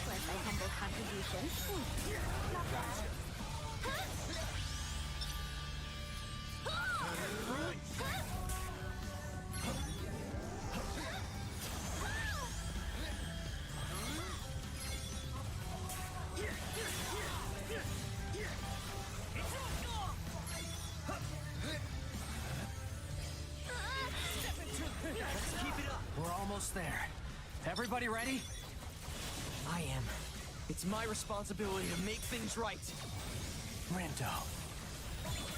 Was my humble contribution? Not bad. We're almost there. Everybody ready? I am. It's my responsibility to make things right. Rindo.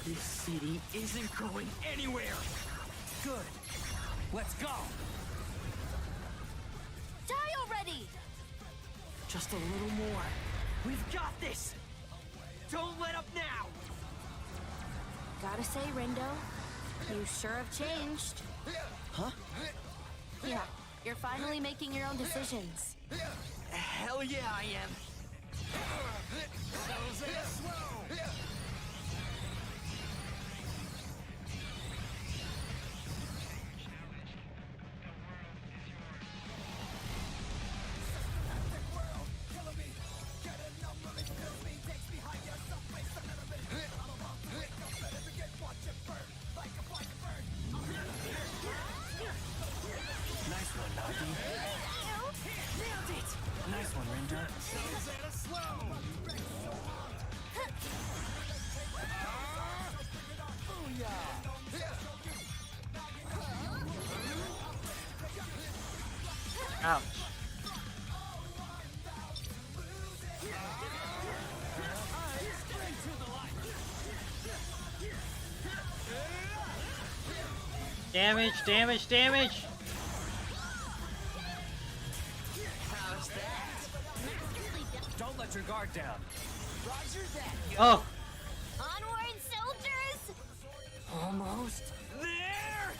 This city isn't going anywhere. Good. Let's go. die already! Just a little more. We've got this. Don't let up now. Gotta say, Rindo, you sure have changed. Huh? Yeah, you're finally making your own decisions. Hell yeah, I am. Nice one, Nagi. Nailed it. Nice one, Rindo. Ouch. Damage, damage, damage! How's that? Don't let your guard down. Roger that. Oh! Onward, soldiers! Almost there.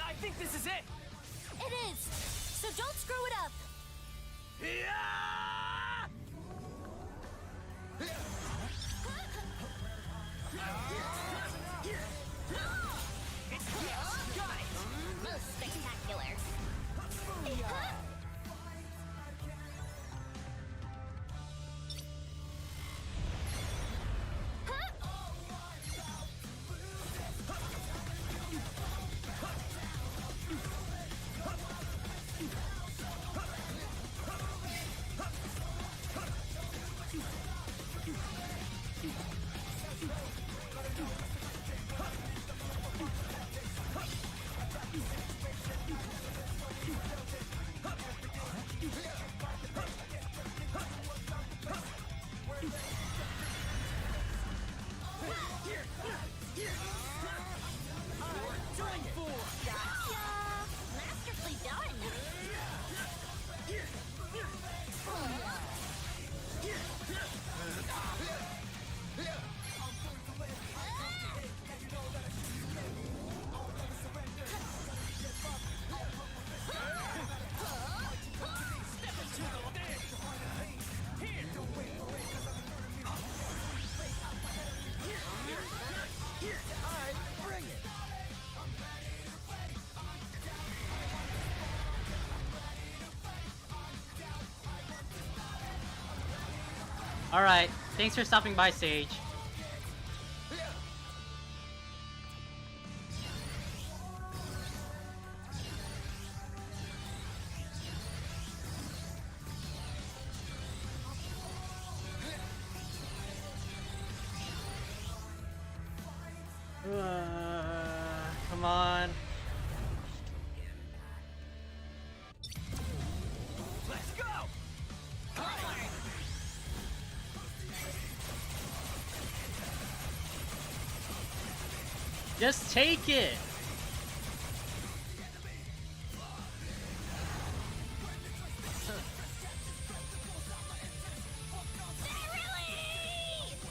I think this is it. It is! So don't screw it up! Most spectacular. Alright, thanks for stopping by, Sage. Come on. Let's go! Just take it.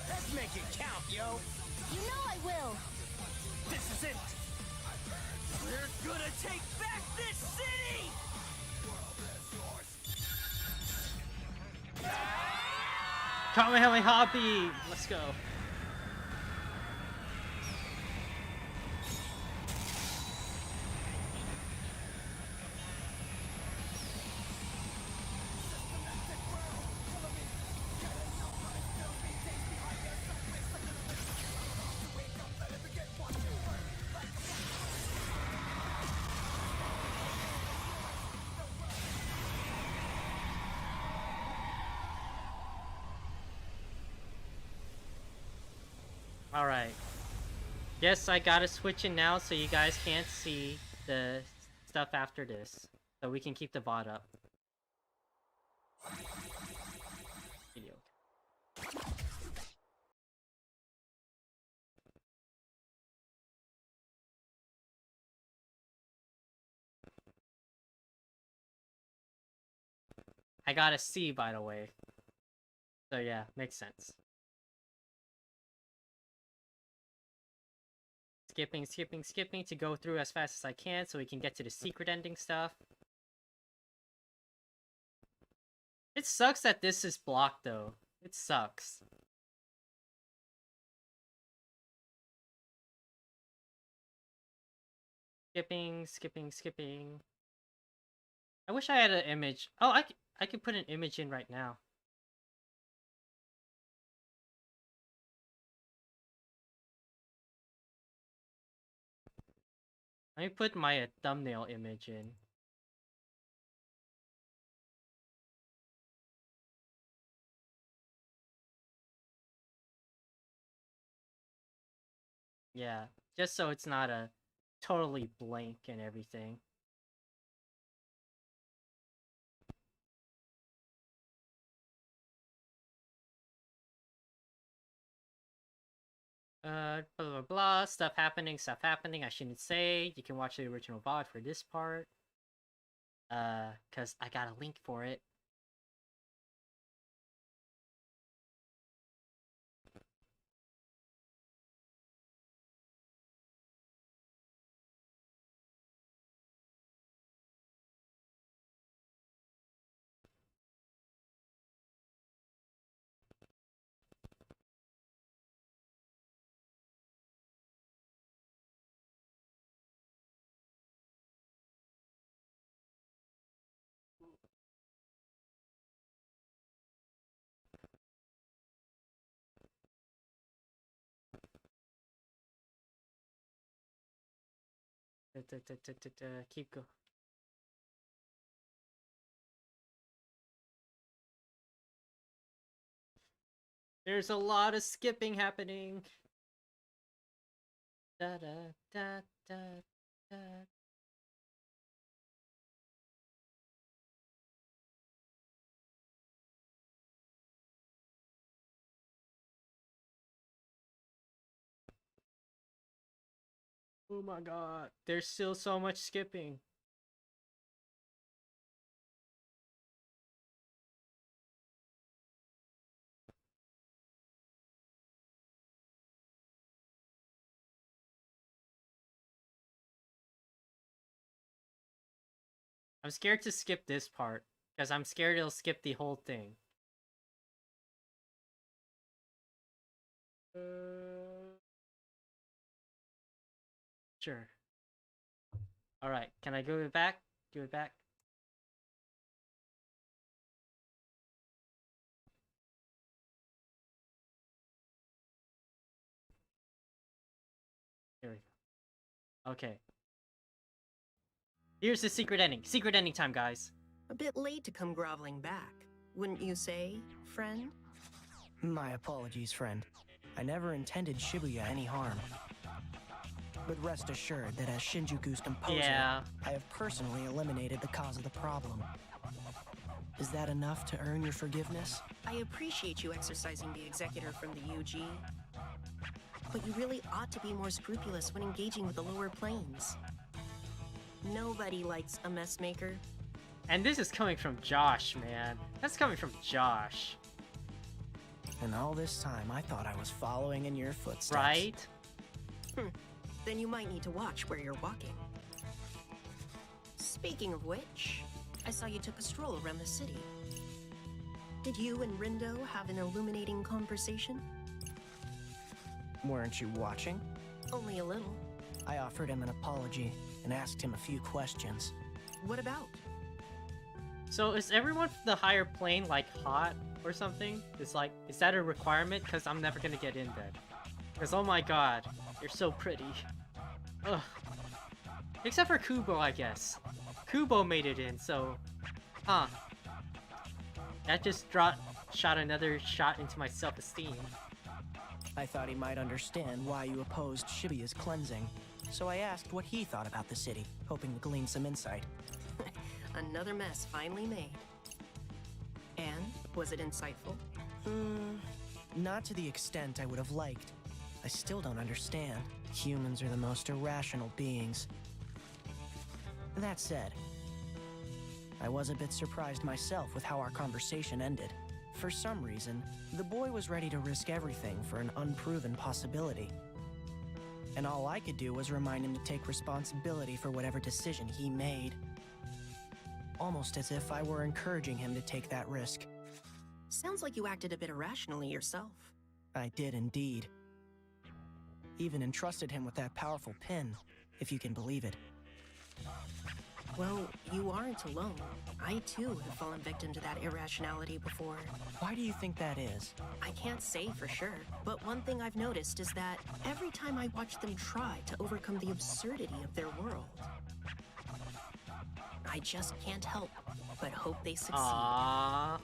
Let's make it count, yo! You know I will. This is it! We're gonna take back this city! Kamehameha Hobby! Let's go. Alright. Yes, I gotta switch it now so you guys can't see the stuff after this. So we can keep the VOD up. Video. I got a C, by the way. So yeah, makes sense. Skipping to go through as fast as I can so we can get to the secret ending stuff. It sucks that this is blocked though. It sucks. Skipping. I wish I had an image. Oh, I could put an image in right now. Let me put my thumbnail image in. Yeah, just so it's not a totally blank and everything. Blah blah blah, stuff happening, I shouldn't say. You can watch the original VOD for this part. Cause I got a link for it. Keep go. There's a lot of skipping happening. Da da da da da. Oh my god, there's still so much skipping. I'm scared to skip this part, because I'm scared it'll skip the whole thing. Sure. Alright, can I go back? Do it back? Okay. Here's the secret ending. Secret ending time, guys. A bit late to come groveling back, wouldn't you say, friend? My apologies, friend. I never intended Shibuya any harm. But rest assured that as Shinjuku's composer, Yeah. I have personally eliminated the cause of the problem. Is that enough to earn your forgiveness? I appreciate you exercising the executor from the UG. But you really ought to be more scrupulous when engaging with the lower planes. Nobody likes a mess maker. And this is coming from Josh, man. That's coming from Josh. And all this time, I thought I was following in your footsteps. Right? Then you might need to watch where you're walking. Speaking of which, I saw you took a stroll around the city. Did you and Rindo have an illuminating conversation? Weren't you watching? Only a little. I offered him an apology and asked him a few questions. What about? So is everyone from the higher plane like hot or something? It's like, is that a requirement? Because I'm never gonna get in there. Because oh my god, you're so pretty. Ugh. Except for Kubo, I guess. Kubo made it in, so... Huh. That just shot another shot into my self-esteem. I thought he might understand why you opposed Shibuya's cleansing, so I asked what he thought about the city, hoping to glean some insight. Another mess finally made. And, was it insightful? Not to the extent I would have liked. I still don't understand. Humans are the most irrational beings. That said, I was a bit surprised myself with how our conversation ended. For some reason, the boy was ready to risk everything for an unproven possibility. And all I could do was remind him to take responsibility for whatever decision he made. Almost as if I were encouraging him to take that risk. Sounds like you acted a bit irrationally yourself. I did indeed. Even entrusted him with that powerful pin, if you can believe it. Well, you aren't alone. I too have fallen victim to that irrationality before. Why do you think that is? I can't say for sure, but one thing I've noticed is that every time I watch them try to overcome the absurdity of their world, I just can't help but hope they succeed. Aww.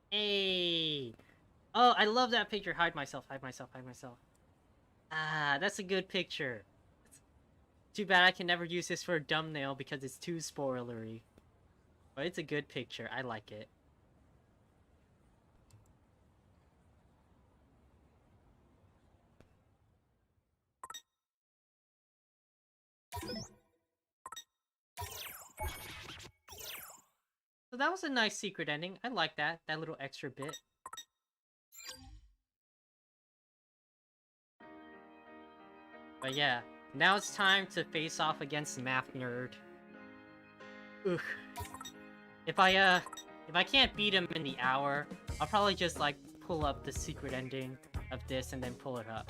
Hey. Oh, I love that picture. Hide myself, hide myself, hide myself. Ah, that's a good picture. Too bad I can never use this for a thumbnail because it's too spoilery. But it's a good picture. I like it. So that was a nice secret ending. I like that. That little extra bit. But yeah. Now it's time to face off against Math Nerd. Ugh. If I can't beat him in the hour, I'll probably just like pull up the secret ending of this and then pull it up.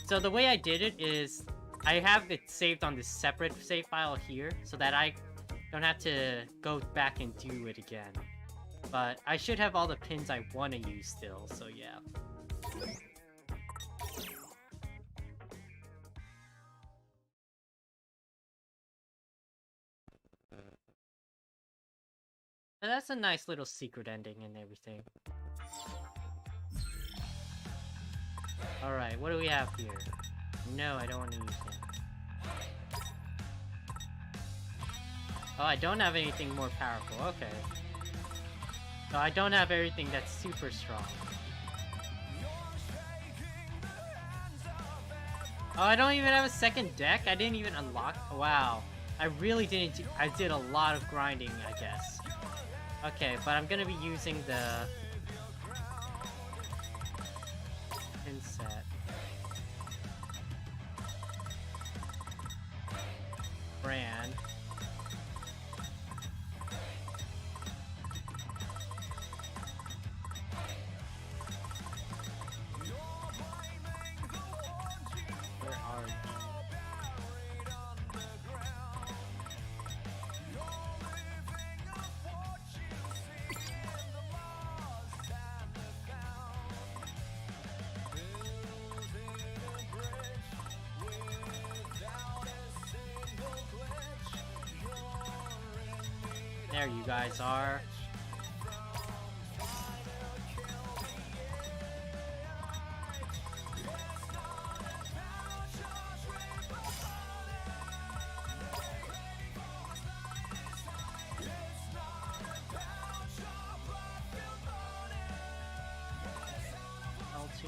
So the way I did it is I have it saved on this separate save file here so that I don't have to go back and do it again. But I should have all the pins I want to use still, so yeah. But that's a nice little secret ending and everything. Alright, what do we have here? No, I don't want to use it. Oh, I don't have anything more powerful, okay. So I don't have everything that's super strong. Oh, I don't even have a second deck? I didn't even unlock? Wow. I really didn't I did a lot of grinding, I guess. Okay, but I'm gonna be using the pin set. Brand. Where are you? There you guys are. L2.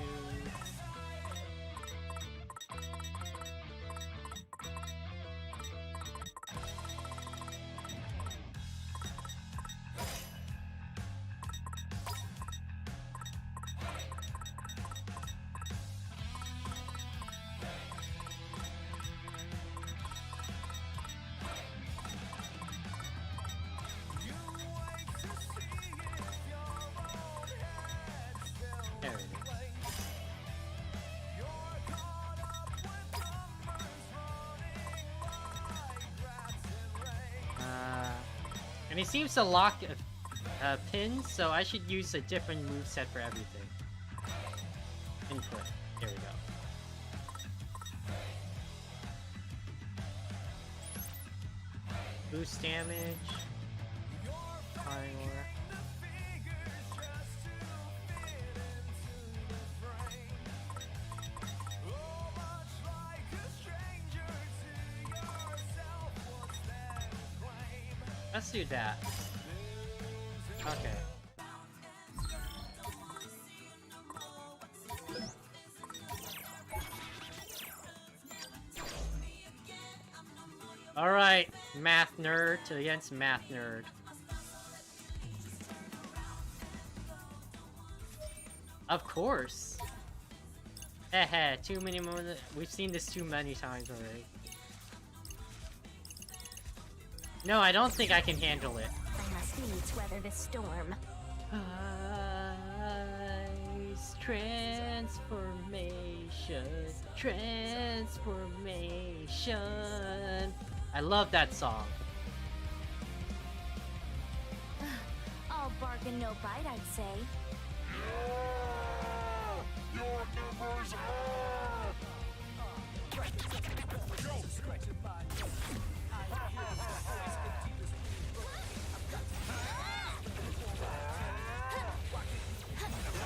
There we go. And he seems to lock pins, so I should use a different moveset for everything. Input. There we go. Boost damage. Fire. Let's do that. Okay. Alright, math nerd against math nerd. Of course. Heh, too many more. We've seen this too many times already. No, I don't think I can handle it. I must needs weather this storm. Ice transformation, transformation. I love that song. All bark and no bite, I'd say. Your numbers are...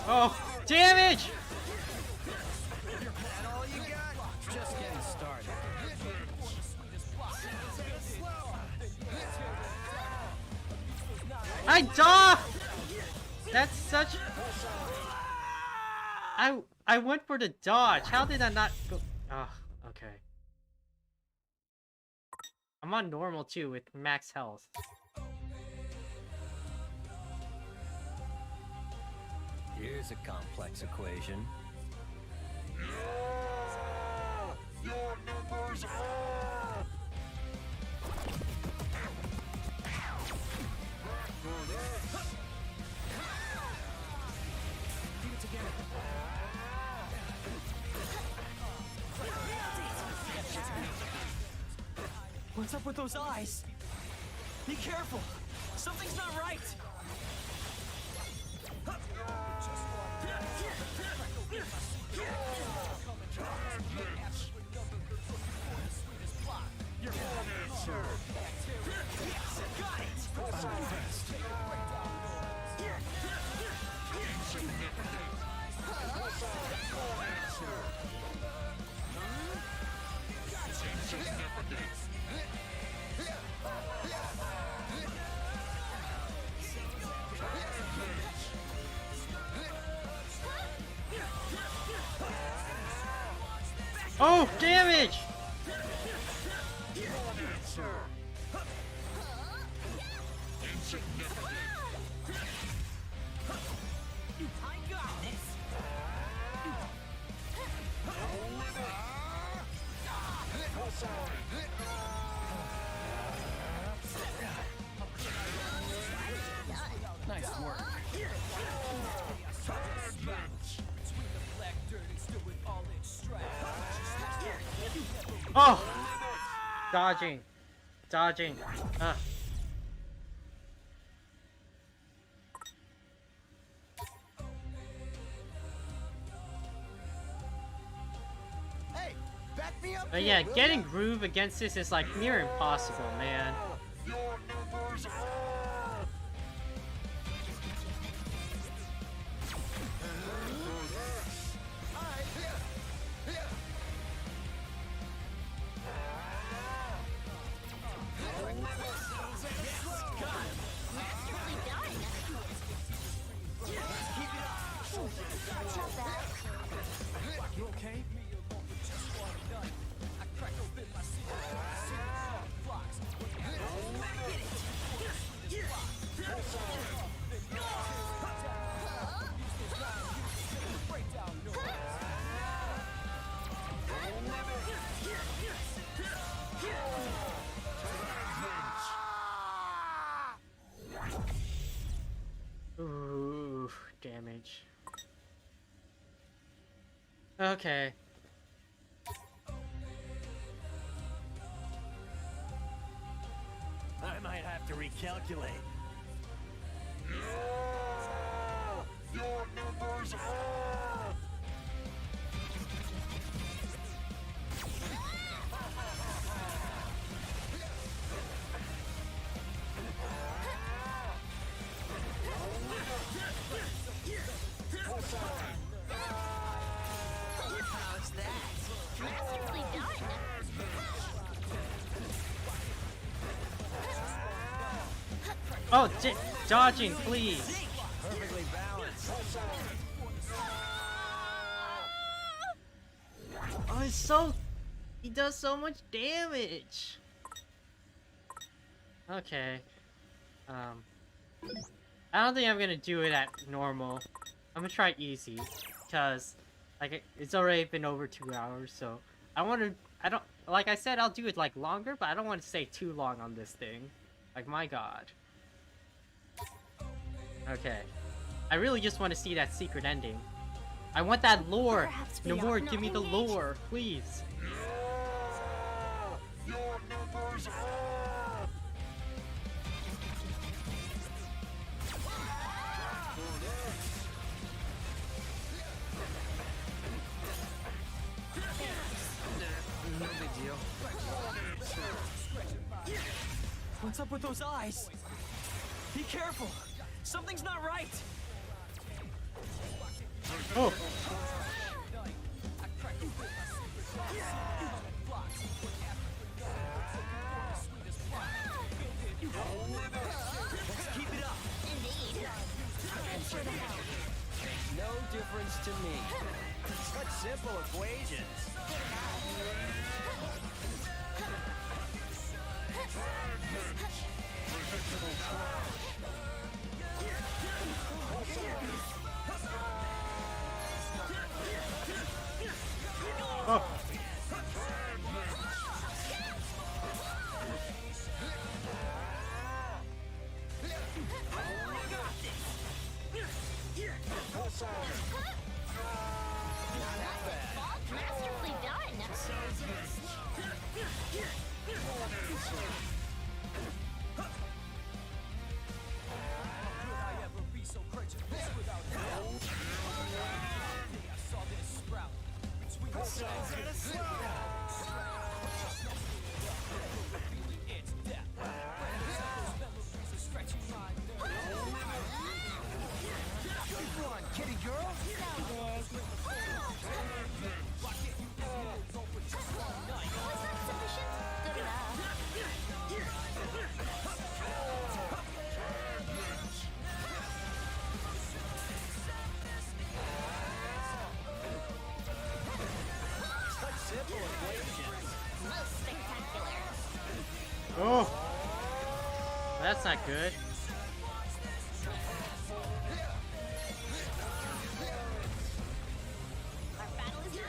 Oh, damage! All you got? Just getting started. I died! That's such... I went for the dodge. How did I not go... Oh, okay. I'm on normal too with max health. Here's a complex equation. Your numbers are... Keep it together. What's up with those eyes? Be careful! Something's not right! Oh, damage! I got this! Nice work. Oh! Dodging. Dodging. Hey, back me up But here, yeah, will getting ya? groove against this is like near impossible, man. Your numbers are... damage. Okay. I might have to recalculate. Your numbers are up! How's that? Masterfully done. Oh, dodging, please. Perfectly balanced. Oh, it's so... He does so much damage. Okay. I don't think I'm gonna do it at normal. I'm gonna try easy, because like it's already been over 2 hours, so I don't like I said I'll do it like longer, but I don't want to stay too long on this thing. Like my god. Okay. I really just want to see that secret ending. I want that lore. Namor, give me the lore, please. Your numbers are up! No big deal. What's up with those eyes? Be careful! Something's not right! Oh. Keep it up! Indeed. No difference to me. Such simple equations. Oh. Masterfully done. Kitty girl? Good enough. Such simple equations. Most spectacular. Oh. That's not good. Our battle is not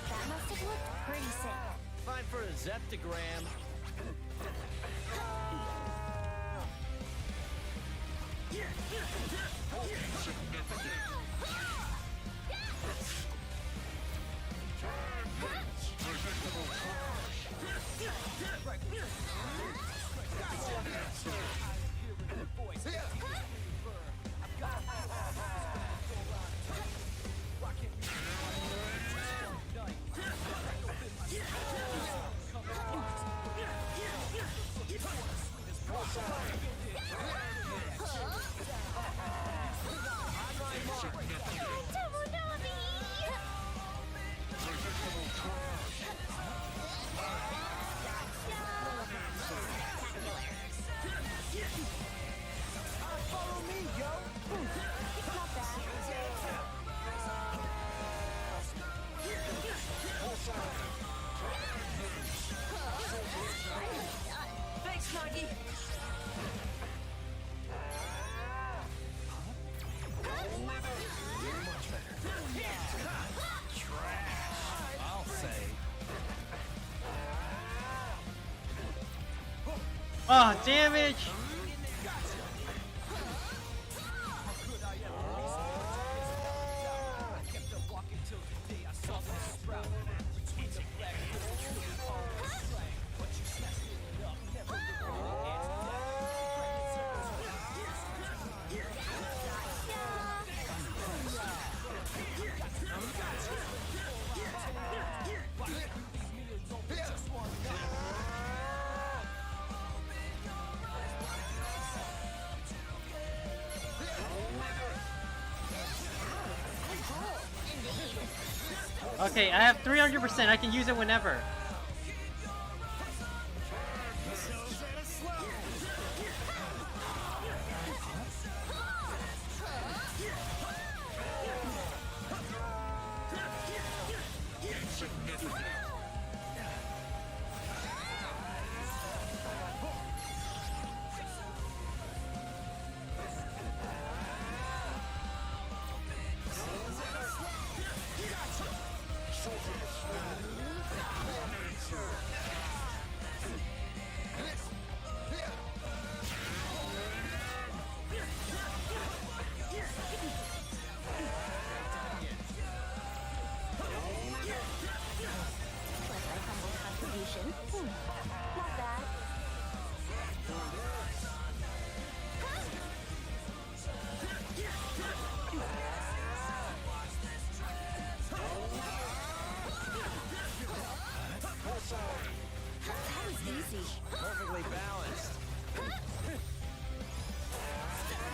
That must have looked pretty sick. Fine for a zeptogram. I Follow me, yo! Not bad. Thanks, Nagi! I'll say. Oh, damage! Okay, I have 300%. I can use it whenever. Not bad. That was easy. Perfectly balanced.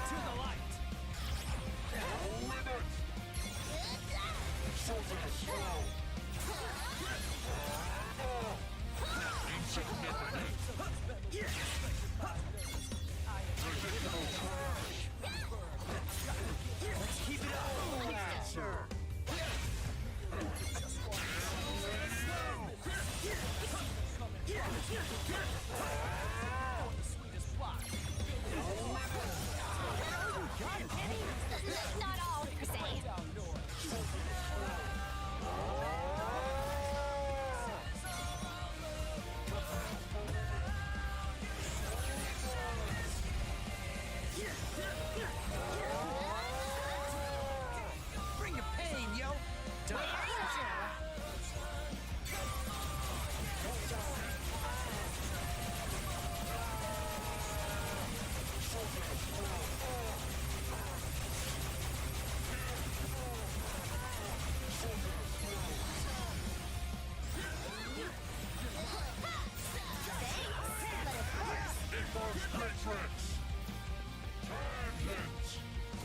To the light! Let's keep it up. Sure. Not all per se. Bring your pain, yo.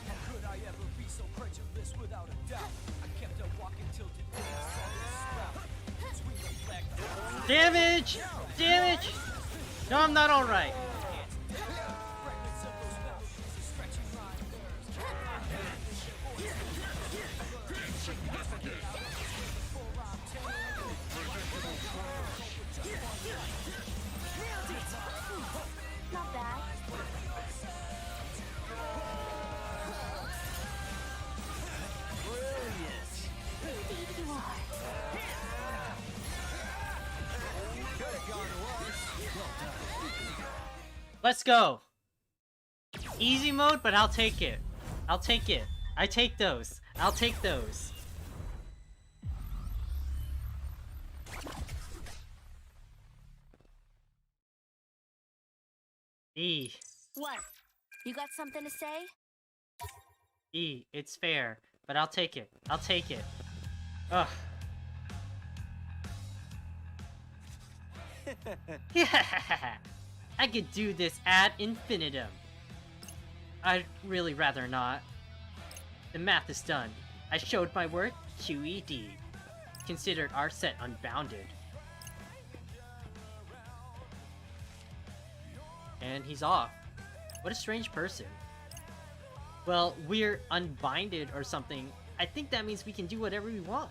How could I ever be so credulous without a doubt? I kept on walking till today I saw this sprout. Between the black dots, Damage! Damage! No, I'm not alright. fragments of those melodies are stretching my nerves. Not bad. Indeed you are. Let's go. Easy mode, but I'll take it. I'll take it. I take those. I'll take those. E. What? You got something to say? E. It's fair, but I'll take it. I'll take it. Ugh. Yeah, I could do this ad infinitum. I'd really rather not. The math is done. I showed my work, QED. considered our set unbounded. And he's off. What a strange person. Well, we're unbinded or something. I think that means we can do whatever we want.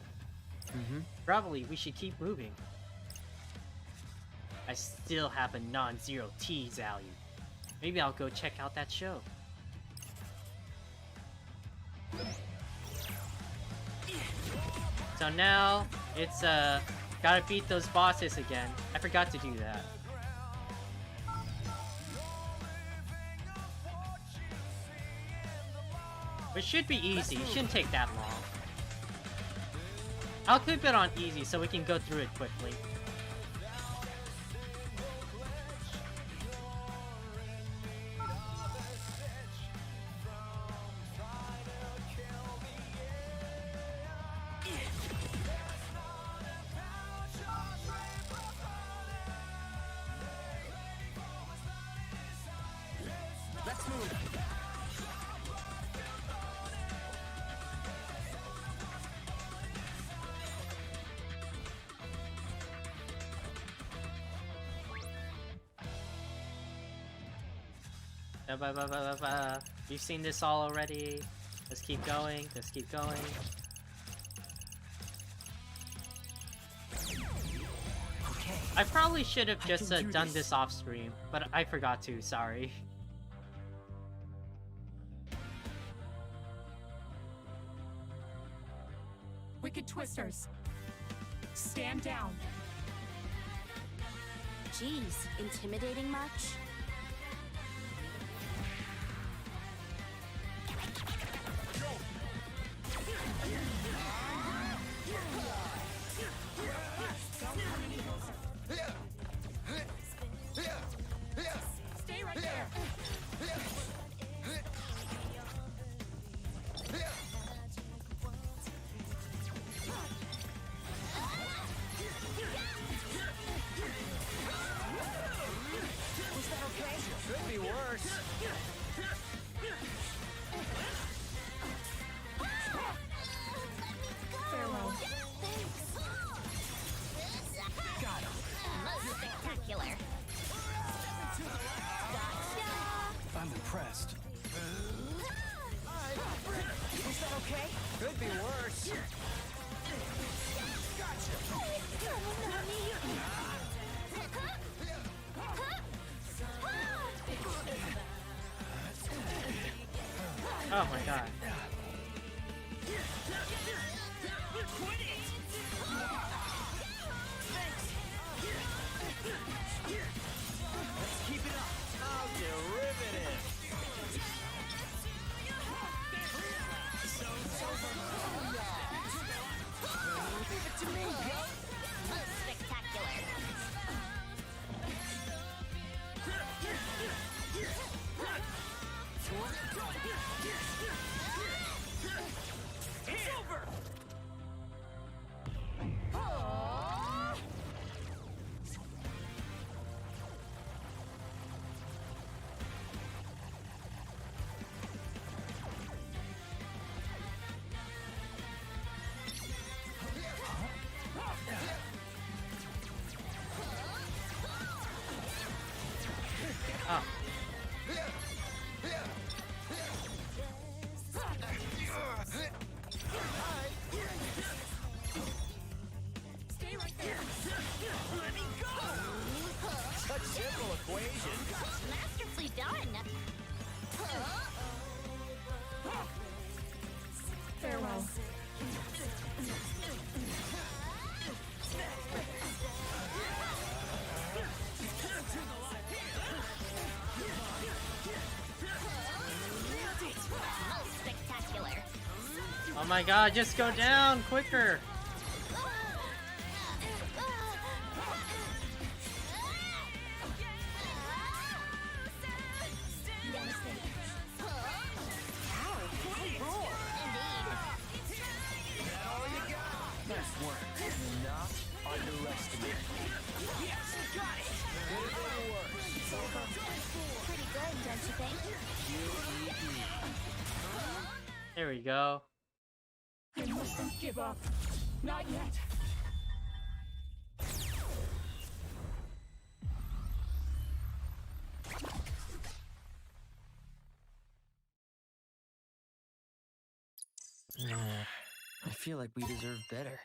Probably we should keep moving. I still have a non-zero T value. Maybe I'll go check out that show. So now it's gotta beat those bosses again. I forgot to do that. It should be easy. It shouldn't take that long. I'll keep it on easy so we can go through it quickly. Let's move. You've seen this all already. Let's keep going. Let's keep going. Okay. I probably should have just done this off stream, but I forgot to. Sorry. Wicked Twisters. Stand down. Geez, intimidating much? Stay right there. Was that okay? Could be worse. Farewell. Got him. Most spectacular. I'm impressed. Was that okay? Could be worse. Oh my god. Let's keep it up. How derivative. Leave it to me, yo. Most spectacular. It's over. Oh. Stay right there. Let me go. Such simple equation. Masterfully done. Farewell. Most spectacular. Oh my god, just go down quicker. Nice work. Do not underestimate. Yes, got it. Could have been worse. Pretty good, don't you think? There we go. You mustn't give up. Not yet. I feel like we deserve better.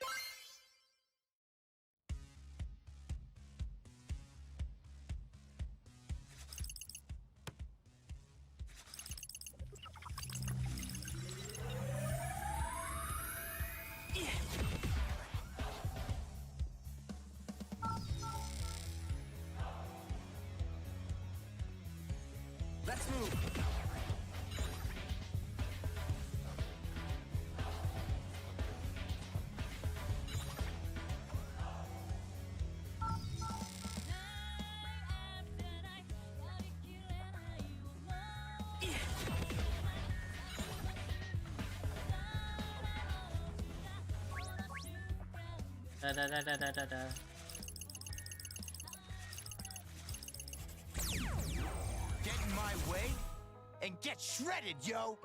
Let's move. Da da da da da da da. Get in my way and get shredded, yo!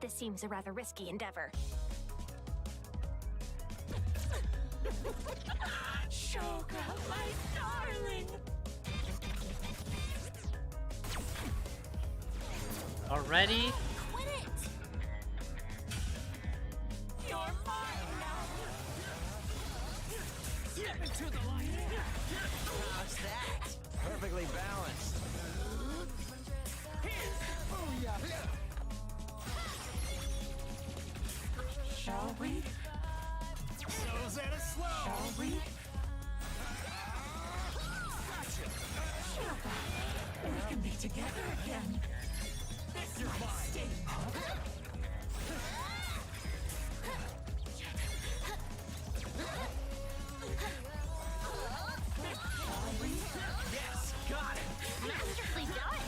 This seems a rather risky endeavor. Shoga, my darling! Already? Quit it! You're mine now! Step into the light! How's that? Perfectly balanced. Shall we? Shows at a slow! Shall we? Shoga, we can be together again. This You're mine. Stay put. Yes, got it! Masterfully done!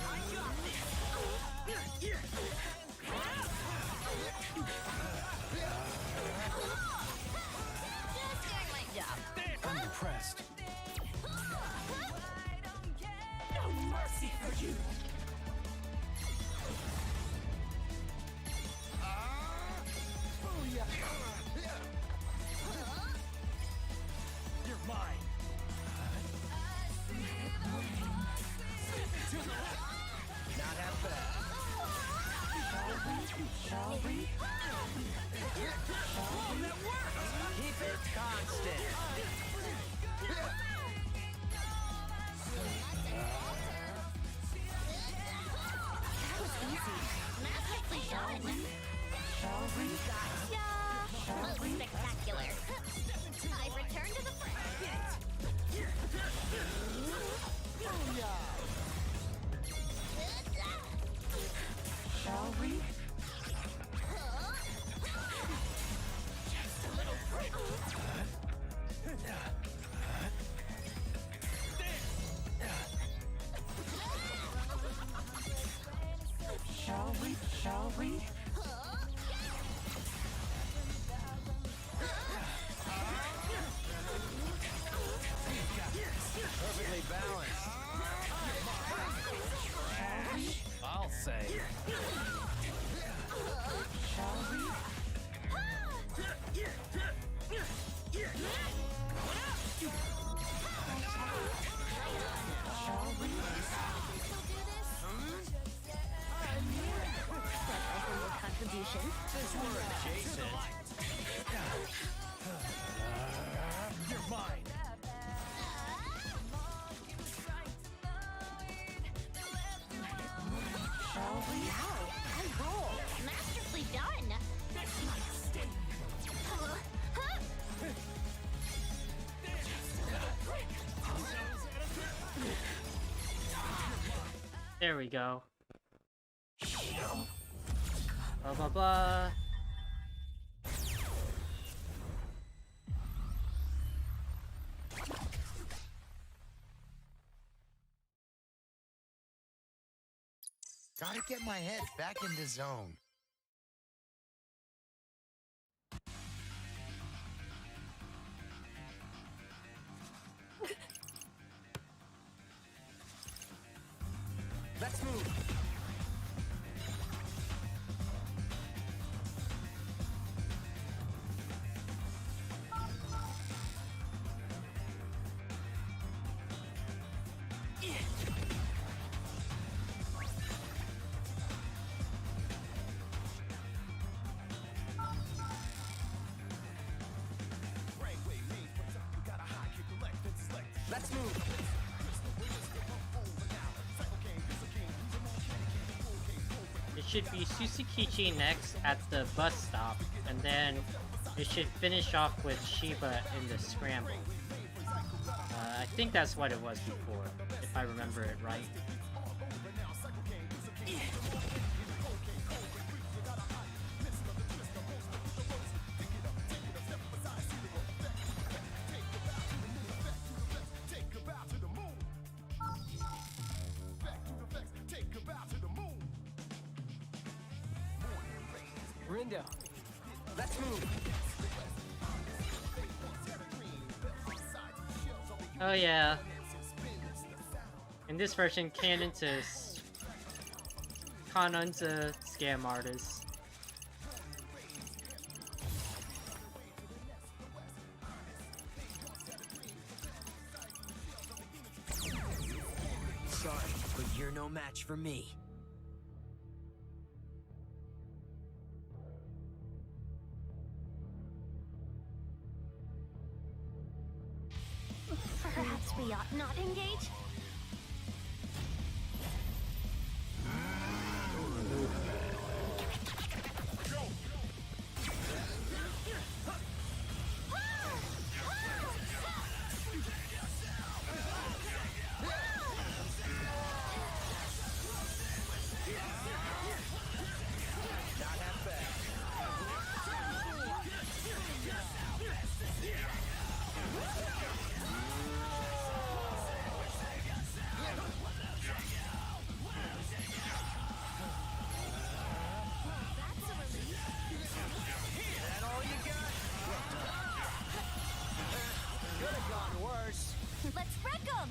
I got this! Just doing my job. I'm impressed. No mercy for you. You're mine! Not half bad. Shall we? That worked! Keep it constant. That was easy. Masterfully done. Shall we? Gotcha! Most spectacular. I return to the front. Shall we? Shall we? Shall we? Perfectly balanced. I'll say. Shall we? Shall we? Contribution. Since we're adjacent. You're mine. Shall we? Wow, I roll. Masterfully done. There we go. Blah blah blah. Gotta get my head back in the zone. Let's move. Let's move. It should be Susukichi next at the bus stop, and then it should finish off with Shiba in the scramble. I think that's what it was before, if I remember it right. Rindo, let's move. Oh yeah. In this version, Kanon's a scam artist. Sorry, but you're no match for me. Perhaps we ought not engage? Let's wreck 'em!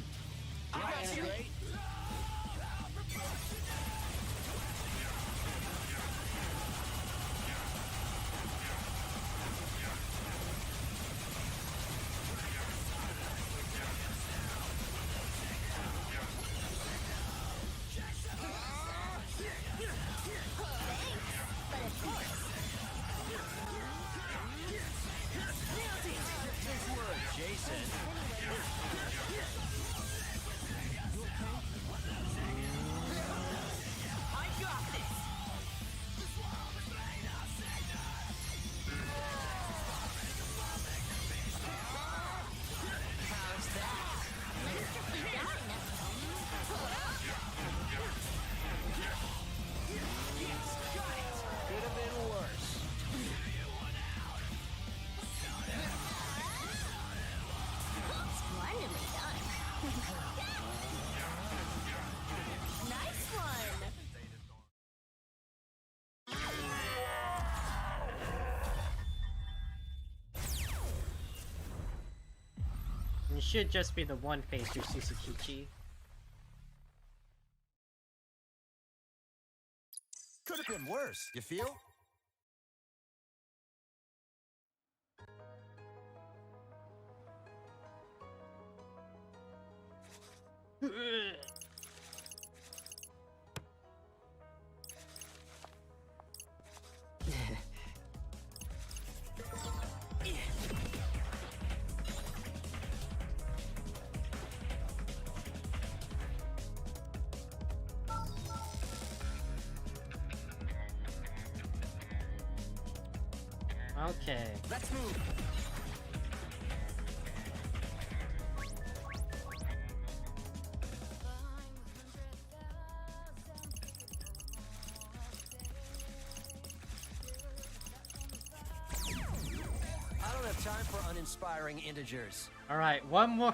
It should just be the one face through Susukichi. Could have been worse, you feel? Okay. Let's move. I don't have time for uninspiring integers. Alright, one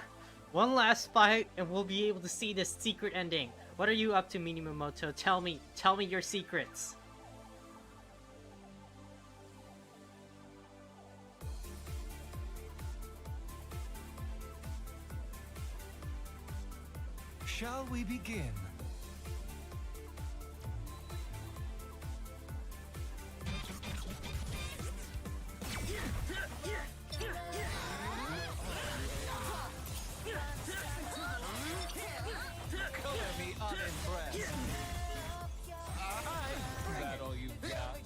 last fight, and we'll be able to see this secret ending. What are you up to, Minamoto? Tell me your secrets. Shall we begin? Color me unimpressed. Is that all you got?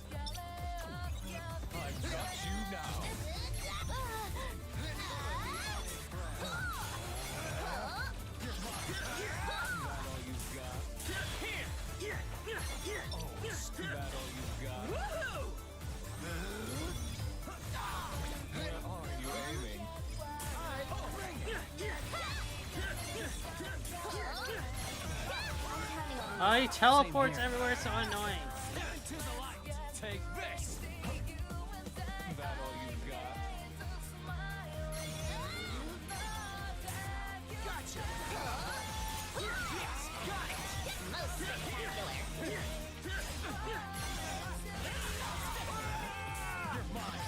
I've got you now. Oh, he teleports everywhere, so annoying. Into the light. Take this. That all you got? Gotcha. Yes, got it. Most spectacular. You're mine.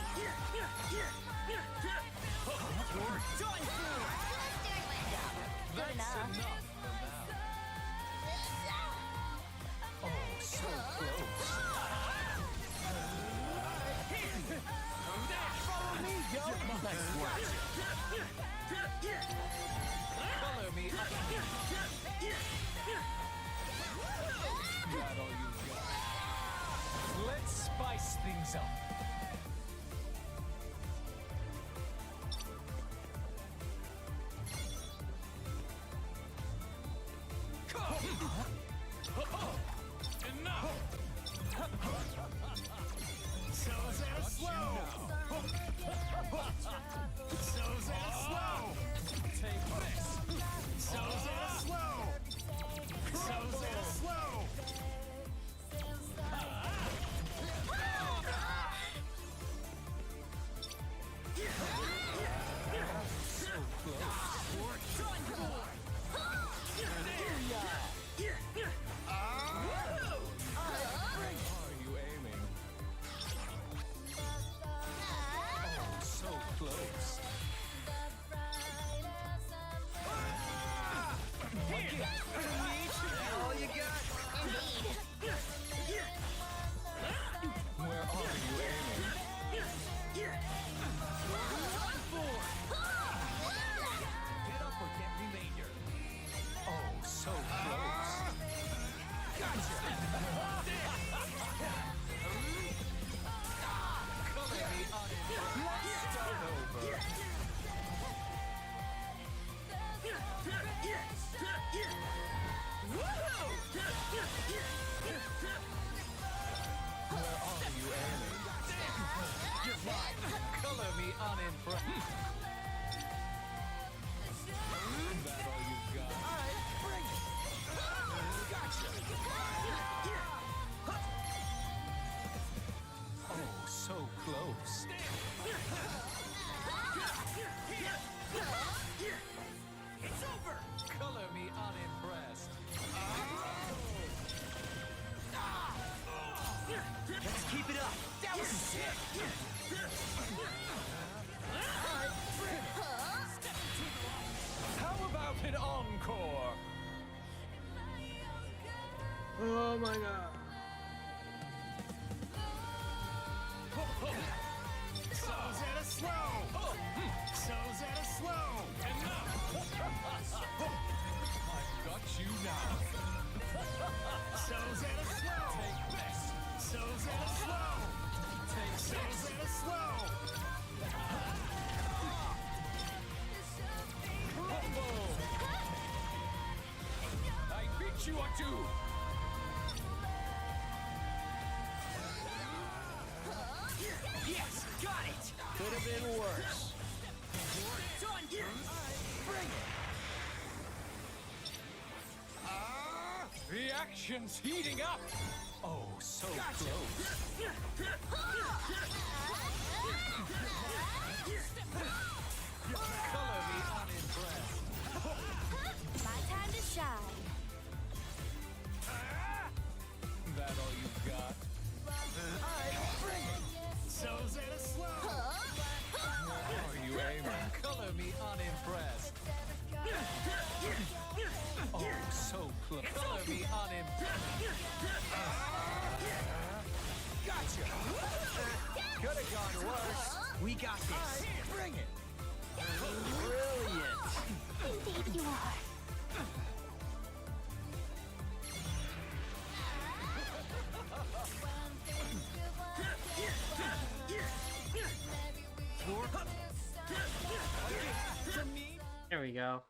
You're done for. Good enough. Enough for now. Oh, so close. Follow me, yo. Nice work. Color me. That all you got? Let's spice things up. Enough! So that slow. So that slow. Take this! So that slow. So that slow. So close. We're done for. Are you aiming? Oh, so close. All you got? Where are you aiming? Get up or get remainder. Oh, so close. Color me unimpressed. Let's start over. Where are you aiming? You're mine. Color me unimpressed. That all you've got? Bring it. Gotcha. Oh, so close. It's over. Color me unimpressed. Let's keep it up. That was sick. How about an encore? Oh my god. So that a slow. So that a slow. I've got you now. So that a slow. Take this. So that a slow. Take So this. that a slow. Rumble. I beat you at two. Yes, got it. Could have been worse. Done. Bring it. The action's heating up. Oh, so close. Color me unimpressed. My time to shine. That all you've got? Bring it. So that a slow. Where are you aiming? Color me unimpressed. Oh, so close. Color me unimpressed. Gotcha. Could have gone worse. We got this. Bring it. Brilliant. Indeed you are. There we go.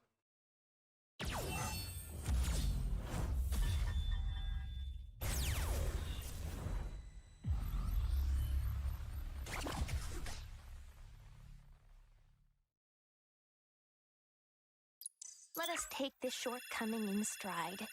Let us take this shortcoming in stride.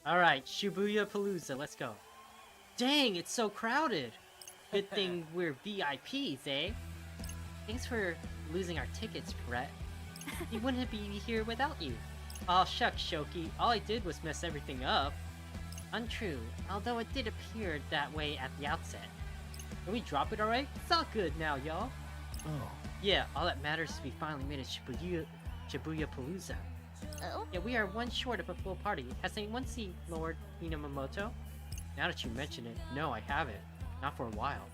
Alright, Shibuya Palooza, let's go. Dang, it's so crowded! Good thing we're VIPs, eh? Thanks for losing our tickets, Brett. We wouldn't be here without you. Aw, shucks, Shoki. All I did was mess everything up. Untrue, although it did appear that way at the outset. Can we drop it alright? It's all good now, y'all. Oh. Yeah, all that matters is we finally made it Shibuya Palooza. Oh? Yeah, we are one short of a full party. Has anyone seen Lord Minamoto? Now that you mention it, no, I haven't. Not for a while.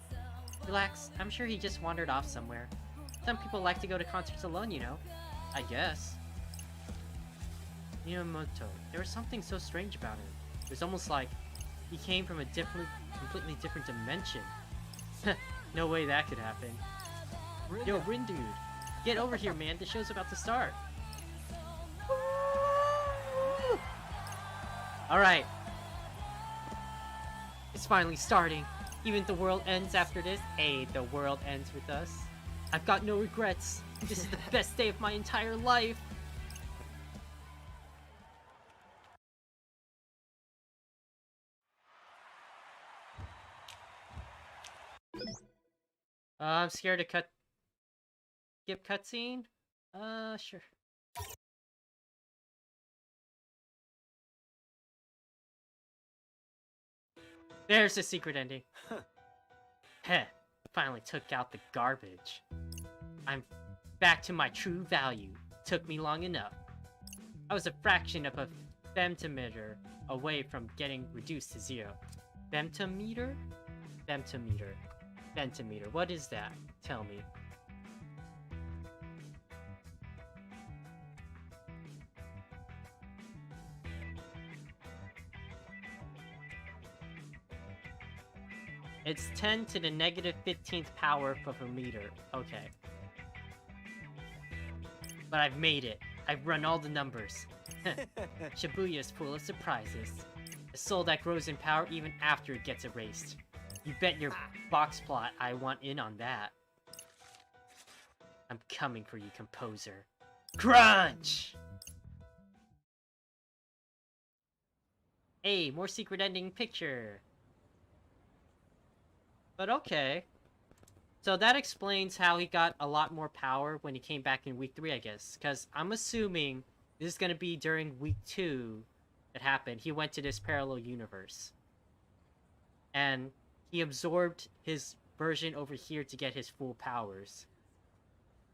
Relax, I'm sure he just wandered off somewhere. Some people like to go to concerts alone, you know. I guess. Minamoto, there was something so strange about him. It was almost like he came from a completely different dimension. No way that could happen. Yo, Rin dude, get over here, man. The show's about to start. Alright. It's finally starting. Even if the world ends after this, hey, the world ends with us. I've got no regrets. This is the best day of my entire life. I'm scared to skip cutscene? Sure. There's the secret ending. Heh, finally took out the garbage. I'm back to my true value. Took me long enough. I was a fraction of a femtometer away from getting reduced to 0. Femtometer? Femtometer. Femtometer. What is that? Tell me. It's 10 to the negative 15th power of a meter. Okay. But I've made it. I've run all the numbers. Shibuya is full of surprises. A soul that grows in power even after it gets erased. You bet your box plot I want in on that. I'm coming for you, composer. Crunch! Hey, more secret ending picture. But okay. So that explains how he got a lot more power when he came back in week 3, I guess. Because I'm assuming this is going to be during week 2 that happened. He went to this parallel universe. And he absorbed his version over here to get his full powers.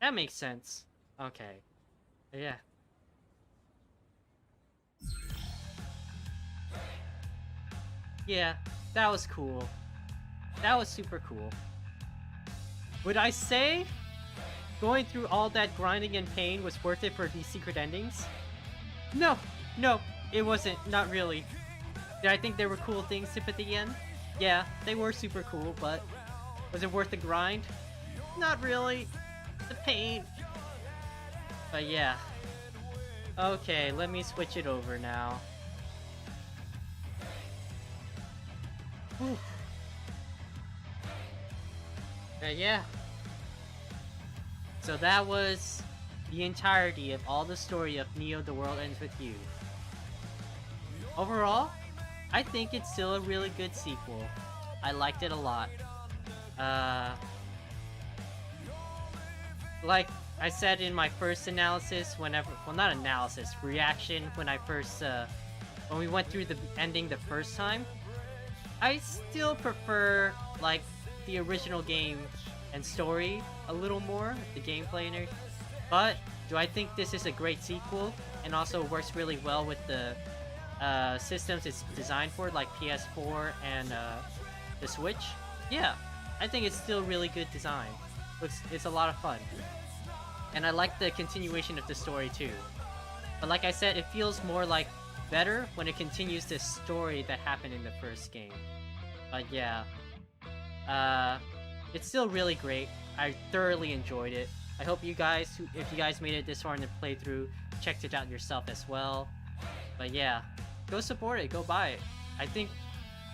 That makes sense. Okay. Yeah. Yeah, that was cool. That was super cool. Would I say going through all that grinding and pain was worth it for these secret endings? No, it wasn't. Not really. Did I think there were cool things at the end? Yeah, they were super cool, but was it worth the grind? Not really. The pain. But yeah. Okay, let me switch it over now. Whew. Yeah. So that was the entirety of all the story of Neo The World Ends With You. Overall, I think it's still a really good sequel. I liked it a lot. Like I said in my first analysis, well, not analysis, reaction when I first, when we went through the ending the first time, I still prefer, like, the original game and story a little more, the gameplay and everything. But do I think this is a great sequel and also works really well with the systems it's designed for, like PS4 and the Switch? Yeah, I think it's still really good design. It's a lot of fun. And I like the continuation of the story too. But like I said, it feels more like better when it continues the story that happened in the first game. But yeah. It's still really great. I thoroughly enjoyed it. I hope you guys, if you guys made it this far in the playthrough, checked it out yourself as well. But yeah, go support it, go buy it. I think,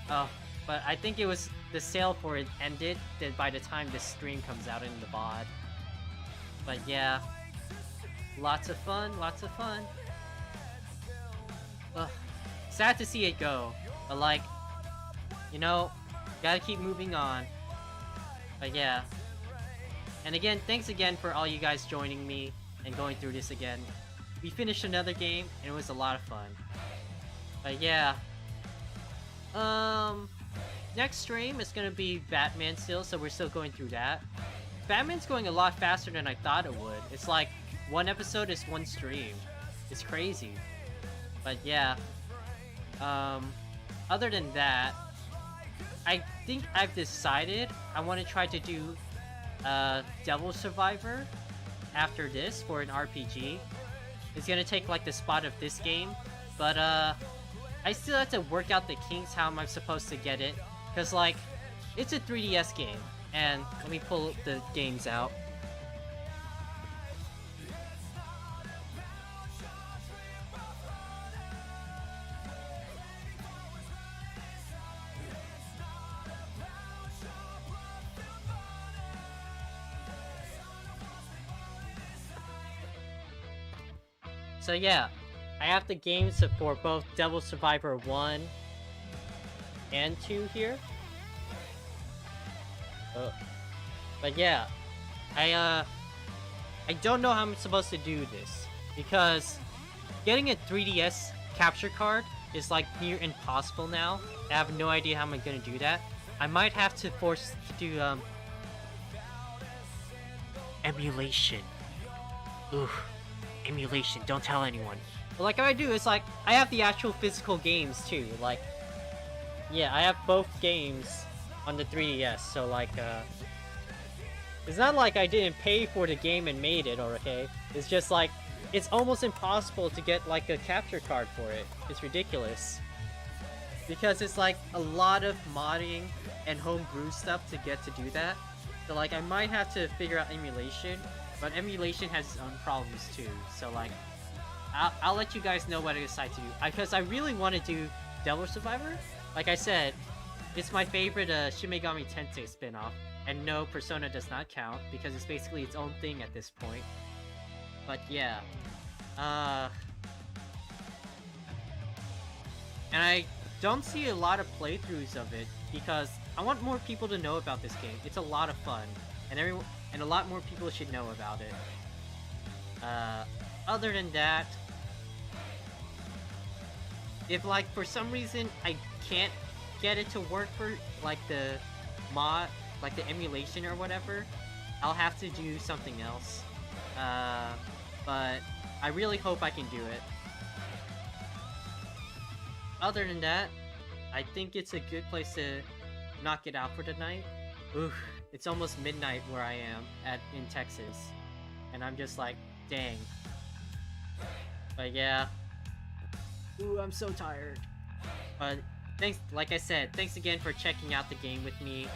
but I think it was, the sale for it ended by the time this stream comes out in the VOD. But yeah, lots of fun, lots of fun. sad to see it go, but like, you know, gotta keep moving on. But yeah. And again, thanks again for all you guys joining me and going through this again. We finished another game and it was a lot of fun. But yeah. Next stream is gonna be Batman still, so we're still going through that. Batman's going a lot faster than I thought it would. It's like one episode is one stream. It's crazy. But yeah. Other than that, I think I've decided I want to try to do Devil Survivor after this for an RPG. It's gonna take like the spot of this game, but I still have to work out the kinks how am I supposed to get it, because like it's a 3DS game, and let me pull the games out. So yeah, I have the games for both Devil Survivor 1 and 2 here. But yeah, I don't know how I'm supposed to do this, because getting a 3DS capture card is like near impossible now. I have no idea how I'm gonna do that. I might have to force to do emulation. Ooh. Emulation, don't tell anyone. But like what I do is like, I have the actual physical games too, like, yeah, I have both games on the 3DS, so like, it's not like I didn't pay for the game and made it, okay? It's just like, it's almost impossible to get like a capture card for it. It's ridiculous. Because it's like a lot of modding and homebrew stuff to get to do that. So like, I might have to figure out emulation. But emulation has its own problems too, so like, I'll let you guys know what I decide to do. Because I really want to do Devil Survivor. Like I said, it's my favorite Shin Megami Tensei spin-off, and no, Persona does not count, because it's basically its own thing at this point. But yeah, and I don't see a lot of playthroughs of it, because I want more people to know about this game. It's a lot of fun, and a lot more people should know about it. Other than that, if like for some reason I can't get it to work for like the mod, like the emulation or whatever, I'll have to do something else. But I really hope I can do it. Other than that, I think it's a good place to knock it out for tonight. Oof. It's almost midnight where I am in Texas, and I'm just like, dang. But yeah, ooh, I'm so tired. But thanks, like I said, thanks again for checking out the game with me.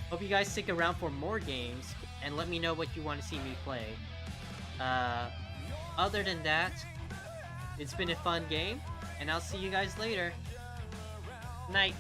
Hope you guys stick around for more games, and let me know what you want to see me play. Other than that, it's been a fun game, and I'll see you guys later. Night.